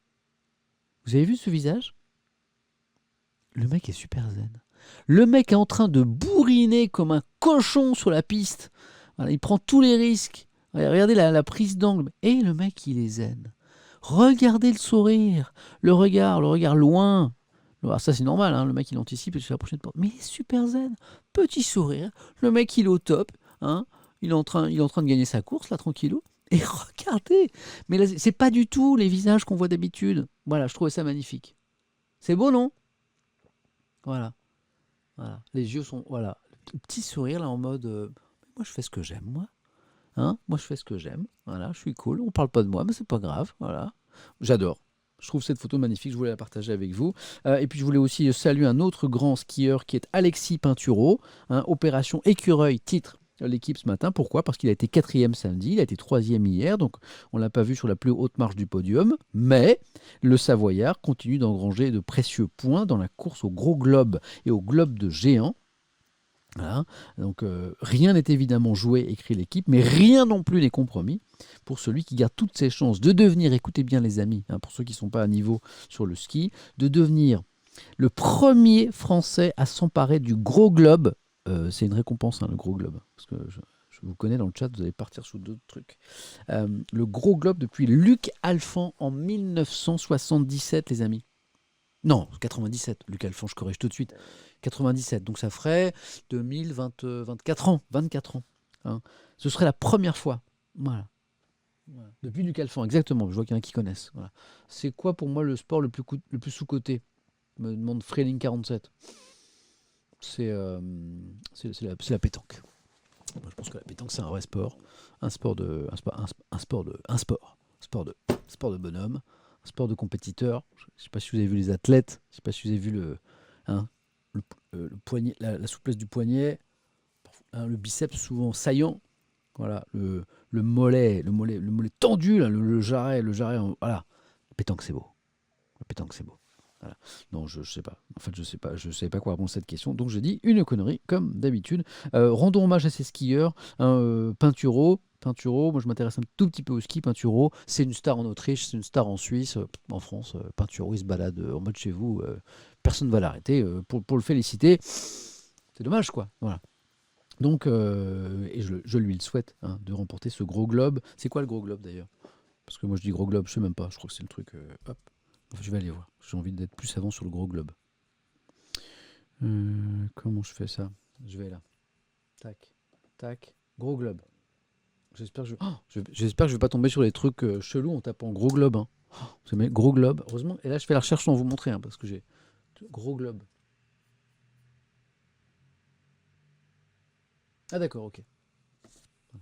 Vous avez vu ce visage? Le mec est super zen. Le mec est en train de bourriner comme un cochon sur la piste. Voilà, il prend tous les risques. Regardez la prise d'angle. Et le mec, il est zen. Regardez le sourire, le regard loin. Alors ça, c'est normal, hein, le mec, il anticipe sur la prochaine porte. Mais il est super zen. Petit sourire. Le mec, il est au top, hein. Il est en train de gagner sa course, là, tranquillou. Et regardez. Mais là, c'est pas du tout les visages qu'on voit d'habitude. Voilà, je trouvais ça magnifique. C'est beau, non? Voilà. Voilà. Les yeux sont. Voilà. Le petit sourire, là, en mode. Moi, je fais ce que j'aime, moi. Hein, moi, je fais ce que j'aime. Voilà, je suis cool. On parle pas de moi, mais c'est pas grave. Voilà. J'adore. Je trouve cette photo magnifique. Je voulais la partager avec vous. Et puis, je voulais aussi saluer un autre grand skieur qui est Alexis Pinturo. Hein, Opération Écureuil, titre l'équipe ce matin. Pourquoi? Parce qu'il a été quatrième samedi, il a été troisième hier, donc on ne l'a pas vu sur la plus haute marche du podium, mais le Savoyard continue d'engranger de précieux points dans la course au gros globe et au globe de géant. Voilà. Donc rien n'est évidemment joué, écrit l'équipe, mais rien non plus n'est compromis pour celui qui garde toutes ses chances de devenir, écoutez bien les amis, hein, pour ceux qui ne sont pas à niveau sur le ski, de devenir le premier Français à s'emparer du gros globe. C'est une récompense, hein, le gros globe, parce que je vous connais dans le chat, vous allez partir sous d'autres trucs. Le gros globe depuis Luc Alphand en 1977, les amis. Non, 97. Luc Alphand, je corrige tout de suite. 97. Donc ça ferait 24 ans. 24 ans. Hein. Ce serait la première fois. Voilà. Voilà. Depuis Luc Alphand, exactement. Je vois qu'il y en a qui connaissent. Voilà. C'est quoi pour moi le sport le plus sous-coté? Me demande Freeling 47. C'est la pétanque. Moi, je pense que la pétanque, c'est un vrai sport. Un sport de. Un sport de bonhomme. Un sport de compétiteur. Je ne sais pas si vous avez vu les athlètes. Je ne sais pas si vous avez vu hein, le poignet, la souplesse du poignet. Hein, le biceps souvent saillant. Voilà. Le mollet tendu. Là, le jarret. Voilà. La pétanque, c'est beau. La pétanque, c'est beau. Voilà. Non, je sais pas. En fait, je sais pas quoi répondre à cette question. Donc, je dis une connerie, comme d'habitude. Rendons hommage à ces skieurs. Hein, Pinturo, moi je m'intéresse un tout petit peu au ski. Pinturo, c'est une star en Autriche, c'est une star en Suisse, en France. Pinturo, il se balade en mode chez vous. Personne ne va l'arrêter pour le féliciter. C'est dommage, quoi. Voilà. Donc, et je lui le souhaite hein, de remporter ce gros globe. C'est quoi le gros globe d'ailleurs? Parce que moi je dis gros globe, je sais même pas. Je crois que c'est le truc. Hop, je vais aller voir. J'ai envie d'être plus avant sur le gros globe. Comment je fais ça? Je vais là. Tac, tac, gros globe. J'espère que j'espère que je vais pas tomber sur les trucs chelous en tapant gros globe. Hein. Vous savez, gros globe. Heureusement. Et là, je fais la recherche sans vous montrer hein, parce que j'ai gros globe. Ah d'accord, ok.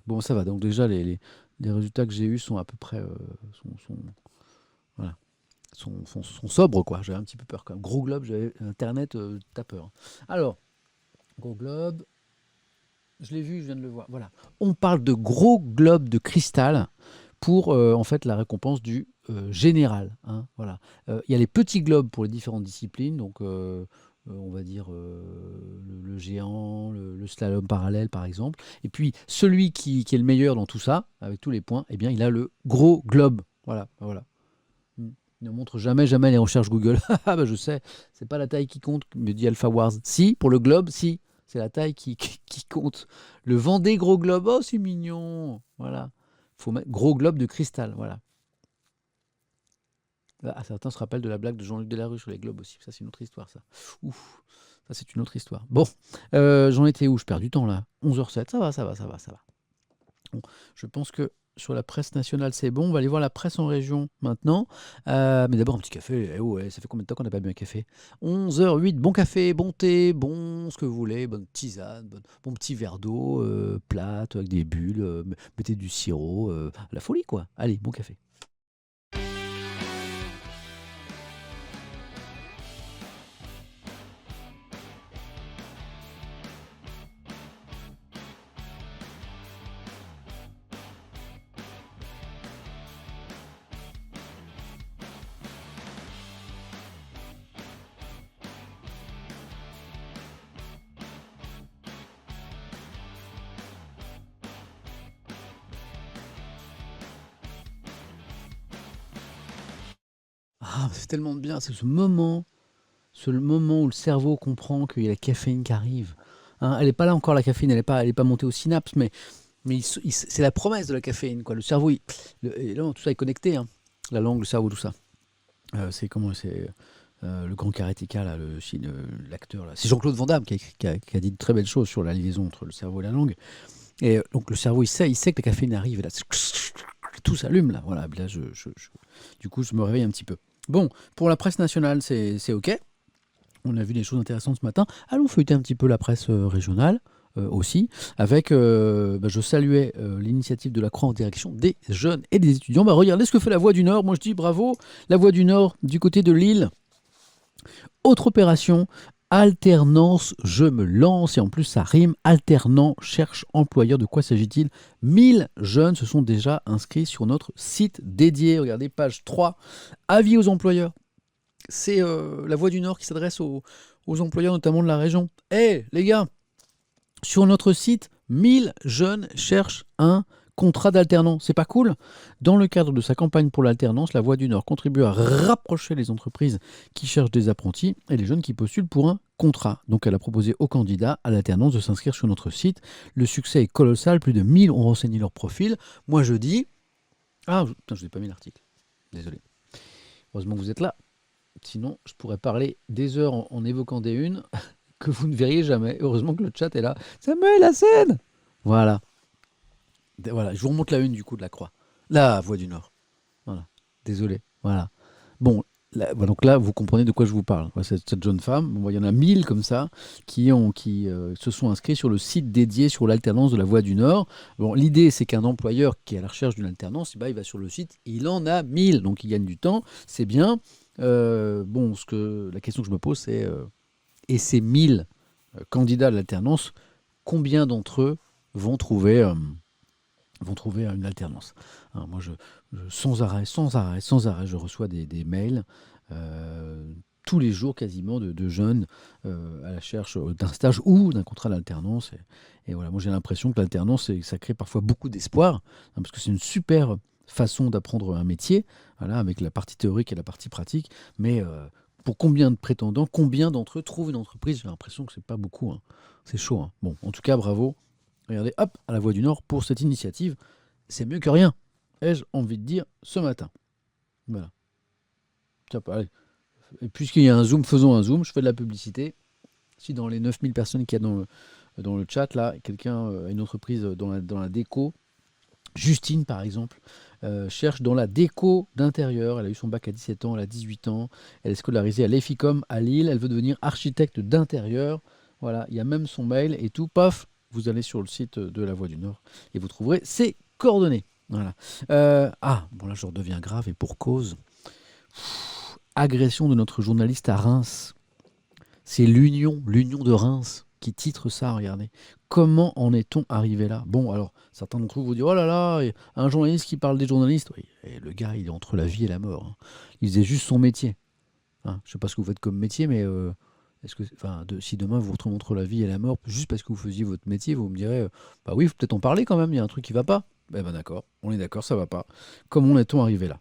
Bon, ça va. Donc déjà, les résultats que j'ai eus sont à peu près voilà, sont sobres quoi. J'avais un petit peu peur quand même. Gros globe, j'avais Internet, t'as peur. Alors, gros globe. Je l'ai vu, je viens de le voir. Voilà. On parle de gros globes de cristal pour en fait la récompense du général. Hein, voilà. Il y a les petits globes pour les différentes disciplines, donc on va dire le géant, le slalom parallèle par exemple. Et puis celui qui est le meilleur dans tout ça, avec tous les points, eh bien il a le gros globe. Voilà, voilà. Mm. Ne montre jamais, jamais les recherches Google. Ah bah je sais, c'est pas la taille qui compte, me dit Alpha Wars. Si, pour le globe, si, c'est la taille qui compte. Le Vendée gros globe, oh c'est mignon. Voilà. Faut mettre gros globe de cristal, voilà. Ah, certains se rappellent de la blague de Jean-Luc Delarue sur les globes aussi. Ça, c'est une autre histoire, ça. Ouf, ça, c'est une autre histoire. Bon, j'en étais où? Je perds du temps là. 11h07, ça va, ça va, ça va, ça va. Bon, je pense que sur la presse nationale, c'est bon. On va aller voir la presse en région maintenant. Mais d'abord, un petit café. Eh ouais, ça fait combien de temps qu'on n'a pas bu un café? 11h08, bon café, bon thé, bon ce que vous voulez, bonne tisane, bon petit verre d'eau, plate, avec des bulles, mettez du sirop, la folie quoi. Allez, bon café. Ah, c'est tellement bien, c'est ce moment où le cerveau comprend qu'il y a la caféine qui arrive. Hein, elle n'est pas là encore la caféine, elle est pas montée aux synapses, mais c'est la promesse de la caféine, quoi. Le cerveau, et là, tout ça est connecté, hein. La langue, le cerveau, tout ça. C'est comment c'est le grand karatéka, là, l'acteur, là. C'est Jean-Claude Van Damme qui a dit de très belles choses sur la liaison entre le cerveau et la langue. Et donc le cerveau, il sait que la caféine arrive, et là, tout s'allume, là. Voilà, là, du coup, je me réveille un petit peu. Bon, pour la presse nationale, c'est OK. On a vu des choses intéressantes ce matin. Allons feuilleter un petit peu la presse régionale aussi, avec, je saluais l'initiative de la Croix en direction des jeunes et des étudiants. Bah, regardez ce que fait la Voix du Nord. Moi, je dis bravo, la Voix du Nord du côté de Lille. Autre opération, alternance, je me lance, et en plus ça rime, alternant, cherche employeur. De quoi s'agit-il? 1000 jeunes se sont déjà inscrits sur notre site dédié. Regardez, page 3, avis aux employeurs. C'est la Voix du Nord qui s'adresse aux employeurs, notamment de la région. Eh les gars, sur notre site, 1000 jeunes cherchent un contrat d'alternant. C'est pas cool? Dans le cadre de sa campagne pour l'alternance, la Voix du Nord contribue à rapprocher les entreprises qui cherchent des apprentis et les jeunes qui postulent pour un contrat. Donc elle a proposé aux candidats à l'alternance de s'inscrire sur notre site. Le succès est colossal, plus de 1000 ont renseigné leur profil. Moi je dis... Ah, putain, je n'ai pas mis l'article. Désolé. Heureusement que vous êtes là. Sinon, je pourrais parler des heures en évoquant des unes que vous ne verriez jamais. Heureusement que le chat est là. Samuel, la scène. Voilà. Voilà. Je vous remonte la une du coup de la Croix. La Voix du Nord. Voilà. Désolé. Voilà. Bon, donc là, vous comprenez de quoi je vous parle. Voilà, cette jeune femme, bon, il y en a 1000 comme ça qui se sont inscrits sur le site dédié sur l'alternance de la Voix du Nord. Bon, l'idée, c'est qu'un employeur qui est à la recherche d'une alternance, il va sur le site, il en a 1000, donc il gagne du temps, c'est bien. Bon, la question que je me pose, c'est et ces 1000 candidats à l'alternance, combien d'entre eux vont trouver une alternance? Moi, sans arrêt, je reçois des mails tous les jours quasiment de jeunes à la recherche d'un stage ou d'un contrat d'alternance. Et voilà, moi j'ai l'impression que l'alternance, ça crée parfois beaucoup d'espoir, hein, parce que c'est une super façon d'apprendre un métier, voilà, avec la partie théorique et la partie pratique. Mais pour combien de prétendants, combien d'entre eux trouvent une entreprise? J'ai l'impression que c'est pas beaucoup, hein. C'est chaud, hein. Bon, en tout cas, bravo. Regardez, hop, à la Voix du Nord pour cette initiative. C'est mieux que rien, ai-je envie de dire ce matin. Voilà. Tiens, allez. Et puisqu'il y a un zoom, faisons un zoom, je fais de la publicité. Si dans les 9000 personnes qu'il y a dans le chat, là, quelqu'un a une entreprise dans la déco, Justine par exemple, cherche dans la déco d'intérieur. Elle a eu son bac à 17 ans, elle a 18 ans, elle est scolarisée à l'EFICOM à Lille, elle veut devenir architecte d'intérieur. Voilà, il y a même son mail et tout, paf, vous allez sur le site de la Voix du Nord et vous trouverez ses coordonnées. Voilà. Bon là je redeviens grave et pour cause. Agression de notre journaliste à Reims. C'est l'Union de Reims qui titre ça, regardez. Comment en est-on arrivé là? Bon, alors, certains d'entre vous diront, oh là là, un journaliste qui parle des journalistes. Oui, et le gars, il est entre la vie et la mort, hein. Il faisait juste son métier, hein. Je ne sais pas ce que vous faites comme métier, mais si demain vous vous retrouvez entre la vie et la mort, juste parce que vous faisiez votre métier, vous me direz, bah oui, il faut peut-être en parler quand même, il y a un truc qui ne va pas. Eh ben d'accord, on est d'accord, ça ne va pas. Comment en est-on arrivé là?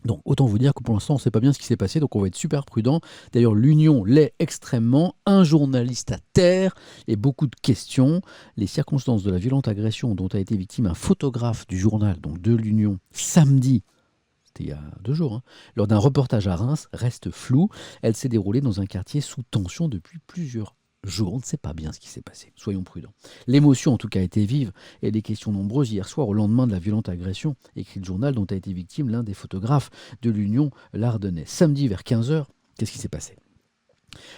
Donc autant vous dire que pour l'instant on ne sait pas bien ce qui s'est passé, donc on va être super prudent. D'ailleurs l'Union l'est extrêmement, un journaliste à terre et beaucoup de questions. Les circonstances de la violente agression dont a été victime un photographe du journal, donc de l'Union, samedi, c'était il y a 2 jours, hein, lors d'un reportage à Reims, restent floues. Elle s'est déroulée dans un quartier sous tension depuis plusieurs jours. On ne sait pas bien ce qui s'est passé, soyons prudents. L'émotion en tout cas a été vive et des questions nombreuses hier soir au lendemain de la violente agression, écrit le journal dont a été victime l'un des photographes de l'Union l'Ardennais. Samedi vers 15h, qu'est-ce qui s'est passé?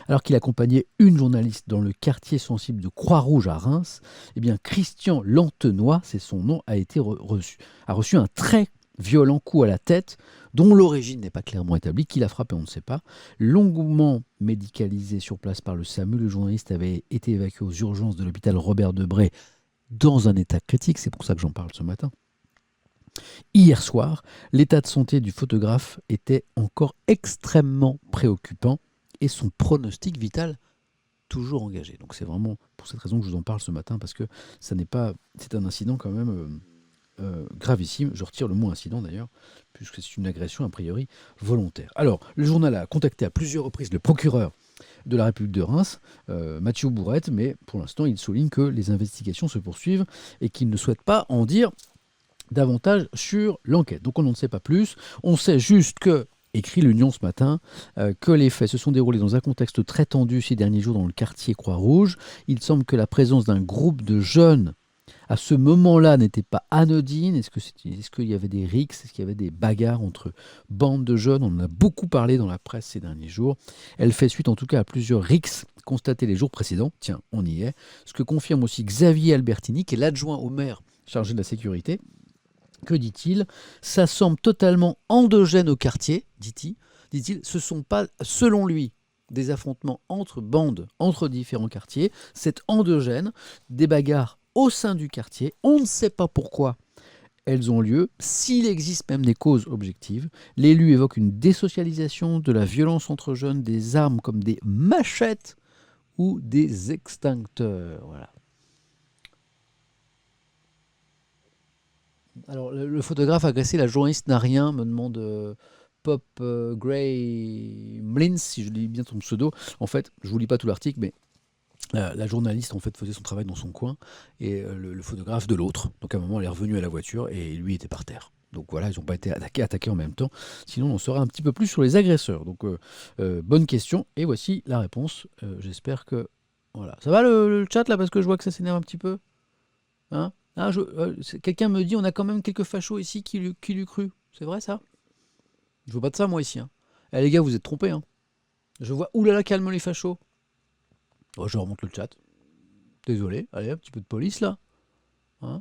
Alors qu'il accompagnait une journaliste dans le quartier sensible de Croix-Rouge à Reims, eh bien Christian Lantenois, c'est son nom, a reçu un très violent coup à la tête, dont l'origine n'est pas clairement établie. Qui l'a frappé, on ne sait pas. Longuement médicalisé sur place par le SAMU, le journaliste avait été évacué aux urgences de l'hôpital Robert Debré dans un état critique. C'est pour ça que j'en parle ce matin. Hier soir, l'état de santé du photographe était encore extrêmement préoccupant et son pronostic vital toujours engagé. Donc c'est vraiment pour cette raison que je vous en parle ce matin, parce que c'est un incident quand même gravissime. Je retire le mot incident d'ailleurs, puisque c'est une agression a priori volontaire. Alors, le journal a contacté à plusieurs reprises le procureur de la République de Reims, Mathieu Bourrette, mais pour l'instant, il souligne que les investigations se poursuivent et qu'il ne souhaite pas en dire davantage sur l'enquête. Donc on n'en sait pas plus. On sait juste que, écrit l'Union ce matin, que les faits se sont déroulés dans un contexte très tendu ces derniers jours dans le quartier Croix-Rouge. Il semble que la présence d'un groupe de jeunes à ce moment-là n'était pas anodine. Est-ce qu'il y avait des rixes? Est-ce qu'il y avait des bagarres entre bandes de jeunes? On en a beaucoup parlé dans la presse ces derniers jours. Elle fait suite en tout cas à plusieurs rixes constatés les jours précédents. Tiens, on y est. Ce que confirme aussi Xavier Albertini, qui est l'adjoint au maire chargé de la sécurité. Que dit-il? Ça semble totalement endogène au quartier, dit-il. Ce ne sont pas, selon lui, des affrontements entre bandes, entre différents quartiers. C'est endogène, des bagarres au sein du quartier. On ne sait pas pourquoi elles ont lieu, s'il existe même des causes objectives. L'élu évoque une désocialisation de la violence entre jeunes, des armes comme des machettes ou des extincteurs. Voilà. Alors, le photographe agressé, la journaliste n'a rien, me demande Pop Gray Mlins, si je lis bien son pseudo. En fait, je ne vous lis pas tout l'article, mais la journaliste en fait faisait son travail dans son coin et le photographe de l'autre. Donc à un moment, elle est revenue à la voiture et lui était par terre. Donc voilà, ils n'ont pas été attaqués en même temps. Sinon, on saura un petit peu plus sur les agresseurs. Donc bonne question. Et voici la réponse. J'espère que... Voilà. Ça va le chat là, parce que je vois que ça s'énerve un petit peu, hein? Quelqu'un me dit on a quand même quelques fachos ici qui lui cru. C'est vrai ça? Je veux pas de ça moi ici, hein. Eh, les gars, vous êtes trompés, hein. Je vois, oulala, calme les fachos. Oh, je remonte le chat. Désolé, allez, un petit peu de police là, hein.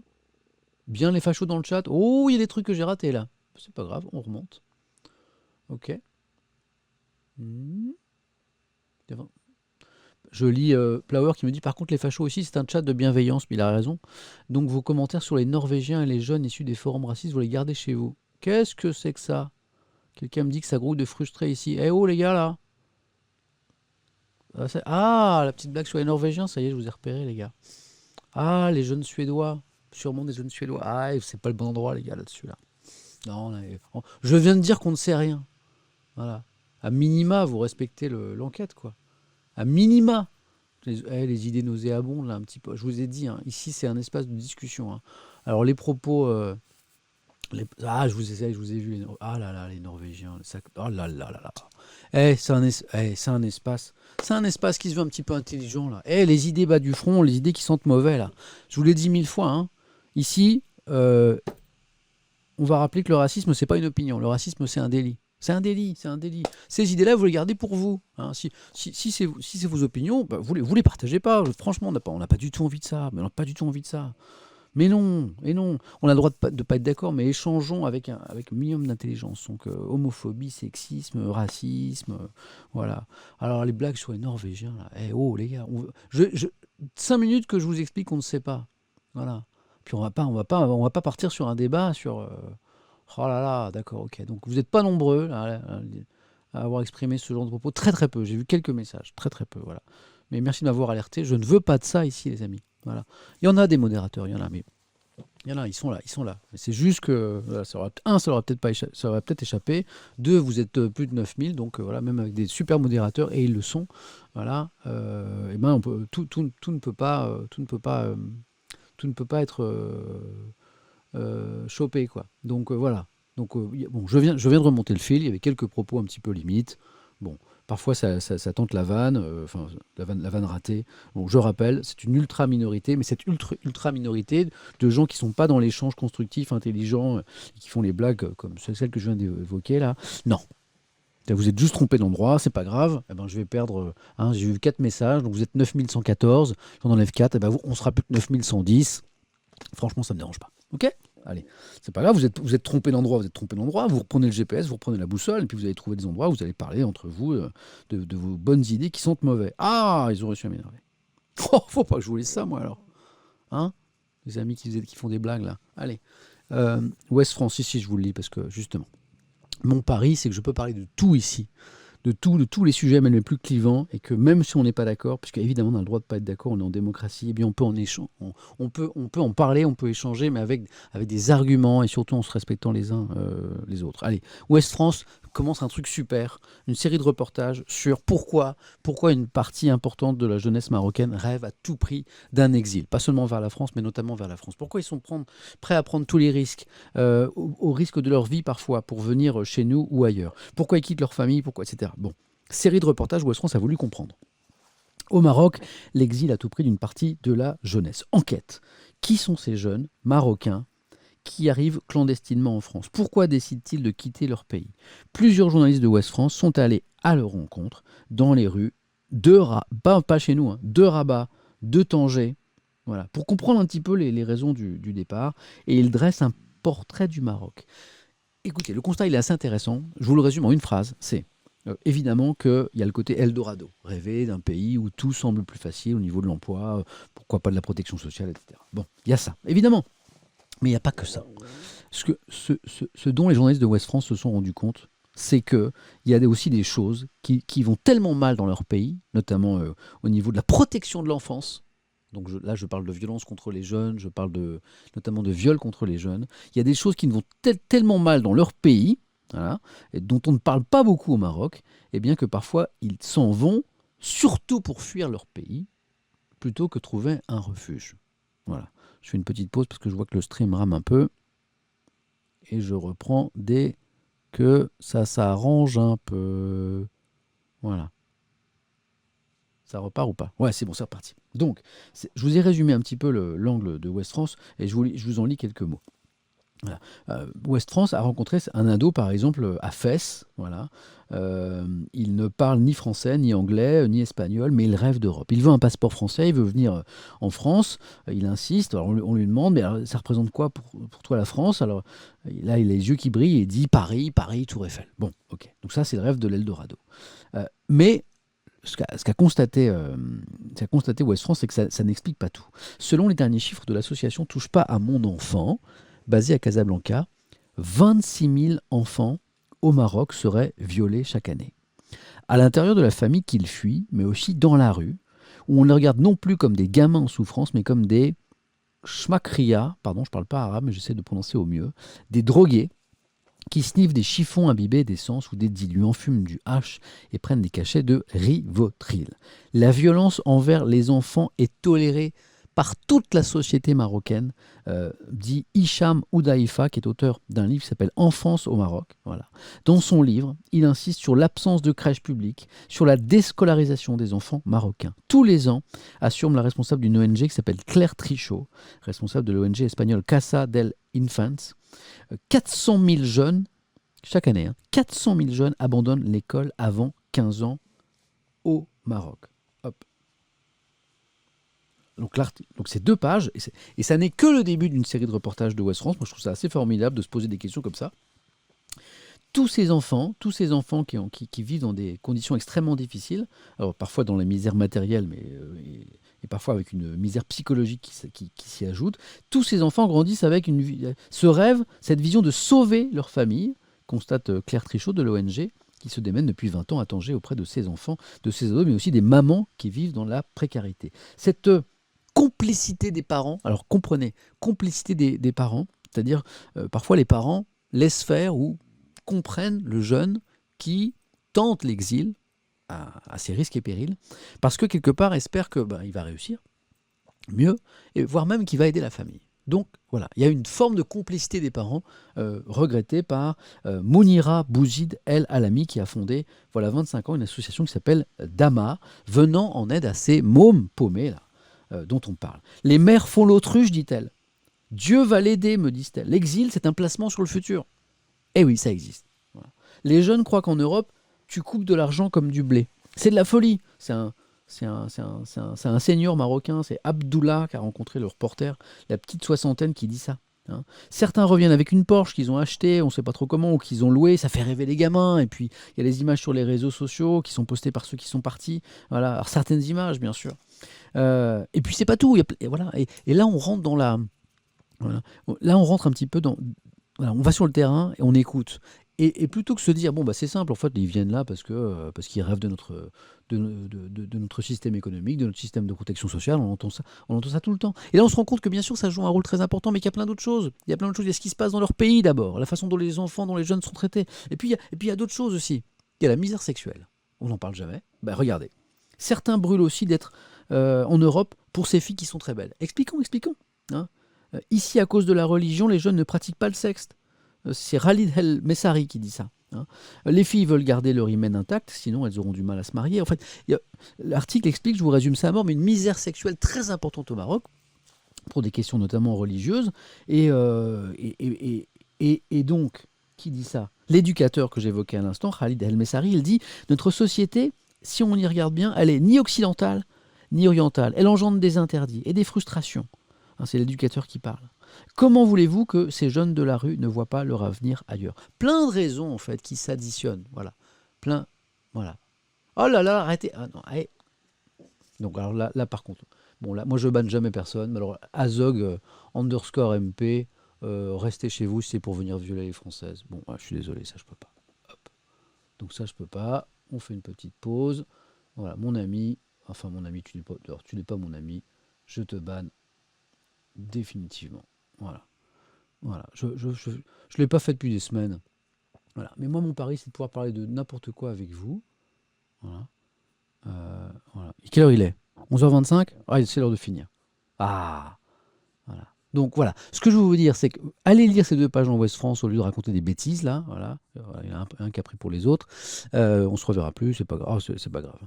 Bien les fachos dans le chat. Oh, il y a des trucs que j'ai ratés là. C'est pas grave, on remonte. Ok. Je lis Plower qui me dit par contre les fachos aussi c'est un chat de bienveillance, mais il a raison. Donc vos commentaires sur les Norvégiens et les jeunes issus des forums racistes, vous les gardez chez vous. Qu'est-ce que c'est que ça? Quelqu'un me dit que ça grouille de frustrés ici. Eh oh les gars là, Ah, la petite blague sur les Norvégiens, ça y est, je vous ai repéré, les gars. Ah, les jeunes Suédois. Sûrement des jeunes Suédois. Ah, c'est pas le bon endroit, les gars, là-dessus, là. Non, là, je viens de dire qu'on ne sait rien. Voilà. À minima, vous respectez l'enquête, quoi. À minima. Les idées nauséabondes, là, un petit peu. Je vous ai dit, hein, ici, c'est un espace de discussion, hein. Alors, les propos. Ah, je vous ai vu. Ah là là, les Norvégiens. Oh là là là là. C'est un espace. C'est un espace qui se veut un petit peu intelligent, là. Les idées bas du front, les idées qui sentent mauvais, là. Je vous l'ai dit 1000 fois, hein. Ici, on va rappeler que le racisme, c'est pas une opinion. Le racisme, c'est un délit. C'est un délit, c'est un délit. Ces idées-là, vous les gardez pour vous, hein. Si c'est vos opinions, bah, vous les partagez pas. Franchement, on n'a pas du tout envie de ça. Mais on n'a pas du tout envie de ça. Mais non, et non. On a le droit de pas être d'accord, mais échangeons avec un minimum d'intelligence. Donc, homophobie, sexisme, racisme, voilà. Alors, les blagues sur les Norvégiens, là. Oh, les gars, 5 minutes que je vous explique qu'on ne sait pas. Voilà. Puis on va pas partir sur un débat sur. Oh là là, d'accord, ok. Donc, vous n'êtes pas nombreux là, à avoir exprimé ce genre de propos. Très très peu. J'ai vu quelques messages, très très peu, voilà. Mais merci de m'avoir alerté. Je ne veux pas de ça ici, les amis. Voilà. Il y en a des modérateurs, il y en a, mais il y en a, ils sont là, ils sont là. Mais c'est juste que, voilà, ça aura peut-être pas ça aurait peut-être échappé. Deux, vous êtes plus de 9000, donc voilà, même avec des super modérateurs, et ils le sont, voilà, et ben tout ne peut pas, tout ne peut pas être chopé, quoi. Donc voilà. Donc bon, je viens de remonter le fil. Il y avait quelques propos un petit peu limites. Bon, parfois ça tente la vanne, enfin la vanne ratée. Bon, je rappelle, c'est une ultra minorité, mais cette ultra minorité de gens qui sont pas dans l'échange constructif, intelligent, qui font les blagues comme celles que je viens d'évoquer là. Non. Vous êtes juste trompé d'endroit, c'est pas grave. Eh ben, je vais perdre. J'ai eu 4 messages, donc vous êtes 9114. J'en enlève 4, eh ben, on sera plus que 9110. Franchement, ça me dérange pas. Ok. Allez, c'est pas grave, vous êtes trompé d'endroit, vous reprenez le GPS, vous reprenez la boussole, et puis vous allez trouver des endroits où vous allez parler entre vous de vos bonnes idées qui sentent mauvais. Ah, ils ont réussi à m'énerver. Oh, faut pas que je vous laisse ça, moi, alors. Hein? Les amis qui font des blagues, là. Allez. West France, ici, je vous le lis, parce que, justement, mon pari, c'est que je peux parler de tout ici. De tous les sujets, même les plus clivants, et que même si on n'est pas d'accord, puisque évidemment on a le droit de ne pas être d'accord, on est en démocratie, et bien on peut on peut en parler, on peut échanger, mais avec des arguments, et surtout en se respectant les uns les autres. Allez, Ouest France commence un truc super, une série de reportages sur pourquoi une partie importante de la jeunesse marocaine rêve à tout prix d'un exil, pas seulement vers la France, mais notamment vers la France. Pourquoi ils sont prêts à prendre tous les risques, au risque de leur vie parfois, pour venir chez nous ou ailleurs. Pourquoi ils quittent leur famille, pourquoi, etc. Bon, série de reportages où Ouest France a voulu comprendre. Au Maroc, l'exil à tout prix d'une partie de la jeunesse. Enquête. Qui sont ces jeunes marocains qui arrivent clandestinement en France? Pourquoi décident-ils de quitter leur pays? Plusieurs journalistes de Ouest France sont allés à leur rencontre dans les rues de Rabat, pas chez nous, hein, de Rabat, de Tanger, voilà, pour comprendre un petit peu les raisons du départ. Et ils dressent un portrait du Maroc. Écoutez, le constat il est assez intéressant. Je vous le résume en une phrase. C'est évidemment qu'il y a le côté Eldorado, rêver d'un pays où tout semble plus facile au niveau de l'emploi, pourquoi pas de la protection sociale, etc. Bon, il y a ça, évidemment. Mais il n'y a pas que ça. Ce dont les journalistes de Ouest France se sont rendus compte, c'est qu'il y a aussi des choses qui vont tellement mal dans leur pays, notamment au niveau de la protection de l'enfance. Donc là, je parle de violence contre les jeunes, je parle notamment de viol contre les jeunes. Il y a des choses qui vont tellement mal dans leur pays, voilà, et dont on ne parle pas beaucoup au Maroc, et bien que parfois ils s'en vont, surtout pour fuir leur pays, plutôt que trouver un refuge. Voilà. Je fais une petite pause parce que je vois que le stream rame un peu. Et je reprends dès que ça s'arrange un peu. Voilà. Ça repart ou pas? Ouais, c'est bon, c'est reparti. Donc, je vous ai résumé un petit peu l'angle de Ouest France et je vous en lis quelques mots. Voilà. Ouest France a rencontré un ado, par exemple, à Fès. Voilà. Il ne parle ni français, ni anglais, ni espagnol, mais il rêve d'Europe. Il veut un passeport français, il veut venir en France. Il insiste. Alors on lui demande, mais alors, ça représente quoi pour toi la France? Alors là, il a les yeux qui brillent et dit Paris, Paris, Tour Eiffel. Bon, ok. Donc ça, c'est le rêve de l'Eldorado. Mais ce qu'a constaté Ouest France, c'est que ça n'explique pas tout. Selon les derniers chiffres de l'association Touche pas à mon enfant, basée à Casablanca, 26 000 enfants au Maroc seraient violés chaque année. à l'intérieur de la famille qu'ils fuient, mais aussi dans la rue, où on les regarde non plus comme des gamins en souffrance, mais comme des shmakria, pardon, je parle pas arabe, mais j'essaie de prononcer au mieux, des drogués qui sniffent des chiffons imbibés d'essence ou des diluants, fument du hash et prennent des cachets de Rivotril. La violence envers les enfants est tolérée par toute la société marocaine, dit Hicham Oudaïfa, qui est auteur d'un livre qui s'appelle Enfance au Maroc. Voilà. Dans son livre, il insiste sur l'absence de crèches publiques, sur la déscolarisation des enfants marocains. Tous les ans, assume la responsable d'une ONG qui s'appelle Claire Trichot, responsable de l'ONG espagnole Casa del Infants. 400 000 jeunes, chaque année, 400 000 jeunes abandonnent l'école avant 15 ans au Maroc. Hop. Donc c'est 2 pages, et ça n'est que le début d'une série de reportages de Ouest France. Moi je trouve ça assez formidable de se poser des questions comme ça. Tous ces enfants qui vivent dans des conditions extrêmement difficiles, alors parfois dans la misère matérielle, mais et parfois avec une misère psychologique qui s'y ajoute, tous ces enfants grandissent avec ce rêve, cette vision de sauver leur famille, constate Claire Trichot de l'ONG, qui se démène depuis 20 ans à Tanger auprès de ses enfants, de ses ados, mais aussi des mamans qui vivent dans la précarité. Cette complicité des parents, alors comprenez, complicité des parents, c'est-à-dire parfois les parents laissent faire ou comprennent le jeune qui tente l'exil à ses risques et périls, parce que quelque part espère que il va réussir mieux, et voire même qu'il va aider la famille. Donc voilà, il y a une forme de complicité des parents regrettée par Mounira Bouzid El Alami, qui a fondé, voilà 25 ans, une association qui s'appelle Dama, venant en aide à ces mômes paumés là, dont on parle. Les mères font l'autruche, dit-elle. Dieu va l'aider, me disent-elles. L'exil, c'est un placement sur le futur. Eh oui, ça existe. Voilà. Les jeunes croient qu'en Europe, tu coupes de l'argent comme du blé. C'est de la folie. C'est un seigneur marocain, c'est Abdullah qui a rencontré le reporter, la petite soixantaine qui dit ça. Hein. Certains reviennent avec une Porsche qu'ils ont achetée, on ne sait pas trop comment, ou qu'ils ont louée, ça fait rêver les gamins. Et puis, il y a les images sur les réseaux sociaux qui sont postées par ceux qui sont partis. Voilà. Alors, certaines images, bien sûr. Et puis, c'est pas tout. Voilà. Et là, on rentre dans la... Voilà. Là, on rentre un petit peu dans... Voilà, on va sur le terrain et on écoute. Et plutôt que se dire, bon, c'est simple, en fait, ils viennent là parce qu'ils rêvent de notre système économique, de notre système de protection sociale, on entend ça tout le temps. Et là, on se rend compte que bien sûr, ça joue un rôle très important, mais qu'il y a plein d'autres choses. Il y a plein d'autres choses. Il y a ce qui se passe dans leur pays d'abord, la façon dont les enfants, dont les jeunes sont traités. Et puis, il y a d'autres choses aussi. Il y a la misère sexuelle. On n'en parle jamais. Regardez. Certains brûlent aussi d'être en Europe pour ces filles qui sont très belles. Expliquons. Hein. Ici, à cause de la religion, les jeunes ne pratiquent pas le sexe. C'est Khalid El Messari qui dit ça. Hein. Les filles veulent garder leur hymen intact, sinon elles auront du mal à se marier. En fait, l'article explique, je vous résume ça à mort, mais une misère sexuelle très importante au Maroc, pour des questions notamment religieuses. Et donc, qui dit ça? L'éducateur que j'évoquais à l'instant, Khalid El Messari, il dit « Notre société, si on y regarde bien, elle est ni occidentale, ni orientale. Elle engendre des interdits et des frustrations. Hein, » c'est l'éducateur qui parle. Comment voulez-vous que ces jeunes de la rue ne voient pas leur avenir ailleurs? Plein de raisons, en fait, qui s'additionnent. Voilà. Plein. Voilà. Oh là là, arrêtez. Ah non, allez. Donc, alors là, par contre, bon, là, moi, je banne jamais personne. Mais alors, Azog, _MP, restez chez vous si c'est pour venir violer les Françaises. Bon, je suis désolé, ça, je peux pas. Hop. Donc, ça, je peux pas. On fait une petite pause. Voilà, mon ami. Enfin, mon ami, tu n'es pas mon ami. Je te banne définitivement. Voilà. Je l'ai pas fait depuis des semaines. Voilà. Mais moi, mon pari, c'est de pouvoir parler de n'importe quoi avec vous. Voilà. Voilà. Et quelle heure il est? 11h25? Ah, c'est l'heure de finir. Ah, voilà. Donc voilà, ce que je veux vous dire, c'est que allez lire ces 2 pages en Ouest France au lieu de raconter des bêtises, là. Voilà. Il y en a un qui a pris pour les autres. On se reverra plus, c'est pas grave. C'est pas grave.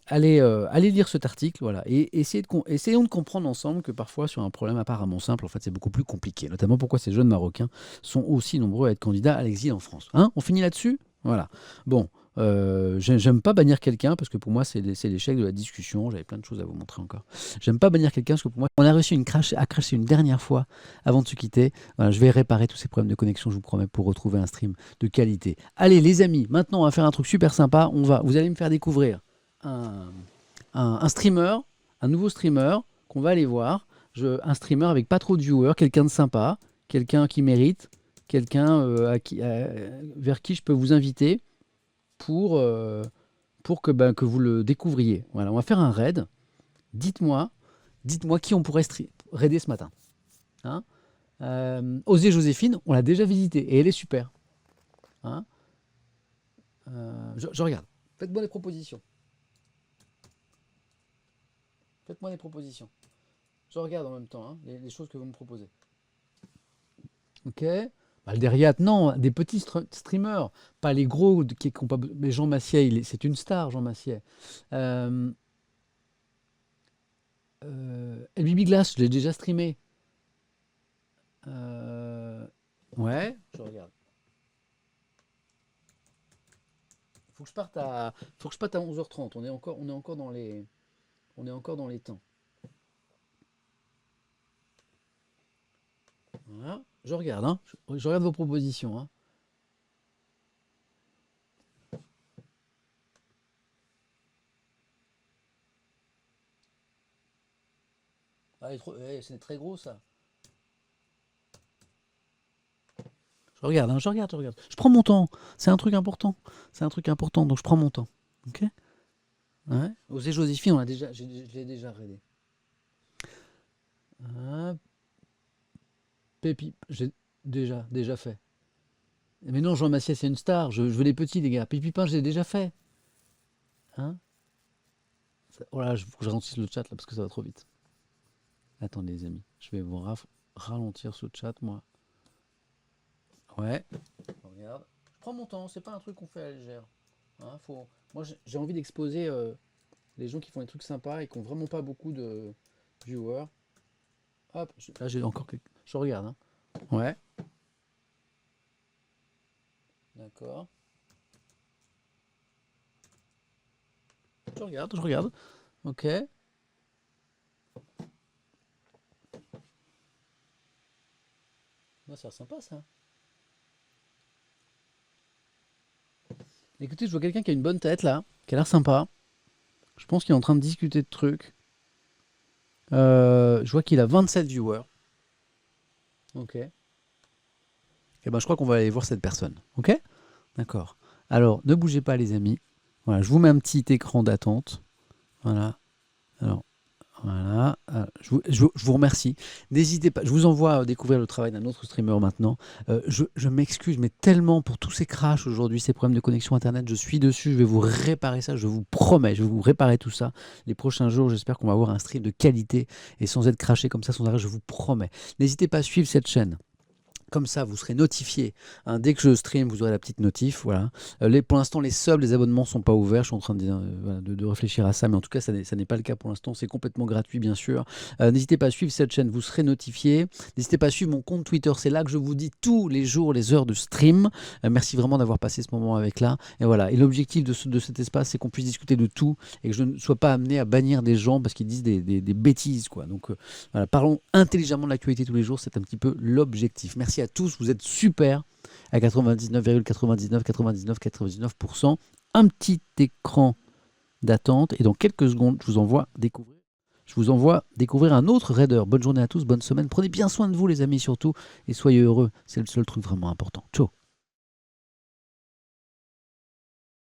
Allez lire cet article, voilà, et essayons de comprendre ensemble que parfois, sur un problème apparemment simple, en fait, c'est beaucoup plus compliqué. Notamment pourquoi ces jeunes Marocains sont aussi nombreux à être candidats à l'exil en France. Hein, on finit là-dessus? Voilà. Bon. J'aime pas bannir quelqu'un parce que pour moi c'est l'échec de la discussion. J'avais plein de choses à vous montrer encore. J'aime pas bannir quelqu'un parce que pour moi on a réussi à cracher une dernière fois avant de se quitter. Voilà, je vais réparer tous ces problèmes de connexion, je vous promets, pour retrouver un stream de qualité. Allez les amis, maintenant on va faire un truc super sympa. Vous allez me faire découvrir un streamer, un nouveau streamer qu'on va aller voir. Un streamer avec pas trop de viewers, quelqu'un de sympa, quelqu'un qui mérite, quelqu'un vers qui je peux vous inviter. pour, que vous le découvriez. Voilà, on va faire un raid. Dites-moi, dites-moi qui on pourrait raider ce matin. Hein. Osez Joséphine, on l'a déjà visitée et elle est super. Hein. Je regarde. Faites-moi des propositions. Faites-moi des propositions. Je regarde en même temps hein, les choses que vous me proposez. Ok. Bah, le Deriat, non, des petits streamers, pas les gros qui ont pas. Mais Jean Massier, c'est une star, Jean Massier. Euh, LBB Glass, je l'ai déjà streamé. Euh, ouais, je regarde. Faut que je parte à 11h30. On est encore dans les temps. Voilà. Je regarde, hein. Je regarde vos propositions. Hein. Ah, c'est très gros ça. Je regarde, hein, je regarde. Je prends mon temps. C'est un truc important. C'est un truc important, donc je prends mon temps. Ok. Ouais. Osez Joséphine, je l'ai déjà raidé. Ah, Pépi, j'ai déjà fait. Mais non, Jean Massier, c'est une star. Je veux les petits, les gars. Pépi Pain, je l'ai déjà fait. Hein. Oh là, faut que je ralentisse le chat là parce que ça va trop vite. Attendez, les amis. Je vais vous ralentir ce chat, moi. Ouais. Regarde. Je prends mon temps. C'est pas un truc qu'on fait à la légère. Hein, moi, j'ai envie d'exposer les gens qui font des trucs sympas et qui ont vraiment pas beaucoup de viewers. Hop. Là, j'ai encore quelques. Je regarde. Hein. Ouais. D'accord. Je regarde. Ok. Non, ça a l'air sympa ça. Écoutez, je vois quelqu'un qui a une bonne tête là, qui a l'air sympa. Je pense qu'il est en train de discuter de trucs. Je vois qu'il a 27 viewers. Ok. Et ben je crois qu'on va aller voir cette personne. Ok. D'accord. Alors, ne bougez pas les amis. Voilà, je vous mets un petit écran d'attente. Voilà. Alors, voilà, je vous remercie. N'hésitez pas, je vous envoie découvrir le travail d'un autre streamer maintenant. Je m'excuse, mais tellement pour tous ces crashs aujourd'hui, ces problèmes de connexion Internet, je suis dessus, je vais vous réparer ça, je vous promets, je vais vous réparer tout ça. Les prochains jours, j'espère qu'on va avoir un stream de qualité et sans être craché comme ça, sans arrêt, je vous promets. N'hésitez pas à suivre cette chaîne. Comme ça, vous serez notifié. Hein, dès que je stream, vous aurez la petite notif. Voilà. Pour l'instant, les subs, les abonnements ne sont pas ouverts. Je suis en train voilà, de réfléchir à ça. Mais en tout cas, ça n'est pas le cas pour l'instant. C'est complètement gratuit, bien sûr. N'hésitez pas à suivre cette chaîne. Vous serez notifié. N'hésitez pas à suivre mon compte Twitter. C'est là que je vous dis tous les jours les heures de stream. Merci vraiment d'avoir passé ce moment avec là. Et voilà. Et l'objectif de cet espace, c'est qu'on puisse discuter de tout et que je ne sois pas amené à bannir des gens parce qu'ils disent des bêtises. Quoi. Donc, voilà, parlons intelligemment de l'actualité tous les jours. C'est un petit peu l'objectif. Merci à tous, vous êtes super à 99,999999%. Un petit écran d'attente et dans quelques secondes, je vous envoie découvrir un autre raider. Bonne journée à tous, bonne semaine. Prenez bien soin de vous les amis surtout et soyez heureux. C'est le seul truc vraiment important. Ciao.